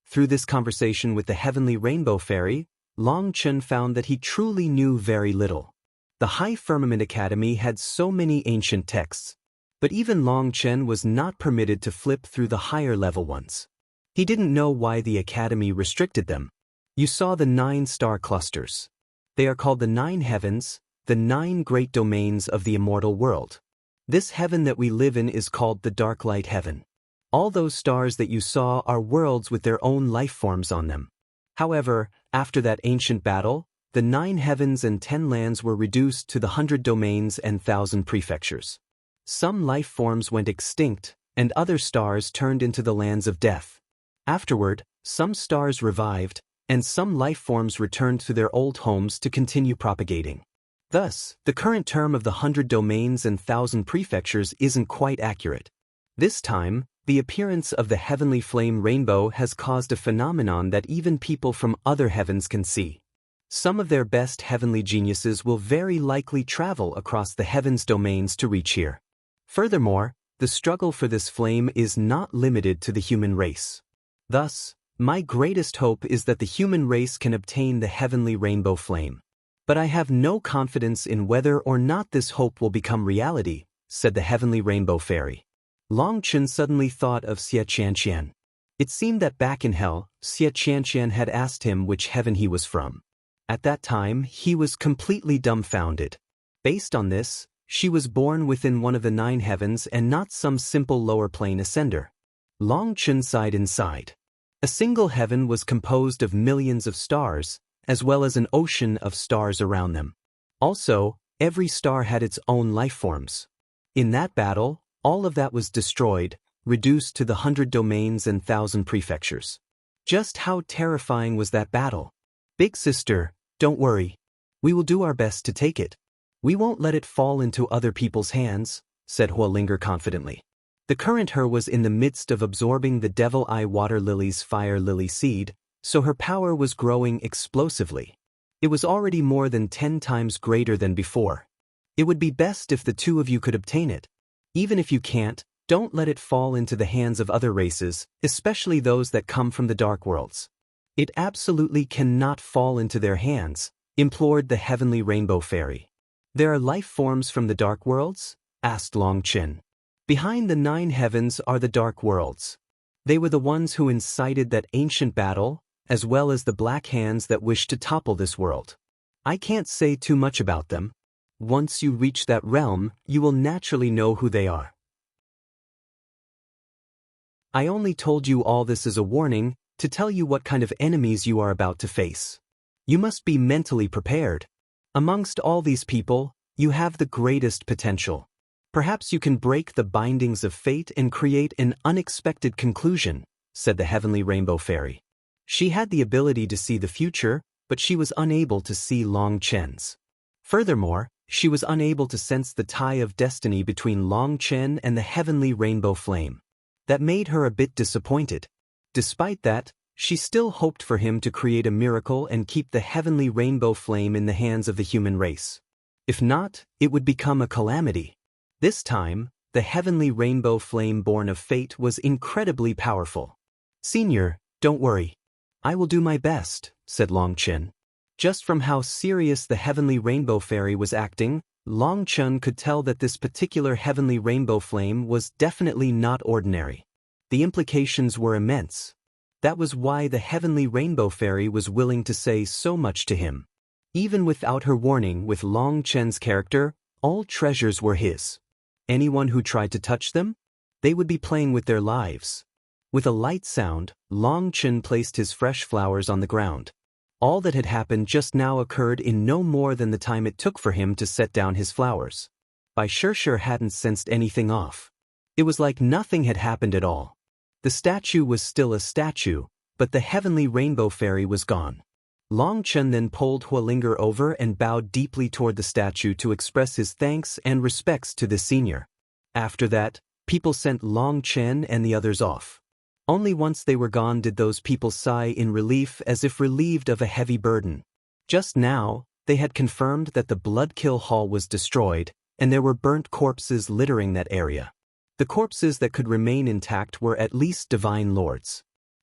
Through this conversation with the heavenly rainbow fairy, Long Chen found that he truly knew very little. The High Firmament Academy had so many ancient texts, but even Long Chen was not permitted to flip through the higher level ones. He didn't know why the academy restricted them. You saw the 9 star clusters. They are called the 9 heavens, the 9 great domains of the immortal world. This heaven that we live in is called the Darklight heaven. All those stars that you saw are worlds with their own life forms on them. However, after that ancient battle, the 9 heavens and 10 lands were reduced to the 100 domains and 1,000 prefectures. Some life forms went extinct, and other stars turned into the lands of death. Afterward, some stars revived, and some life forms returned to their old homes to continue propagating. Thus, the current term of the 100 domains and 1,000 prefectures isn't quite accurate. This time, the appearance of the heavenly flame rainbow has caused a phenomenon that even people from other heavens can see. Some of their best heavenly geniuses will very likely travel across the heavens domains to reach here. Furthermore, the struggle for this flame is not limited to the human race. Thus, my greatest hope is that the human race can obtain the heavenly rainbow flame. But I have no confidence in whether or not this hope will become reality, said the heavenly rainbow fairy. Long Chen suddenly thought of Xie Qianqian. It seemed that back in hell, Xie Qianqian had asked him which heaven he was from. At that time, he was completely dumbfounded. Based on this, she was born within one of the 9 heavens and not some simple lower plane ascender. Long Chen sighed inside. A single heaven was composed of millions of stars, as well as an ocean of stars around them. Also, every star had its own life forms. In that battle, all of that was destroyed, reduced to the 100 domains and 1,000 prefectures. Just how terrifying was that battle? Big sister, don't worry. We will do our best to take it. We won't let it fall into other people's hands, said Huolinger confidently. The current her was in the midst of absorbing the Devil Eye Water Lily's Fire Lily seed, so her power was growing explosively. It was already more than 10 times greater than before. It would be best if the two of you could obtain it. Even if you can't, don't let it fall into the hands of other races, especially those that come from the Dark Worlds. It absolutely cannot fall into their hands, implored the Heavenly Rainbow Fairy. There are life forms from the Dark Worlds? Asked Long Chen. Behind the 9 heavens are the Dark Worlds. They were the ones who incited that ancient battle, as well as the Black Hands that wished to topple this world. I can't say too much about them. Once you reach that realm, you will naturally know who they are. I only told you all this as a warning, to tell you what kind of enemies you are about to face. You must be mentally prepared. Amongst all these people, you have the greatest potential. Perhaps you can break the bindings of fate and create an unexpected conclusion, said the Heavenly Rainbow Fairy. She had the ability to see the future, but she was unable to see Long Chen's. Furthermore, she was unable to sense the tie of destiny between Long Chen and the Heavenly Rainbow Flame. That made her a bit disappointed. Despite that, she still hoped for him to create a miracle and keep the Heavenly Rainbow Flame in the hands of the human race. If not, it would become a calamity. This time, the Heavenly Rainbow Flame born of fate was incredibly powerful. Senior, don't worry. I will do my best, said Long Chen. Just from how serious the Heavenly Rainbow Fairy was acting, Long Chen could tell that this particular Heavenly Rainbow Flame was definitely not ordinary. The implications were immense. That was why the Heavenly Rainbow Fairy was willing to say so much to him. Even without her warning with Long Chen's character, all treasures were his. Anyone who tried to touch them? They would be playing with their lives. With a light sound, Long Chen placed his fresh flowers on the ground. All that had happened just now occurred in no more than the time it took for him to set down his flowers. Bai Shishir hadn't sensed anything off. It was like nothing had happened at all. The statue was still a statue, but the Heavenly Rainbow Fairy was gone. Long Chen then pulled Hualinger over and bowed deeply toward the statue to express his thanks and respects to the senior. After that, people sent Long Chen and the others off. Only once they were gone did those people sigh in relief, as if relieved of a heavy burden. Just now, they had confirmed that the Bloodkill Hall was destroyed, and there were burnt corpses littering that area. The corpses that could remain intact were at least divine lords.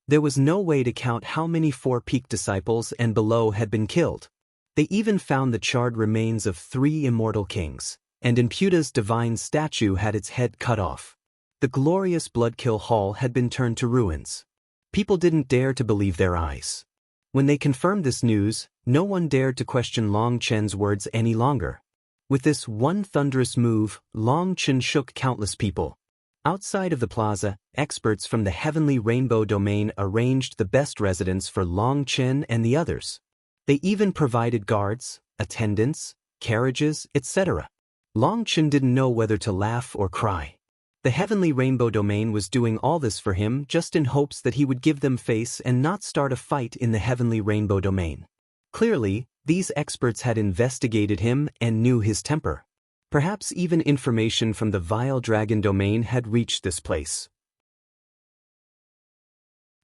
There was no way to count how many Four-Peak disciples and below had been killed. They even found the charred remains of 3 immortal kings, and Imputa's divine statue had its head cut off. The glorious Bloodkill Hall had been turned to ruins. People didn't dare to believe their eyes. When they confirmed this news, no one dared to question Long Chen's words any longer. With this one thunderous move, Long Chen shook countless people. Outside of the plaza, experts from the Heavenly Rainbow Domain arranged the best residence for Long Chen and the others. They even provided guards, attendants, carriages, etc. Long Chen didn't know whether to laugh or cry. The Heavenly Rainbow Domain was doing all this for him just in hopes that he would give them face and not start a fight in the Heavenly Rainbow Domain. Clearly, these experts had investigated him and knew his temper. Perhaps even information from the Vile Dragon Domain had reached this place.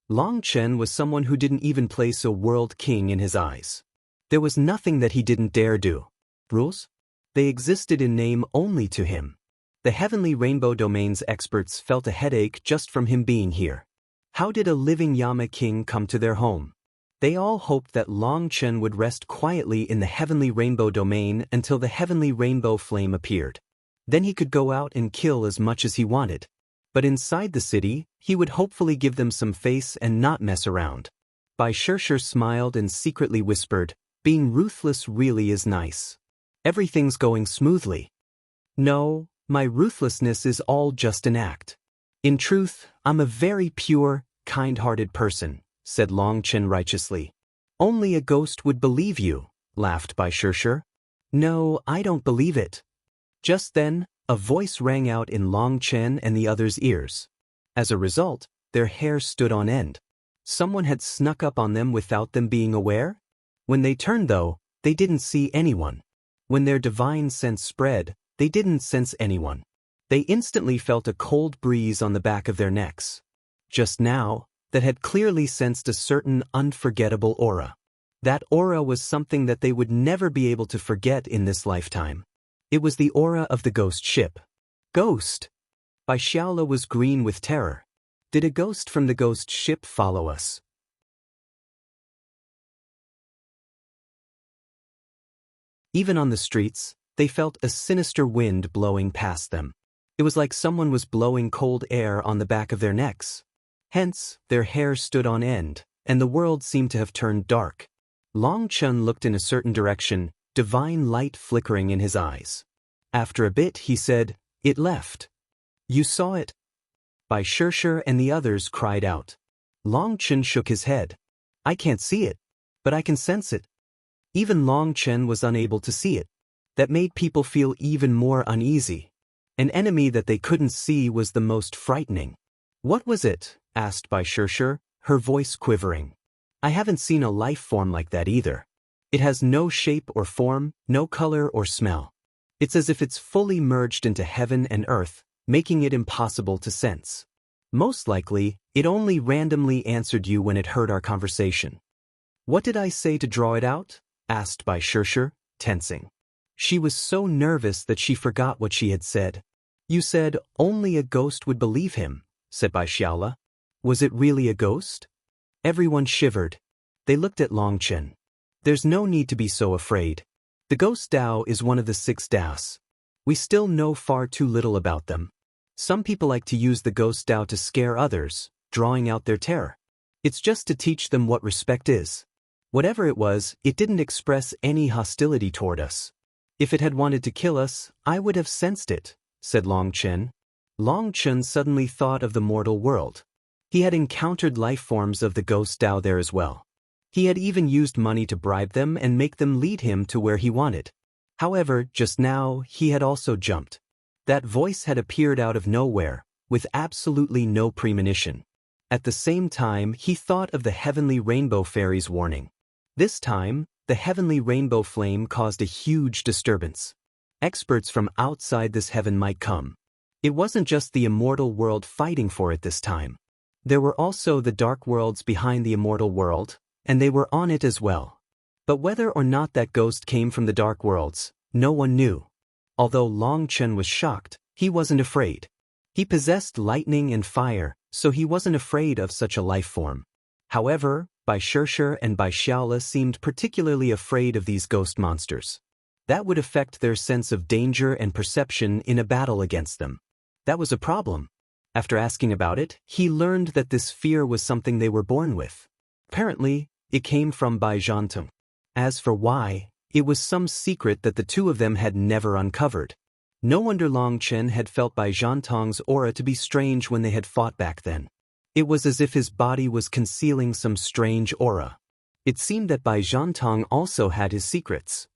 Long Chen was someone who didn't even place a world king in his eyes. There was nothing that he didn't dare do. Rules? They existed in name only to him. The Heavenly Rainbow Domain's experts felt a headache just from him being here. How did a living Yama king come to their home? They all hoped that Long Chen would rest quietly in the Heavenly Rainbow Domain until the Heavenly Rainbow Flame appeared. Then he could go out and kill as much as he wanted. But inside the city, he would hopefully give them some face and not mess around. Bai Shishir smiled and secretly whispered, "Being ruthless really is nice. Everything's going smoothly." No, my ruthlessness is all just an act. In truth, I'm a very pure, kind-hearted person, said Long Chen righteously. Only a ghost would believe you, laughed Bai Shishir. No, I don't believe it. Just then, a voice rang out in Long Chen and the others' ears. As a result, their hair stood on end. Someone had snuck up on them without them being aware? When they turned though, they didn't see anyone. When their divine sense spread, they didn't sense anyone. They instantly felt a cold breeze on the back of their necks. Just now, that had clearly sensed a certain unforgettable aura. That aura was something that they would never be able to forget in this lifetime. It was the aura of the ghost ship. Ghost! Baishala was green with terror. Did a ghost from the ghost ship follow us? Even on the streets, they felt a sinister wind blowing past them. It was like someone was blowing cold air on the back of their necks. Hence, their hair stood on end, and the world seemed to have turned dark. Long Chun looked in a certain direction, divine light flickering in his eyes. After a bit he said, "It left." "You saw it?" Bai Shirshir and the others cried out. Long Chun shook his head. "I can't see it, but I can sense it." Even Long Chen was unable to see it. That made people feel even more uneasy. An enemy that they couldn't see was the most frightening. "What was it?" asked Bai Shirshir, her voice quivering. "I haven't seen a life form like that either. It has no shape or form, no color or smell. It's as if it's fully merged into heaven and earth, making it impossible to sense. Most likely, it only randomly answered you when it heard our conversation." "What did I say to draw it out?" asked Bai Shirshir, tensing. She was so nervous that she forgot what she had said. "You said only a ghost would believe him," said Baishala. "Was it really a ghost?" Everyone shivered. They looked at Long Chen. "There's no need to be so afraid. The ghost Dao is one of the 6 Daos. We still know far too little about them. Some people like to use the ghost Dao to scare others, drawing out their terror. It's just to teach them what respect is. Whatever it was, it didn't express any hostility toward us. If it had wanted to kill us, I would have sensed it," said Long Chen. Long Chen suddenly thought of the mortal world. He had encountered life forms of the ghost Dao there as well. He had even used money to bribe them and make them lead him to where he wanted. However, just now, he had also jumped. That voice had appeared out of nowhere, with absolutely no premonition. At the same time, he thought of the heavenly rainbow fairy's warning. This time, the heavenly rainbow flame caused a huge disturbance. Experts from outside this heaven might come. It wasn't just the immortal world fighting for it this time. There were also the dark worlds behind the immortal world, and they were on it as well. But whether or not that ghost came from the dark worlds, no one knew. Although Long Chen was shocked, he wasn't afraid. He possessed lightning and fire, so he wasn't afraid of such a life form. However, Bai Shirshir and Bai Xiaola seemed particularly afraid of these ghost monsters. That would affect their sense of danger and perception in a battle against them. That was a problem. After asking about it, he learned that this fear was something they were born with. Apparently, it came from Bai Zhantong. As for why, it was some secret that the two of them had never uncovered. No wonder Long Chen had felt Bai Zhantong's aura to be strange when they had fought back then. It was as if his body was concealing some strange aura. It seemed that Bai Zhantong also had his secrets.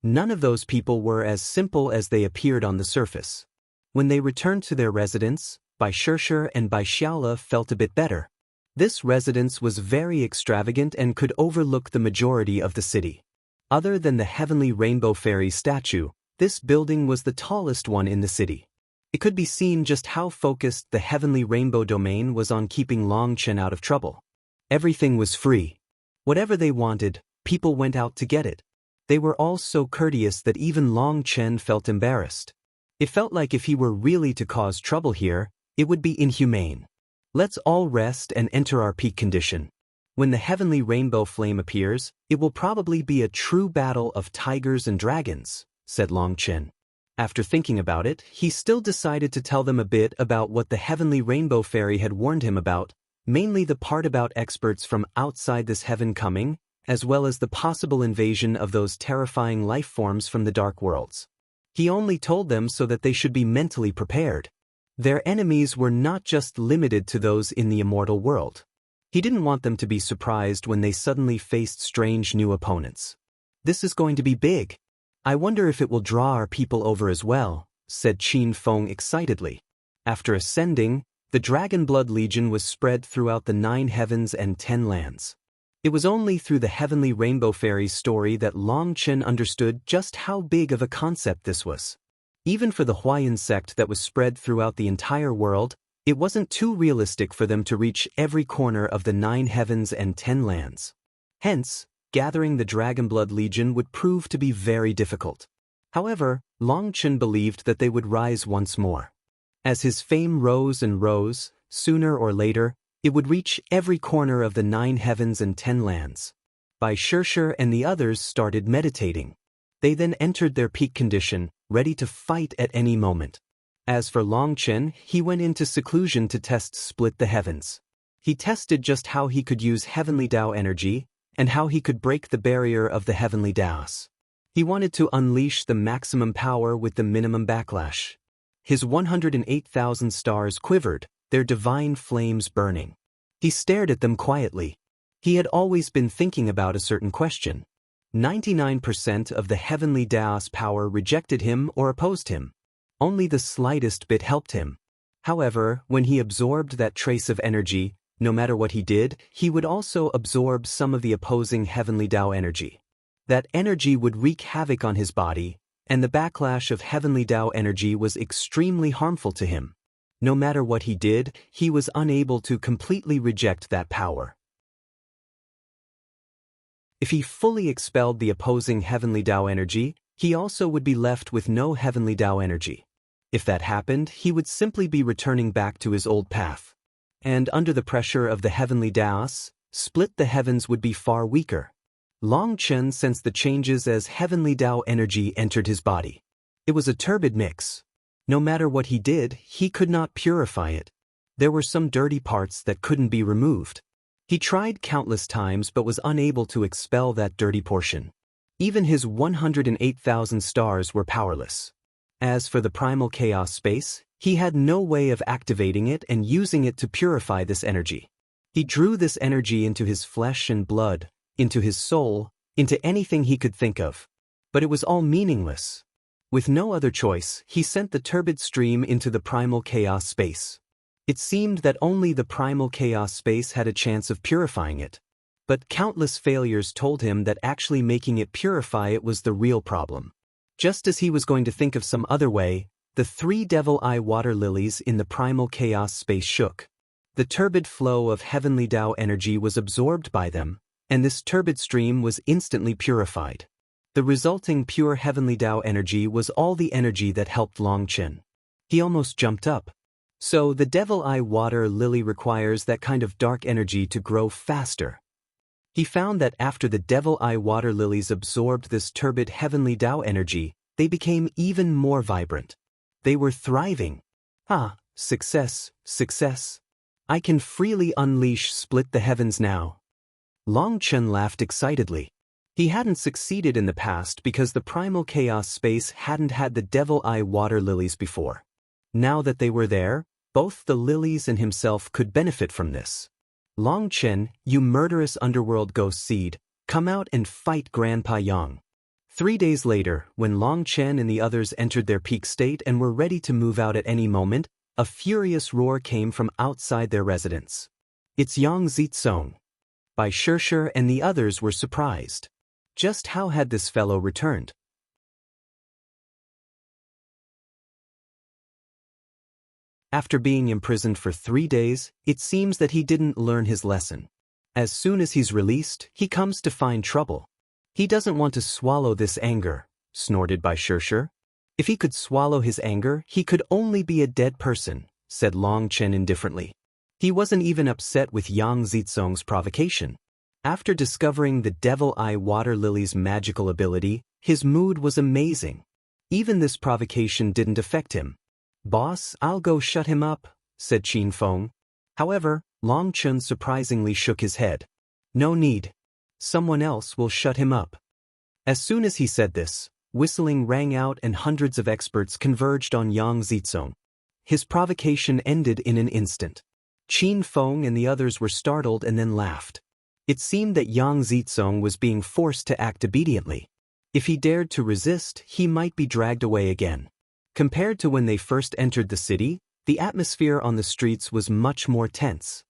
None of those people were as simple as they appeared on the surface. When they returned to their residence, Bai Shirshir and Bai Xiaola felt a bit better. This residence was very extravagant and could overlook the majority of the city. Other than the heavenly rainbow fairy statue, this building was the tallest one in the city. It could be seen just how focused the heavenly rainbow domain was on keeping Long Chen out of trouble. Everything was free. Whatever they wanted, people went out to get it. They were all so courteous that even Long Chen felt embarrassed. It felt like if he were really to cause trouble here, it would be inhumane. "Let's all rest and enter our peak condition. When the heavenly rainbow flame appears, it will probably be a true battle of tigers and dragons," said Long Chen. After thinking about it, he still decided to tell them a bit about what the heavenly rainbow fairy had warned him about, mainly the part about experts from outside this heaven coming, as well as the possible invasion of those terrifying life forms from the dark worlds. He only told them so that they should be mentally prepared. Their enemies were not just limited to those in the immortal world. He didn't want them to be surprised when they suddenly faced strange new opponents. "This is going to be big. I wonder if it will draw our people over as well," said Qin Feng excitedly. After ascending, the Dragon Blood Legion was spread throughout the 9 heavens and 10 lands. It was only through the Heavenly Rainbow Fairies story that Long Chen understood just how big of a concept this was. Even for the Huayan sect that was spread throughout the entire world, it wasn't too realistic for them to reach every corner of the 9 heavens and 10 lands. Hence, gathering the Dragonblood Legion would prove to be very difficult. However, Long Chen believed that they would rise once more. As his fame rose and rose, sooner or later, it would reach every corner of the 9 heavens and 10 lands. Bai Shirshe and the others started meditating. They then entered their peak condition, ready to fight at any moment. As for Long Chen, he went into seclusion to test Split the Heavens. He tested just how he could use Heavenly Tao energy, and how he could break the barrier of the Heavenly Taos. He wanted to unleash the maximum power with the minimum backlash. His 108,000 stars quivered, their divine flames burning. He stared at them quietly. He had always been thinking about a certain question. 99% of the Heavenly Taos power rejected him or opposed him. Only the slightest bit helped him. However, when he absorbed that trace of energy, no matter what he did, he would also absorb some of the opposing Heavenly Tao energy. That energy would wreak havoc on his body, and the backlash of Heavenly Tao energy was extremely harmful to him. No matter what he did, he was unable to completely reject that power. If he fully expelled the opposing Heavenly Tao energy, he also would be left with no Heavenly Tao energy. If that happened, he would simply be returning back to his old path. And under the pressure of the Heavenly Taos, Split the Heavens would be far weaker. Long Chen sensed the changes as Heavenly Tao energy entered his body. It was a turbid mix. No matter what he did, he could not purify it. There were some dirty parts that couldn't be removed. He tried countless times but was unable to expel that dirty portion. Even his 108,000 stars were powerless. As for the primal chaos space, he had no way of activating it and using it to purify this energy. He drew this energy into his flesh and blood, into his soul, into anything he could think of. But it was all meaningless. With no other choice, he sent the turbid stream into the primal chaos space. It seemed that only the primal chaos space had a chance of purifying it. But countless failures told him that actually making it purify it was the real problem. Just as he was going to think of some other way, the 3 devil eye water lilies in the primal chaos space shook. The turbid flow of Heavenly Tao energy was absorbed by them, and this turbid stream was instantly purified. The resulting pure Heavenly Tao energy was all the energy that helped Long Chen. He almost jumped up. So the devil eye water lily requires that kind of dark energy to grow faster. He found that after the devil eye water lilies absorbed this turbid Heavenly Tao energy, they became even more vibrant. They were thriving. Success, success. I can freely unleash Split the Heavens now. Long Chen laughed excitedly. He hadn't succeeded in the past because the primal chaos space hadn't had the devil eye water lilies before. Now that they were there, both the lilies and himself could benefit from this. Long Chen, you murderous underworld ghost seed, come out and fight Grandpa Yang. 3 days later, when Long Chen and the others entered their peak state and were ready to move out at any moment, a furious roar came from outside their residence. It's Yang Zitsong. Bai Shirshe and the others were surprised. Just how had this fellow returned? After being imprisoned for 3 days, it seems that he didn't learn his lesson. As soon as he's released, he comes to find trouble. He doesn't want to swallow this anger, snorted Bai Shirshe. If he could swallow his anger, he could only be a dead person, said Long Chen indifferently. He wasn't even upset with Yang Zitsong's provocation. After discovering the devil eye water lily's magical ability, his mood was amazing. Even this provocation didn't affect him. Boss, I'll go shut him up, said Qin Feng. However, Long Chen surprisingly shook his head. No need. Someone else will shut him up. As soon as he said this, whistling rang out and hundreds of experts converged on Yang Zitsong. His provocation ended in an instant. Qin Feng and the others were startled and then laughed. It seemed that Yang Zitsong was being forced to act obediently. If he dared to resist, he might be dragged away again. Compared to when they first entered the city, the atmosphere on the streets was much more tense.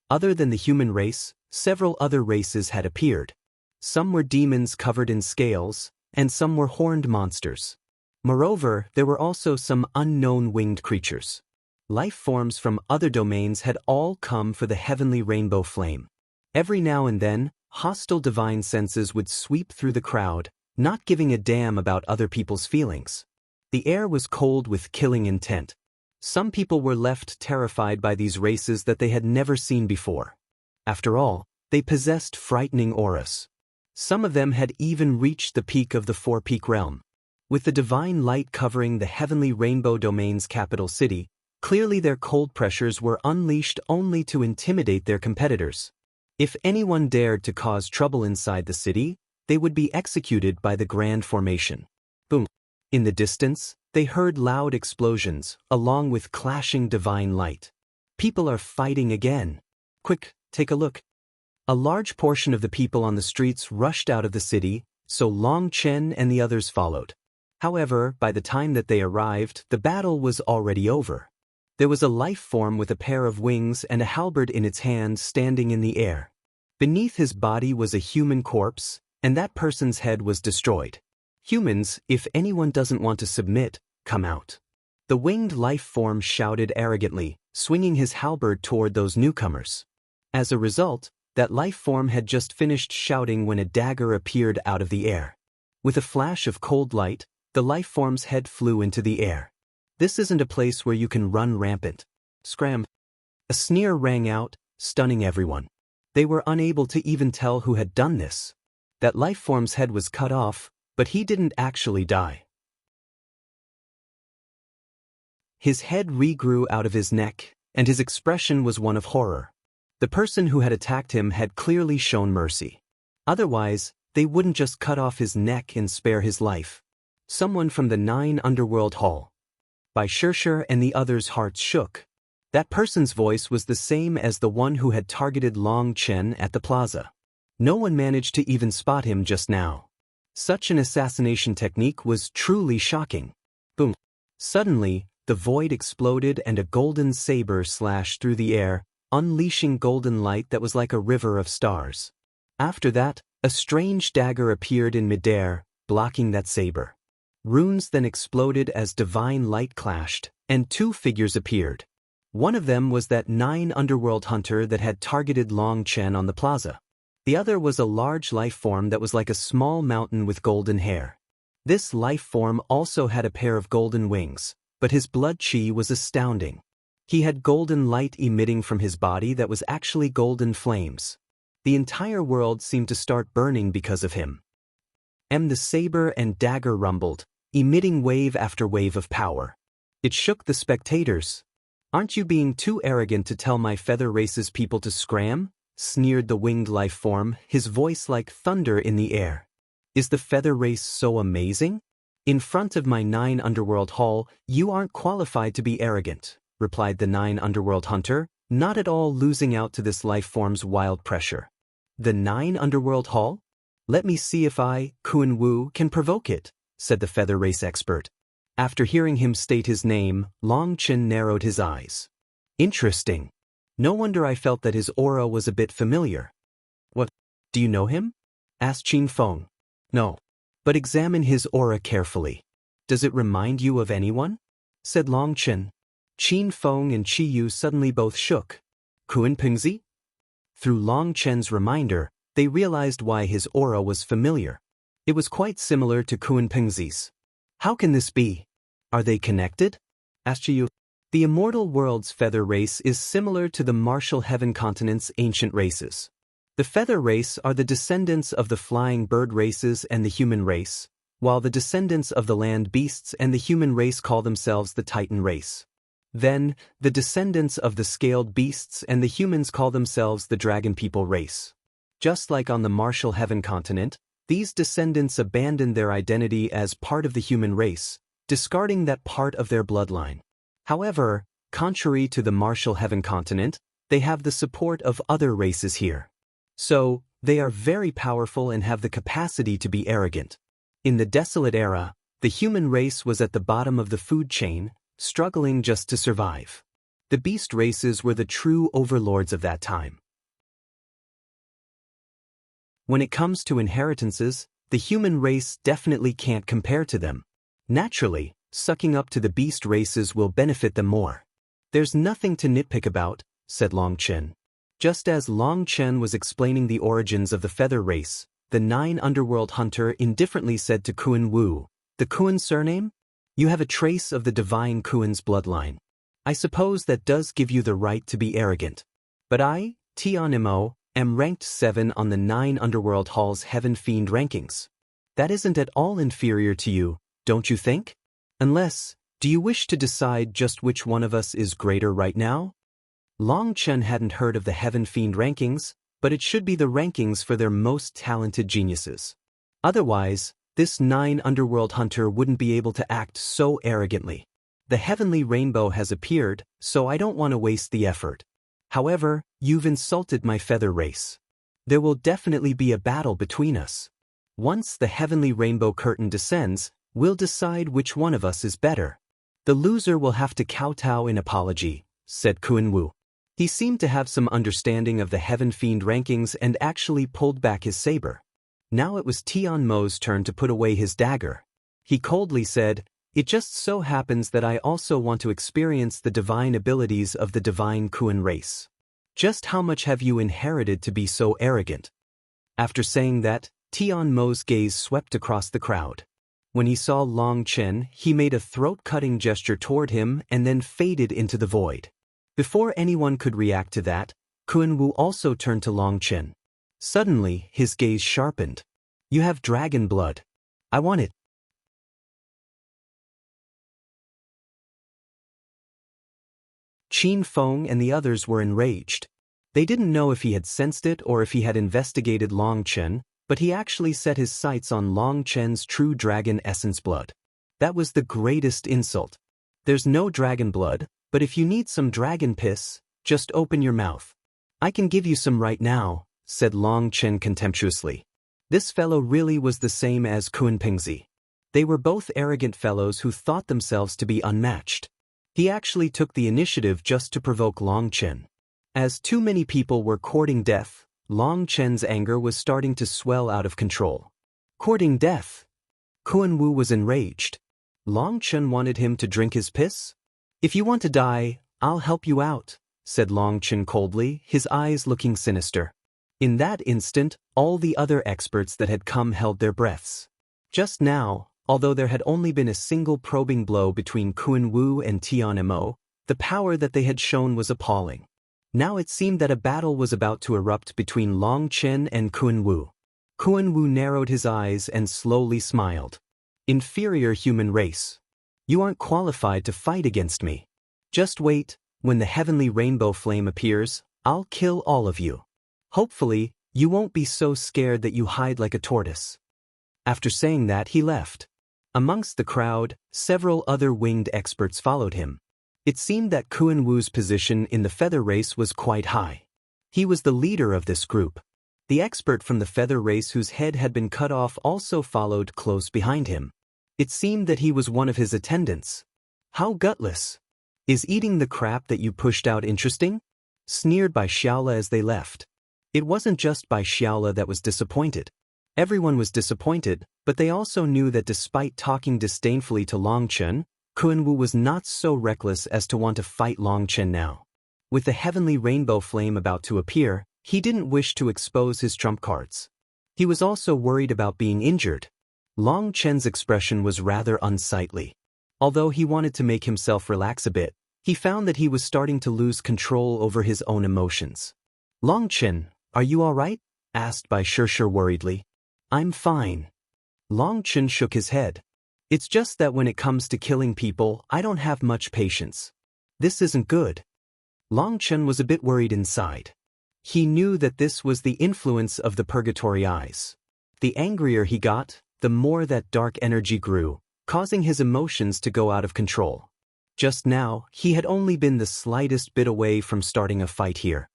Other than the human race, several other races had appeared. Some were demons covered in scales, and some were horned monsters. Moreover, there were also some unknown winged creatures. Life forms from other domains had all come for the heavenly rainbow flame. Every now and then, hostile divine senses would sweep through the crowd, not giving a damn about other people's feelings. The air was cold with killing intent. Some people were left terrified by these races that they had never seen before. After all, they possessed frightening auras. Some of them had even reached the peak of the four-peak realm. With the divine light covering the heavenly rainbow domain's capital city, clearly their cold pressures were unleashed only to intimidate their competitors. If anyone dared to cause trouble inside the city, they would be executed by the Grand Formation. Boom. In the distance, they heard loud explosions, along with clashing divine light. People are fighting again. Quick, take a look. A large portion of the people on the streets rushed out of the city, so Long Chen and the others followed. However, by the time that they arrived, the battle was already over. There was a life form with a pair of wings and a halberd in its hand standing in the air. Beneath his body was a human corpse, and that person's head was destroyed. Humans, if anyone doesn't want to submit, come out. The winged life form shouted arrogantly, swinging his halberd toward those newcomers. As a result, that life form had just finished shouting when a dagger appeared out of the air. With a flash of cold light, the life form's head flew into the air. This isn't a place where you can run rampant. Scram. A sneer rang out, stunning everyone. They were unable to even tell who had done this. That life form's head was cut off, but he didn't actually die. His head regrew out of his neck, and his expression was one of horror. The person who had attacked him had clearly shown mercy. Otherwise, they wouldn't just cut off his neck and spare his life. Someone from the 9 Underworld Hall. By Shershur and the others' hearts shook. That person's voice was the same as the one who had targeted Long Chen at the plaza. No one managed to even spot him just now. Such an assassination technique was truly shocking. Boom. Suddenly, the void exploded and a golden saber slashed through the air, unleashing golden light that was like a river of stars. After that, a strange dagger appeared in midair, blocking that saber. Runes then exploded as divine light clashed, and 2 figures appeared. One of them was that 9 Underworld hunter that had targeted Long Chen on the plaza. The other was a large life form that was like a small mountain with golden hair. This life form also had a pair of golden wings, but his blood chi was astounding. He had golden light emitting from his body that was actually golden flames. The entire world seemed to start burning because of him. The saber and dagger rumbled, emitting wave after wave of power. It shook the spectators. "Aren't you being too arrogant to tell my feather race's people to scram?" sneered the winged life form, his voice like thunder in the air. "Is the feather race so amazing? In front of my 9 Underworld Hall, you aren't qualified to be arrogant," replied the 9 Underworld hunter, not at all losing out to this life form's wild pressure. "The 9 Underworld Hall? Let me see if I, Kun Wu, can provoke it," said the feather race expert. After hearing him state his name, Long Chen narrowed his eyes. "Interesting. No wonder I felt that his aura was a bit familiar." "What? Do you know him?" asked Qin Feng. "No. But examine his aura carefully. Does it remind you of anyone?" said Long Chen. Qin Feng and Qi Yu suddenly both shook. "Kun Pengzi?" Through Long Chen's reminder, they realized why his aura was familiar. It was quite similar to Kun Pengzi's. "How can this be? Are they connected?" asked Qi Yu. The immortal world's feather race is similar to the martial heaven continent's ancient races. The feather race are the descendants of the flying bird races and the human race, while the descendants of the land beasts and the human race call themselves the Titan race. Then, the descendants of the scaled beasts and the humans call themselves the dragon people race. Just like on the martial heaven continent, these descendants abandon their identity as part of the human race, discarding that part of their bloodline. However, contrary to the martial heaven continent, they have the support of other races here. So, they are very powerful and have the capacity to be arrogant. In the desolate era, the human race was at the bottom of the food chain, struggling just to survive. The beast races were the true overlords of that time. When it comes to inheritances, the human race definitely can't compare to them. Naturally, sucking up to the beast races will benefit them more. There's nothing to nitpick about, said Long Chen. Just as Long Chen was explaining the origins of the feather race, the 9 Underworld hunter indifferently said to Kuan Wu, "The Kuan surname? You have a trace of the divine Kuan's bloodline. I suppose that does give you the right to be arrogant. But I, Tianmo, am ranked 7 on the 9 Underworld Hall's Heaven Fiend rankings. That isn't at all inferior to you, don't you think? Unless, do you wish to decide just which one of us is greater right now?" Long Chen hadn't heard of the Heaven Fiend rankings, but it should be the rankings for their most talented geniuses. Otherwise, this 9 Underworld hunter wouldn't be able to act so arrogantly. The heavenly rainbow has appeared, so I don't want to waste the effort. However, you've insulted my feather race. There will definitely be a battle between us. Once the heavenly rainbow curtain descends, we'll decide which one of us is better. The loser will have to kowtow in apology, said Kuan Wu. He seemed to have some understanding of the Heaven Fiend rankings and actually pulled back his saber. Now it was Tianmo's turn to put away his dagger. He coldly said, "It just so happens that I also want to experience the divine abilities of the divine Kuan race. Just how much have you inherited to be so arrogant?" After saying that, Tianmo's gaze swept across the crowd. When he saw Long Chen, he made a throat-cutting gesture toward him and then faded into the void. Before anyone could react to that, Kuan Wu also turned to Long Chen. Suddenly, his gaze sharpened. "You have dragon blood. I want it." Qin Feng and the others were enraged. They didn't know if he had sensed it or if he had investigated Long Chen, but he actually set his sights on Long Chen's true dragon essence blood. That was the greatest insult. There's no dragon blood, but if you need some dragon piss, just open your mouth. I can give you some right now, said Long Chen contemptuously. This fellow really was the same as Kuan Pingzi. They were both arrogant fellows who thought themselves to be unmatched. He actually took the initiative just to provoke Long Chen. As too many people were courting death, Long Chen's anger was starting to swell out of control. Courting death? Kuan Wu was enraged. Long Chen wanted him to drink his piss? "If you want to die, I'll help you out," said Long Chen coldly, his eyes looking sinister. In that instant, all the other experts that had come held their breaths. Just now, although there had only been a single probing blow between Kuan Wu and Tianmo, the power that they had shown was appalling. Now it seemed that a battle was about to erupt between Long Chen and Kuan Wu. Kuan Wu narrowed his eyes and slowly smiled. "Inferior human race. You aren't qualified to fight against me. Just wait, when the heavenly rainbow flame appears, I'll kill all of you. Hopefully, you won't be so scared that you hide like a tortoise." After saying that, he left. Amongst the crowd, several other winged experts followed him. It seemed that Kuan Wu's position in the feather race was quite high. He was the leader of this group. The expert from the feather race whose head had been cut off also followed close behind him. It seemed that he was one of his attendants. "How gutless. Is eating the crap that you pushed out interesting?" sneered Bai Xiaola as they left. It wasn't just Bai Xiaola that was disappointed. Everyone was disappointed, but they also knew that despite talking disdainfully to Long Chen, Kuan Wu was not so reckless as to want to fight Long Chen now. With the heavenly rainbow flame about to appear, he didn't wish to expose his trump cards. He was also worried about being injured. Long Chen's expression was rather unsightly. Although he wanted to make himself relax a bit, he found that he was starting to lose control over his own emotions. "Long Chen, are you all right?" asked Bai Shishir worriedly. "I'm fine." Long Chen shook his head. "It's just that when it comes to killing people, I don't have much patience. This isn't good." Long Chen was a bit worried inside. He knew that this was the influence of the purgatory eyes. The angrier he got, the more that dark energy grew, causing his emotions to go out of control. Just now, he had only been the slightest bit away from starting a fight here.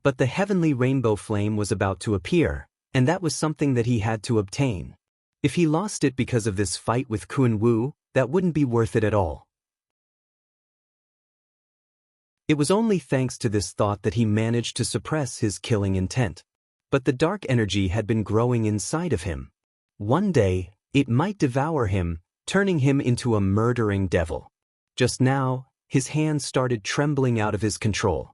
But the heavenly rainbow flame was about to appear, and that was something that he had to obtain. If he lost it because of this fight with Kuan Wu, that wouldn't be worth it at all. It was only thanks to this thought that he managed to suppress his killing intent. but the dark energy had been growing inside of him. One day, it might devour him, turning him into a murdering devil. Just now, his hands started trembling out of his control.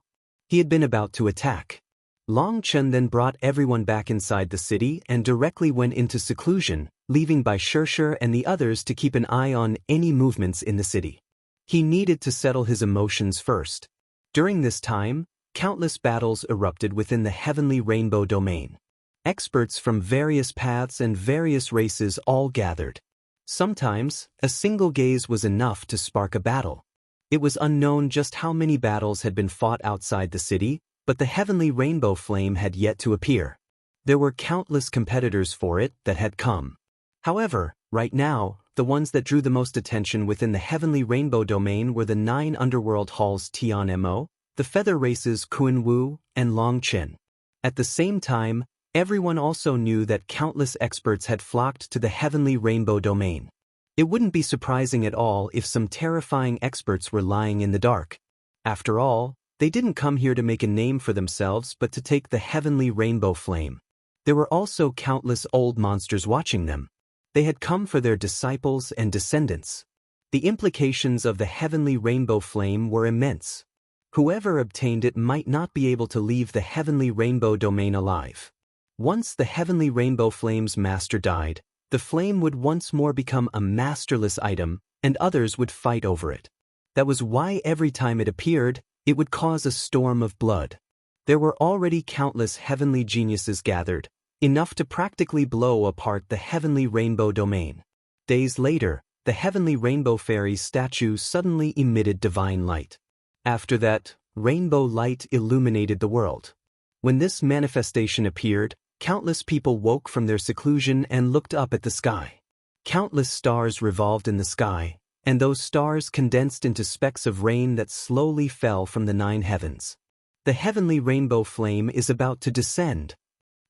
He had been about to attack. Long Chen then brought everyone back inside the city and directly went into seclusion, leaving Bai Shishir and the others to keep an eye on any movements in the city. He needed to settle his emotions first. During this time, countless battles erupted within the heavenly rainbow domain. Experts from various paths and various races all gathered. Sometimes, a single gaze was enough to spark a battle. It was unknown just how many battles had been fought outside the city, but the heavenly rainbow flame had yet to appear. There were countless competitors for it that had come. However, right now, the ones that drew the most attention within the heavenly rainbow domain were the 9 underworld halls Tian Mo, the feather races Kun Wu, and Long Chen. At the same time, everyone also knew that countless experts had flocked to the heavenly rainbow domain. It wouldn't be surprising at all if some terrifying experts were lying in the dark. After all, they didn't come here to make a name for themselves but to take the heavenly rainbow flame. There were also countless old monsters watching them. They had come for their disciples and descendants. The implications of the heavenly rainbow flame were immense. Whoever obtained it might not be able to leave the heavenly rainbow domain alive. Once the heavenly rainbow flame's master died, the flame would once more become a masterless item, and others would fight over it. That was why every time it appeared, it would cause a storm of blood. There were already countless heavenly geniuses gathered, enough to practically blow apart the heavenly rainbow domain. Days later, the heavenly rainbow fairy's statue suddenly emitted divine light. After that, rainbow light illuminated the world. When this manifestation appeared, countless people woke from their seclusion and looked up at the sky. Countless stars revolved in the sky, and those stars condensed into specks of rain that slowly fell from the 9 heavens. The heavenly rainbow flame is about to descend.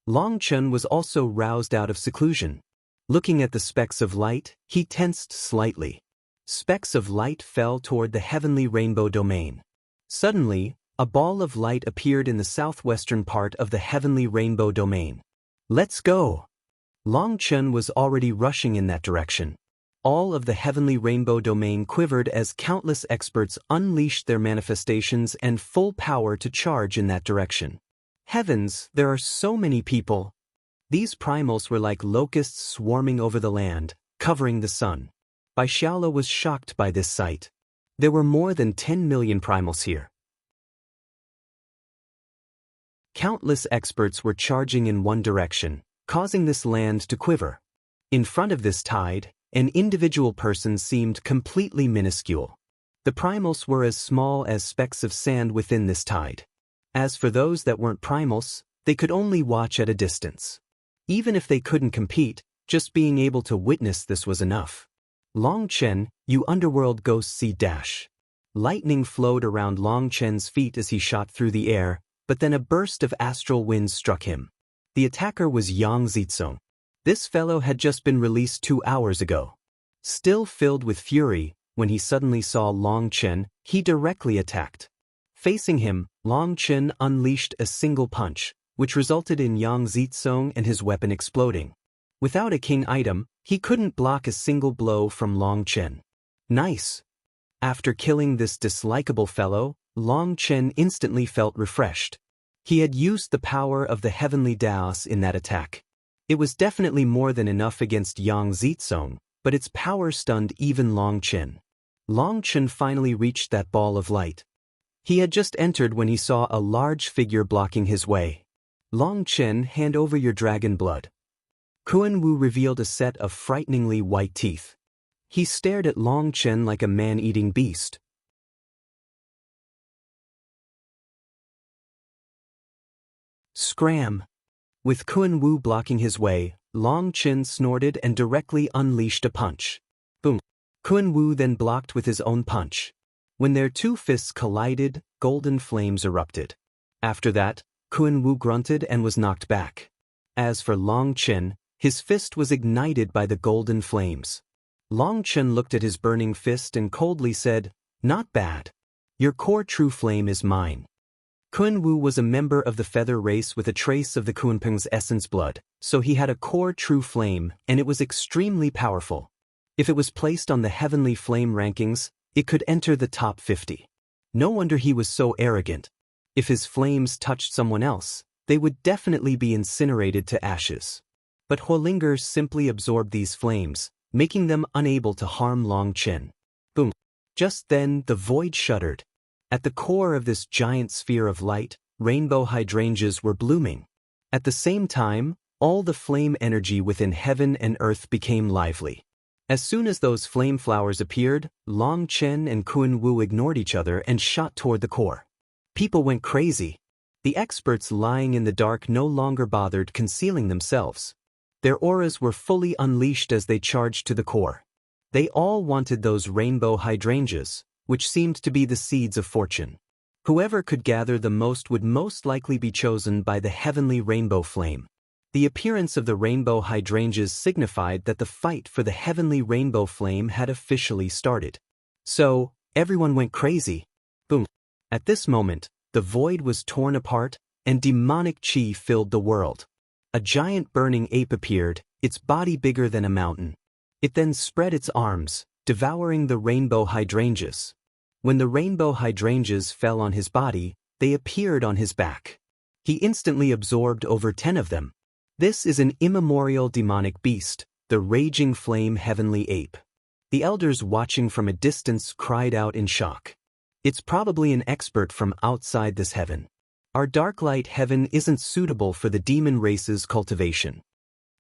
Long Chen was also roused out of seclusion. Looking at the specks of light, he tensed slightly. Specks of light fell toward the heavenly rainbow domain. Suddenly, a ball of light appeared in the southwestern part of the heavenly rainbow domain. Let's go! Long Chen was already rushing in that direction. All of the heavenly rainbow domain quivered as countless experts unleashed their manifestations and full power to charge in that direction. Heavens, there are so many people! These primals were like locusts swarming over the land, covering the sun. Bai Xiaolo was shocked by this sight. There were more than 10 million primals here. Countless experts were charging in one direction, causing this land to quiver. In front of this tide, an individual person seemed completely minuscule. The primals were as small as specks of sand within this tide. As for those that weren't primals, they could only watch at a distance. Even if they couldn't compete, just being able to witness this was enough. Long Chen, you underworld ghost see dash. Lightning flowed around Long Chen's feet as he shot through the air, but then a burst of astral winds struck him. The attacker was Yang Zitsong. This fellow had just been released 2 hours ago. Still filled with fury, when he suddenly saw Long Chen, he directly attacked. Facing him, Long Chen unleashed a single punch, which resulted in Yang Zitsong and his weapon exploding. Without a king item, he couldn't block a single blow from Long Chen. Nice! After killing this dislikable fellow, Long Chen instantly felt refreshed. He had used the power of the heavenly Daos in that attack. It was definitely more than enough against Yang Zitsong, but its power stunned even Long Chen. Long Chen finally reached that ball of light. He had just entered when he saw a large figure blocking his way. Long Chen, hand over your dragon blood. Kun Wu revealed a set of frighteningly white teeth. He stared at Long Chen like a man-eating beast. Scram! With Kun Wu blocking his way, Long Chen snorted and directly unleashed a punch. Boom! Kun Wu then blocked with his own punch. When their 2 fists collided, golden flames erupted. After that, Kun Wu grunted and was knocked back. As for Long Chen, his fist was ignited by the golden flames. Long Chen looked at his burning fist and coldly said, "Not bad. Your core true flame is mine." Kunwu was a member of the feather race with a trace of the Kunpeng's essence blood, so he had a core true flame, and it was extremely powerful. If it was placed on the heavenly flame rankings, it could enter the top 50. No wonder he was so arrogant. If his flames touched someone else, they would definitely be incinerated to ashes. But Huolinger simply absorbed these flames, making them unable to harm Long Chen. Boom. Just then, the void shuddered. At the core of this giant sphere of light, rainbow hydrangeas were blooming. At the same time, all the flame energy within heaven and earth became lively. As soon as those flame flowers appeared, Long Chen and Kun Wu ignored each other and shot toward the core. People went crazy. The experts lying in the dark no longer bothered concealing themselves. Their auras were fully unleashed as they charged to the core. They all wanted those rainbow hydrangeas, which seemed to be the seeds of fortune. Whoever could gather the most would most likely be chosen by the heavenly rainbow flame. The appearance of the rainbow hydrangeas signified that the fight for the heavenly rainbow flame had officially started. So, everyone went crazy. Boom. At this moment, the void was torn apart, and demonic chi filled the world. A giant burning ape appeared, its body bigger than a mountain. It then spread its arms, devouring the rainbow hydrangeas. When the rainbow hydrangeas fell on his body, they appeared on his back. He instantly absorbed over 10 of them. This is an immemorial demonic beast, the raging flame heavenly ape. The elders watching from a distance cried out in shock. It's probably an expert from outside this heaven. Our Darklight heaven isn't suitable for the demon race's cultivation.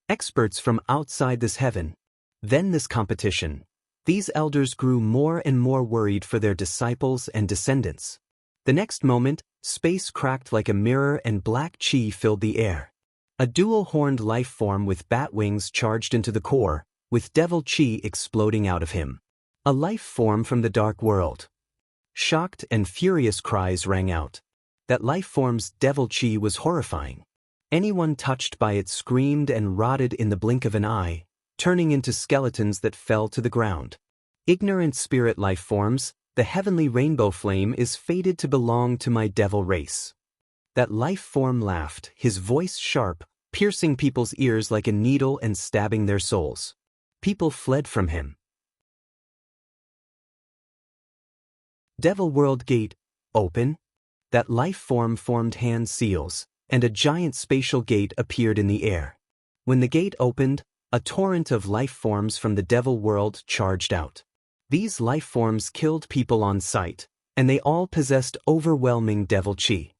Experts from outside this heaven. Then this competition. These elders grew more and more worried for their disciples and descendants. The next moment, space cracked like a mirror and black chi filled the air. A dual-horned life form with bat wings charged into the core, with devil chi exploding out of him. A life form from the dark world. Shocked and furious cries rang out. That life form's devil chi was horrifying. Anyone touched by it screamed and rotted in the blink of an eye, turning into skeletons that fell to the ground. Ignorant spirit life forms, the heavenly rainbow flame is fated to belong to my devil race. That life form laughed, his voice sharp, piercing people's ears like a needle and stabbing their souls. People fled from him. Devil World Gate, open. That life form formed hand seals, and a giant spatial gate appeared in the air. When the gate opened, a torrent of life forms from the devil world charged out. These life forms killed people on sight, and they all possessed overwhelming devil chi.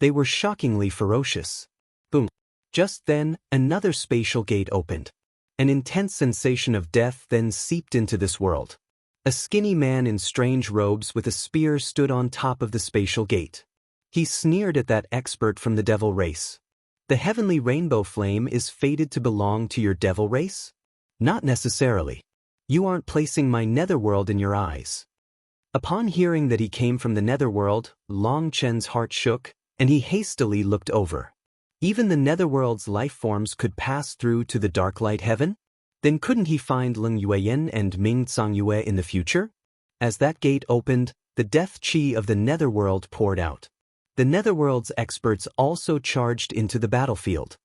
They were shockingly ferocious. Boom. Just then, another spatial gate opened. An intense sensation of death then seeped into this world. A skinny man in strange robes with a spear stood on top of the spatial gate. He sneered at that expert from the devil race. The heavenly rainbow flame is fated to belong to your devil race? Not necessarily. You aren't placing my netherworld in your eyes. Upon hearing that he came from the netherworld, Long Chen's heart shook, and he hastily looked over. Even the netherworld's life forms could pass through to the Darklight heaven? Then couldn't he find Leng Yueyan and Ming Yue in the future? As that gate opened, the death chi of the netherworld poured out. The netherworld's experts also charged into the battlefield.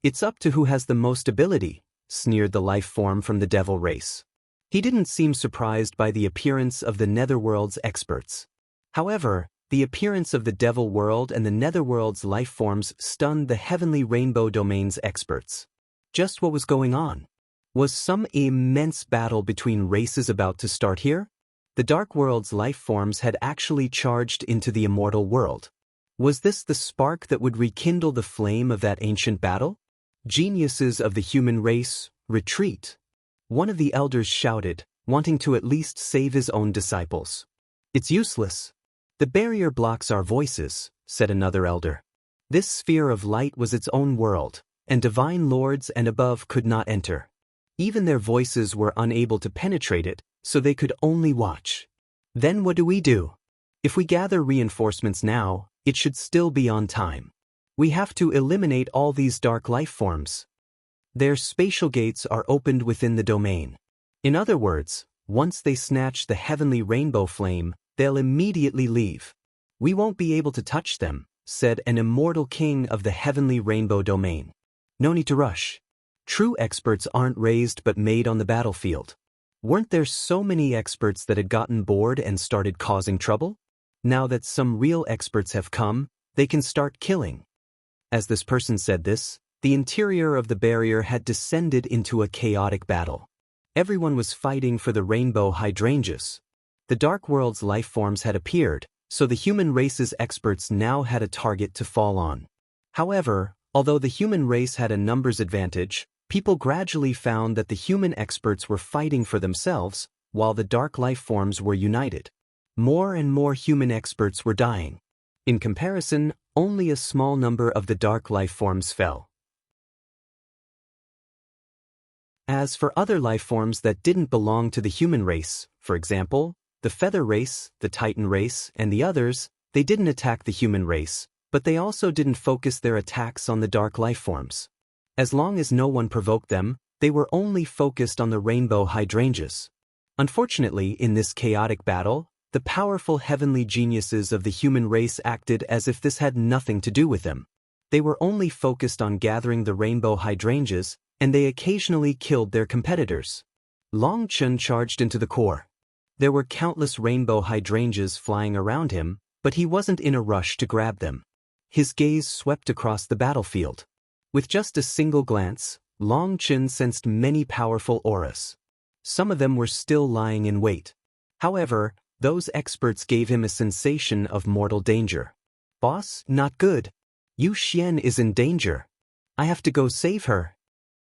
It's up to who has the most ability, sneered the life form from the devil race. He didn't seem surprised by the appearance of the netherworld's experts. However, the appearance of the devil world and the netherworld's life forms stunned the heavenly rainbow domain's experts. Just what was going on? Was some immense battle between races about to start here? The dark world's life forms had actually charged into the immortal world. Was this the spark that would rekindle the flame of that ancient battle? Geniuses of the human race, retreat! One of the elders shouted, wanting to at least save his own disciples. It's useless. The barrier blocks our voices, said another elder. This sphere of light was its own world, and divine lords and above could not enter. Even their voices were unable to penetrate it, so they could only watch. Then what do? If we gather reinforcements now, it should still be on time. We have to eliminate all these dark life forms. Their spatial gates are opened within the domain. In other words, once they snatch the heavenly rainbow flame, they'll immediately leave. "We won't be able to touch them," said an immortal king of the heavenly rainbow domain. "No need to rush. True experts aren't raised but made on the battlefield." Weren't there so many experts that had gotten bored and started causing trouble? Now that some real experts have come, they can start killing. As this person said this, the interior of the barrier had descended into a chaotic battle. Everyone was fighting for the rainbow hydrangeas. The Dark World's life forms had appeared, so the human race's experts now had a target to fall on. However, although the human race had a numbers advantage, people gradually found that the human experts were fighting for themselves, while the dark life forms were united. More and more human experts were dying. In comparison, only a small number of the dark life forms fell. As for other life forms that didn't belong to the human race, for example, the Feather race, the Titan race, and the others, they didn't attack the human race, but they also didn't focus their attacks on the dark life forms. As long as no one provoked them, they were only focused on the rainbow hydrangeas. Unfortunately, in this chaotic battle, the powerful heavenly geniuses of the human race acted as if this had nothing to do with them. They were only focused on gathering the rainbow hydrangeas, and they occasionally killed their competitors. Long Chun charged into the core. There were countless rainbow hydrangeas flying around him, but he wasn't in a rush to grab them. His gaze swept across the battlefield. With just a single glance, Long Chun sensed many powerful auras. Some of them were still lying in wait. However, those experts gave him a sensation of mortal danger. "Boss, not good. Yu Xian is in danger. I have to go save her."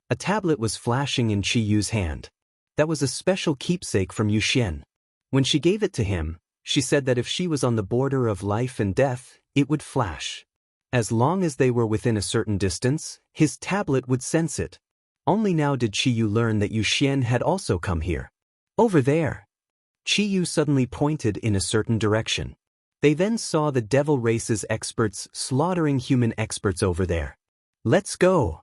A tablet was flashing in Qi Yu's hand. That was a special keepsake from Yu Xian. When she gave it to him, she said that if she was on the border of life and death, it would flash. As long as they were within a certain distance, his tablet would sense it. Only now did Qi Yu learn that Yu Xian had also come here. "Over there." Qi Yu suddenly pointed in a certain direction. They then saw the devil race's experts slaughtering human experts over there. "Let's go."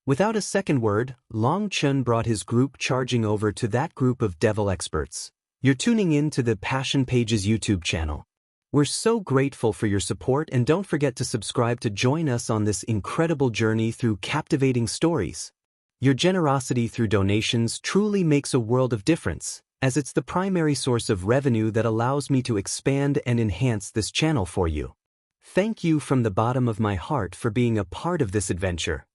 Without a second word, Long Chun brought his group charging over to that group of devil experts. You're tuning in to the Passion Pages YouTube channel. We're so grateful for your support, and don't forget to subscribe to join us on this incredible journey through captivating stories. Your generosity through donations truly makes a world of difference, as it's the primary source of revenue that allows me to expand and enhance this channel for you. Thank you from the bottom of my heart for being a part of this adventure.